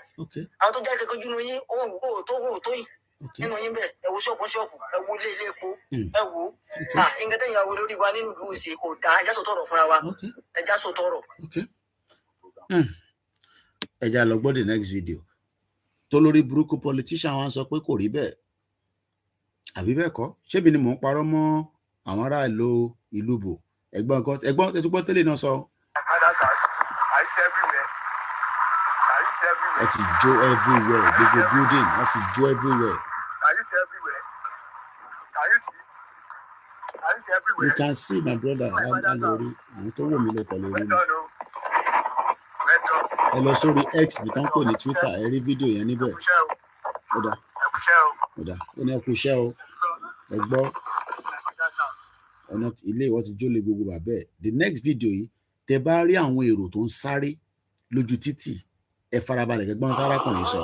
Àwọn tó jáde kankan júnú yín òun ò tó yìí nínú yín bẹ́ẹ̀ ẹ wo ṣọ́ọ̀bù ẹ wo ilé epo ẹ wo nǹkan tẹ̀yìn àwọn olórí wa nínú ìlú òsì kò dá ẹjá sọ tọrọ fúnra wa ẹjá sọ tọrọ. Ẹja lọ gbọ́ the next video tó lórí burúkú politician wa sọ pé kò rí bẹ́ẹ̀ àbí bẹ́ẹ̀ kọ́ ṣébi ni mò ń parọ́ mọ́ àwọn aráàlú Ìlúbò ẹ̀gbọ́n ẹtúgbọ́ tẹ́lẹ̀ náà sọ. Wọ́n ti jó everywhere gbogbo building wọ́n ti jó everywhere. You can see my brother alori àwọn tó wò mí lẹ́kọ̀ọ́ lórí mi. ẹ lọ sórí X bí tán pè ní Twitter, ẹ rí fídíò yẹn níbẹ̀. Ó dà ó ní ẹ kú iṣẹ́ o, ẹ gbọ́ ọ̀nà ilé ìwọ ti jólè gbogbo bàbá ẹ̀. The next video yìí tẹ bá rí àwọn èrò tó ń sáré lójú títì, ẹ farabalẹ̀ kẹ́gbọ́n tárákùnrin sọ.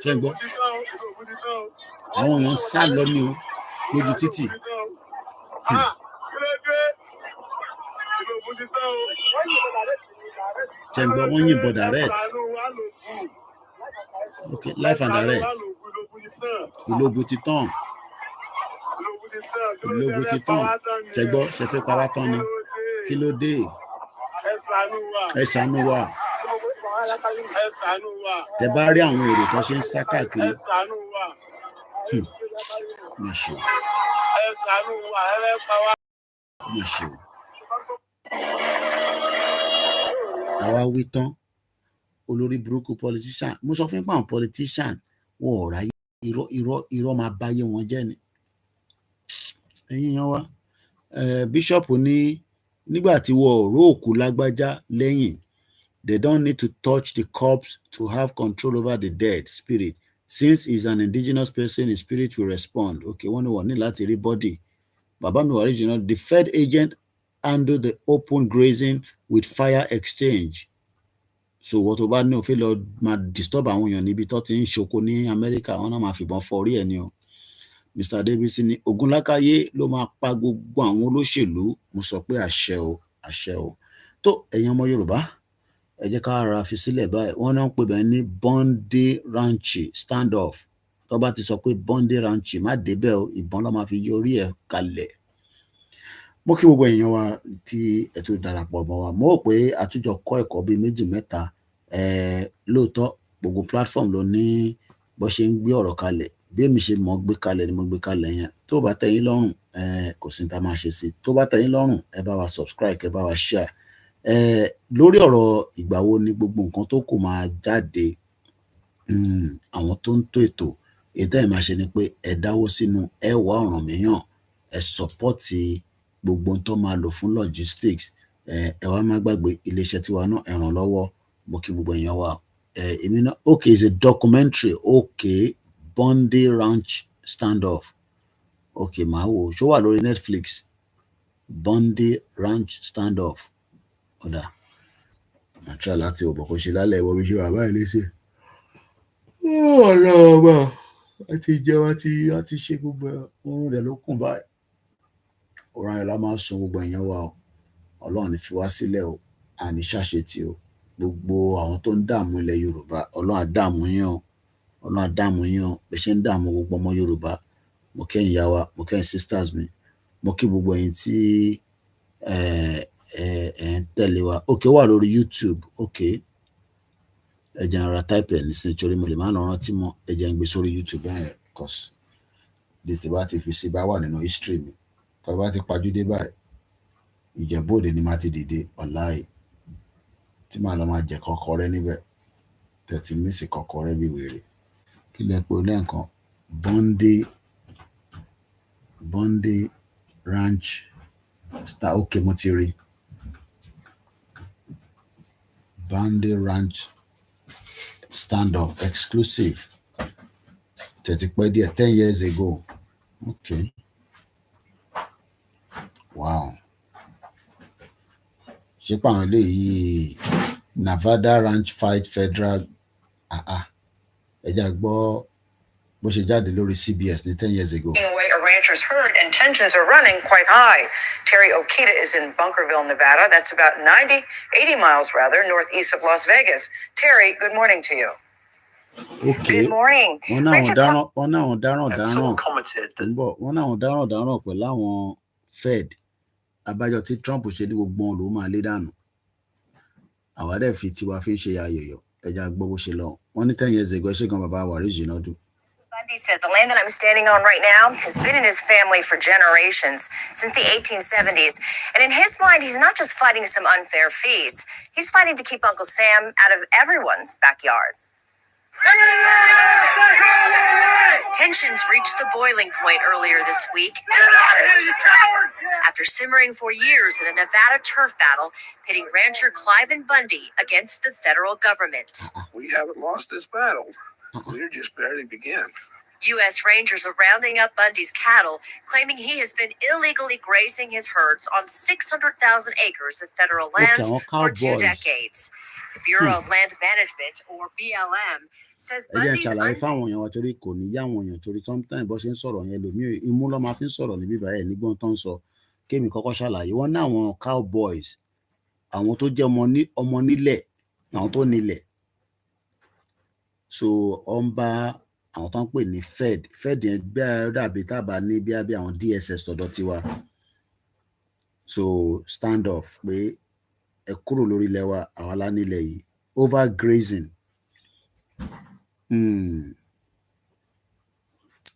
ṣé ń gbọ́ àwọn èèyàn ń sá lọ ní o lójú títì. ṣé ń gbọ́ wọ́n yìnbọn direct. ok life and direct. ìlógun ti tán. ìlógun ti tán. ṣé gbọ́ ṣe fẹ́ pa wá tán ni. kí ló dé. ẹ ṣàánú wa. tẹ bá rí àwọn èrò tó ṣe ń sá káàkiri. má ṣe o. má ṣe o. àwa wí tán olórí burúkú politician, mo sọ fún yín pé àwọn politician wọn ò ráyè irọ́ máa báyé wọn jẹ́ ni. ẹ̀yin yan wa bíṣọ̀pù ní nígbà tí wọ́n ò ró òkú lágbájá lẹ́yìn, they don't need to touch the corpse to have control over the dead spirit. Since he's an indigenous person, his spirit will respond. Okay, wọ́n ní wọ́n ní láti rí body. Bàbá mi wà original. The Fed agent handle the open grazing with fire exchange. So wọ́n tó bá ní òfin lọ máa disturb àwọn èèyàn níbi tó ti ń ṣoko ní Amẹ́ríkà, wọ́n náà máa fìbọn fọ orí ẹ̀ ni o. Mr. Davis ní Ogunlákáyé ló máa pa gbogbo àwọn olóṣèlú. Mo sọ pé àṣẹ o, àṣẹ o. Tó ẹ̀yin ọmọ Yorùbá, ẹ jẹ́ ká ra fi sílẹ̀ báyìí. Wọ́n náà ń pè bẹ́ẹ̀ ní Bondi Ranchi standoff. Tó bá ti sọ pé Bondi Ranchi, má débẹ̀ o, ìbọn ló máa fi yọrí ẹ̀ kalẹ̀. Mo kí gbogbo èèyàn wa tí ẹ tó darapọ̀ mọ́ wa. Mo rò pé àtújọ kọ́ ẹ̀kọ́ bíi méjì mẹ́ta. Lóòótọ́ gbogbo platform ló ní bó ṣe ń gbé ọ̀rọ̀ kalẹ̀. Bí èmi ṣe mọ̀ gbé kalẹ̀ ni mo gbé kalẹ̀ yẹn. Tó bá tẹ́ yín lọ́rùn, kò sí ní ta máa ṣe sí. Tó bá tẹ́ yín lọ́rùn, ẹ bá wa subscribe, ẹ bá wa share. Lórí ọ̀rọ̀ ìgbà wo ni gbogbo nǹkan tó kù máa jáde, àwọn tó ń tó ètò ètò ẹ̀ máa ṣe ni pé ẹ dáwó sínú, ẹ wá ọ̀ràn mìíràn, ẹ sọpọ́tì gbogbo ohun tó máa lò fún logistics. Ẹ wá má gbàgbé iléeṣẹ́ tiwa náà ẹ ràn lọ́wọ́. Mo kí gbogbo èèyàn wa. Èmi náà okay, it's a documentary. Okay, Bondi Ranch standoff. Okay, màá wò ṣó wà lórí Netflix. Bondi Ranch standoff. Ọ̀dà àtúrà láti ọ̀bọ̀ kò ṣe lálẹ́ ìwọ bí ṣe wà báyìí léṣe. Ọ̀rọ̀ ọ̀bà àti ìjẹun àti ṣe gbogbo ohun rẹ̀ ló kùn báyìí. Ọ̀rọ̀ yẹn la máa sun gbogbo èèyàn wa o. Ọlọ́run ní fi wá sílẹ̀ o. Àní ṣàṣetì o. Gbogbo àwọn tó ń dààmú ilẹ̀ Yorùbá, Ọlọ́run á dààmú yín o. Ọlọ́run á dààmú yín o. Bẹ́ẹ̀ ṣe ń dààmú gbogbo ọmọ Yorùbá. Mo kẹ́yìn ìyá wa, mo kẹ́yìn sisters mi. Mo kí gbogbo ẹ̀yin tí ń tẹ̀lé wa. Okay, wà lórí YouTube. Okay, ẹ jẹ́ n ra type ẹ̀ nísìnyí torí mo lè má lọ rántí mọ́. Ẹ jẹ́ n gbé sórí YouTube báyẹn cause bí ti bá ti fi sí bá wà nínú history mi. Kọ́ bá ti pajúdé báyìí, Ìjẹ̀bú-Òde ni máa ti dìde wàláhì tí màá lọ máa jẹ kọ́kọ́rẹ́ níbẹ̀. Tẹ̀tí mísì kọ́kọ́rẹ́ bí wèrè. Kí lẹ pé lẹ́ẹ̀kan? Bondi Ranch star. Okay, mo ti rí. Bondi Ranch stand-up exclusive. 10 years ago. Okay. Wow. Ṣé pàwọn eléyìí Nevada Ranch Fight Federal ẹja gbọ́ bó ṣe jáde lórí CBS ní 10 years ago. Away a rancher's herd and tensions are running quite high. Terry Okita is in Bunkerville, Nevada. That's about 80 miles rather, northeast of Las Vegas. Terry, good morning to you. Okay. Good morning. Wọ́n náà dáràn pẹ̀lú àwọn Fed. Abájọ tí Trump ṣe ní gbogbo wọn ló máa lé dànù. Àwa dẹ̀ fi tiwa fi ń ṣe ayọ̀yọ̀. Ẹja gbọ́ bó ṣe lọ. Wọ́n ní 10 years ago ṣé gan bàbá wa rí jìnnà dùn. Bundy says the land that I'm standing on right now has been in his family for generations, since the 1870s. And in his mind, he's not just fighting some unfair fees. He's fighting to keep Uncle Sam out of everyone's backyard. Tensions reached the boiling point earlier this week. Get out of here, you coward! After simmering for years in a Nevada turf battle pitting rancher Cliven Bundy against the federal government. We haven't lost this battle. We're just barely beginning. U.S. Rangers are rounding up Bundy's cattle, claiming he has been illegally grazing his herds on 600,000 acres of federal lands for 2 decades. The Bureau of Land Management, or BLM, says ẹ jẹ́ Bundy's ṣàlàyé fáwọn èèyàn wa torí kò ní yá àwọn èèyàn torí sometimes bó ṣe ń sọ̀rọ̀ yẹn lòmí imú ló máa fi ń sọ̀rọ̀ níbí báyìí nígbọ́n tó ń sọ kémi kọ́kọ́ ṣàlàyé wọ́n ní àwọn cowboys àwọn tó jẹ́ ọmọ nílẹ̀ àwọn tó nílẹ̀ so wọ́n bá àwọn tó ń pè ní fed yẹn gbé dàbí tábà ní bí àwọn DSS tọ̀dọ̀ tiwa so stand off pé ẹ kúrò lórí ilẹ̀ wa àwa lá nílẹ̀ yìí overgrazing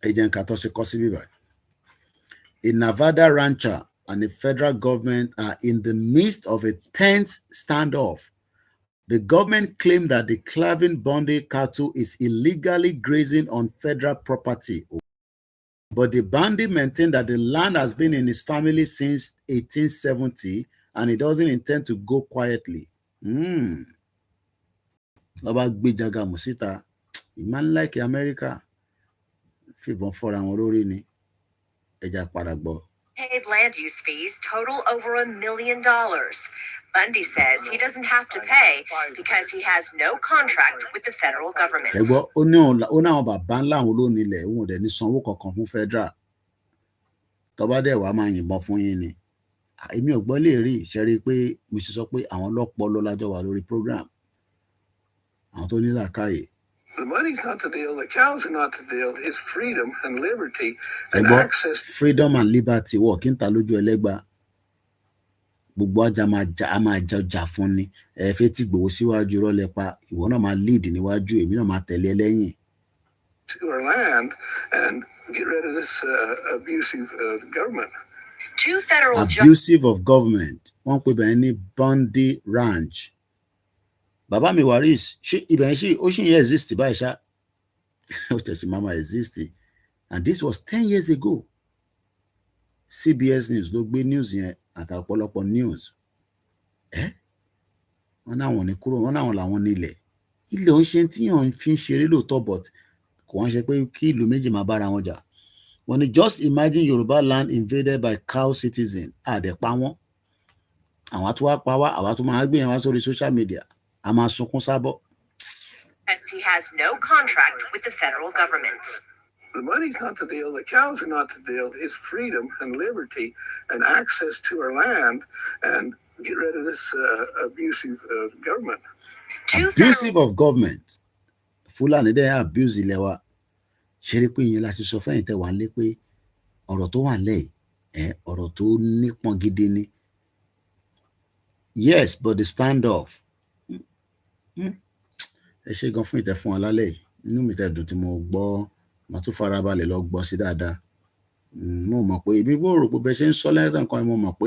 ẹ jẹ́ nǹkan tó ṣe kọ́ sí bíbá. A Nevada rancher and the federal government are in the midst of a tense standoff. The government claimed that the Cliven Bundy cattle is illegally grazing on federal property. But the Bundy maintained that the land has been in his family since 1870 and he doesn't intend to go quietly. Lọ́ba gbé jaga musita, ìmọ̀ like America, fìbọn fọ́ra wọn lórí ni, ẹja padà gbọ́. Paid land use fees total over $1 million. Bundy says he doesn't have to pay because he has no contract with the federal government. Ẹ gbọ́, ó ní àwọn bàbá ńlá àwọn ló nílẹ̀ òun ò dẹ̀ ní sanwó kankan fún federal. Tọ́ba dẹ̀ wá máa yìnbọn fún yín ni. Èmi ò gbọ́ lè rí ìṣẹ́rí pé mo sì sọ pé àwọn ọlọ́pọlọ lájọ wà lórí program. Àwọn tó ní làákàyè. The money's not the deal. The cows are not the deal. It's freedom and liberty and access. Freedom and liberty wọ̀ kí n ta lójú ẹlẹ́gbà. Gbogbo ajá máa jà fún ni. Ẹ fẹ́ tí gbòó síwájú rọ́lẹ̀ pa. Ìwọ náà máa lead níwájú, èmi náà máa tẹ̀lé lẹ́yìn. To our land and get rid of this abusive government. Two federal abusive of government. Wọ́n pè bẹ́ẹ̀ ní Bundy Ranch. Bàbá mi Waris, ṣé ibẹ̀ ṣe ó ṣì ń exist báyìí ṣá? Ó tẹ̀sí mama exist. And this was 10 years ago. CBS News ló gbé news yẹn àti ọ̀pọ̀lọpọ̀ news. Wọ́n náwọn ní kúrò, wọ́n náwọn làwọn nílẹ̀. Ilẹ̀ ò ń ṣe tí yàn fi ń ṣeré lóòótọ́ but kò wọ́n ṣe pé kí ìlú méjì máa bára wọn jà. Wọ́n ní just imagine Yoruba land invaded by cow citizen. Àdẹ̀pá wọn. Àwọn àti wá pa wá, àwa tó máa gbé yẹn wá sórí social media. A máa sunkún sábọ̀. As he has no contract with the federal government. The money's not the deal. The cows are not the deal. It's freedom and liberty and access to our land and get rid of this abusive government. Abusive of government. Fúlàní dẹ́ abuse ilẹ̀ wa. Ṣé rí pé ìyẹn la ṣe sọ fẹ́yìn tẹ́ wà lé pé ọ̀rọ̀ tó wà lẹ́yìn ọ̀rọ̀ tó nípọn gidi ni. Yes, but the standoff. Ẹ ṣé gan fún ìtẹ́ fún wa lálẹ́ yìí. Inú mi tẹ́ dùn tí mo gbọ́, màá tún farabalẹ̀ lọ gbọ́ sí dáadáa. Mo mọ̀ pé èmi gbọ́ rò pé bẹ́ẹ̀ ṣe ń sọ lẹ́yìn nǹkan mo mọ̀ pé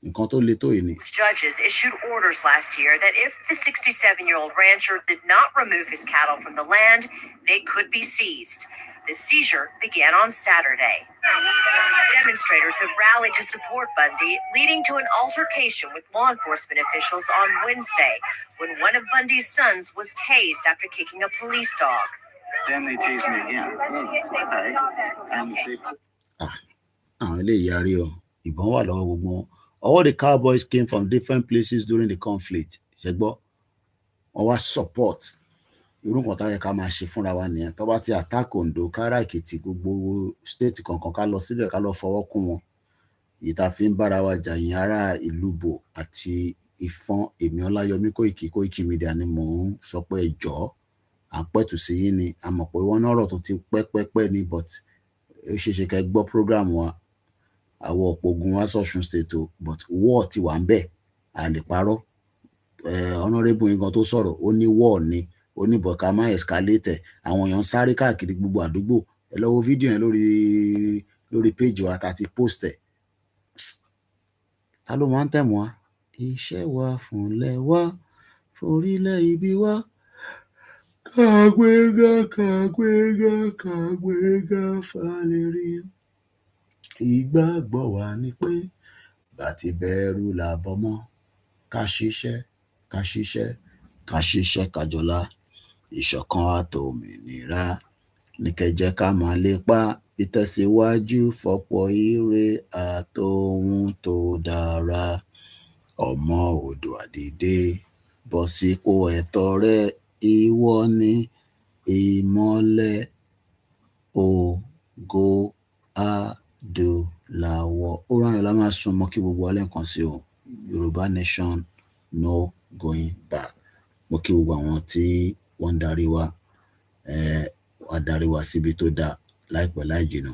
nǹkan tó le tó yìí ni. Judges issued orders last year that if the 67-year-old rancher did not remove his cattle from the land, they could be seized. The seizure began on Saturday. Demonstrators have rallied to support Bundy, leading to an altercation with law enforcement officials on Wednesday when one of Bundy's sons was tased after kicking a police dog. Then they tased me again. Okay. And they... Àwọn eléyìí yarí o, ìbọn wà lọ́wọ́ gbogbo wọn. All the cowboys came from different places during the conflict. Ṣẹ́gbọ́, wọ́n wá support. Irú nǹkan táyẹ ká máa ṣe fúnra wa nìyẹn. Tó bá ti attack Ondo, Kára Èkìtì, gbogbo state kankan ká lọ síbẹ̀ ká lọ fọwọ́ kún wọn. Èyí tá fi ń bára wa jà yín ará Ìlúbò àti Ìfọ̀n, èmi Ọláyọmí Koikimedia ni mò ń sọ pé ẹjọ́ à ń pẹ̀tù sí yín ni. A mọ̀ pé wọ́n náà ọ̀rọ̀ tó ti pẹ́pẹ́pẹ́ ni but ó ṣeéṣe ká gbọ́ program wa. Àwọn ọ̀pọ̀ ogun wa sọ̀ṣun state o but war ti wà ń bẹ̀. A lè parọ́. Honorable yín gan tó sọ̀rọ̀ ó ní war ni. Ó ní bọ̀ ká má escalate. Àwọn èèyàn sáré káàkiri gbogbo àdúgbò. Ẹ lọ wo fídíò yẹn lórí page wa tá ti post ẹ̀. Ta ló máa ń tẹ̀mọ́ wa? Iṣẹ́ wa fúnlẹ̀ wa, forílẹ̀ ibi wa. kàgbéga fàlérí. Ìgbàgbọ́ wa ni pé bá ti bẹ̀rù làbọ̀ mọ́, ká ṣiṣẹ́ kájọlá, ìṣọ̀kan àtòmìnira ní kẹ́ ká máa lépa ìtẹ̀síwájú fọ́pọ̀ ire àtohun tó dára. Ọmọ Oòduà dìde, bọ́ sípò ẹ̀tọ́ rẹ, ìwọ ni ìmọ́lẹ̀ ògo adúláwọ̀. Orayọ̀lá máa sún mọ́ kí gbogbo wa lẹ́ẹ̀kan sí o. Yorùbá nation no going back. Mo kí gbogbo àwọn tí wọ́n ń darí wa, adarí wa síbi tó dáa láìpẹ́ láì jìnnà.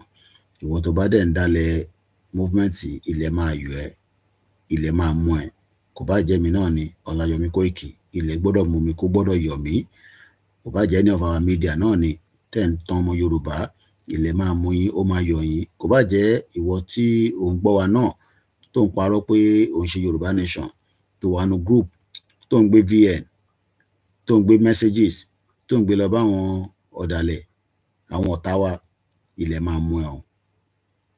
Ìwọ tó bá dẹ̀ ń dálẹ̀ movement, ilẹ̀ máa yọ ẹ́, ilẹ̀ máa mú ẹ. Kò bá jẹ́ mi náà ni Ọláyọmí Kóìkì, ilẹ̀ gbọ́dọ̀ mú mi, kó gbọ́dọ̀ yọ̀ mí. Kò bá jẹ́ ní of our media náà ni tẹ́ ń tan ọmọ Yorùbá, ilẹ̀ máa mú yín, ó máa yọ̀ yín. Kò bá jẹ́ ìwọ tí ò ń gbọ́ wa náà tó ń parọ́ pé ò ń ṣe Yorùbá nation, tó wà nínú group, tó ń gbé VN, tó ń gbé messages, tó ń gbé lọ bá àwọn ọ̀dàlẹ̀, àwọn ọ̀tá wa, ilẹ̀ máa mú ẹ o.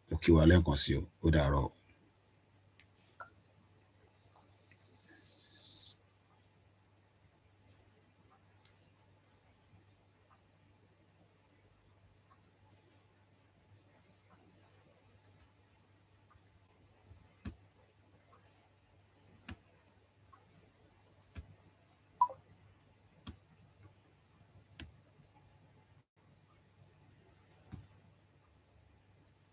Mo kí wa lẹ́ẹ̀kan sí o. Ó dàárọ̀.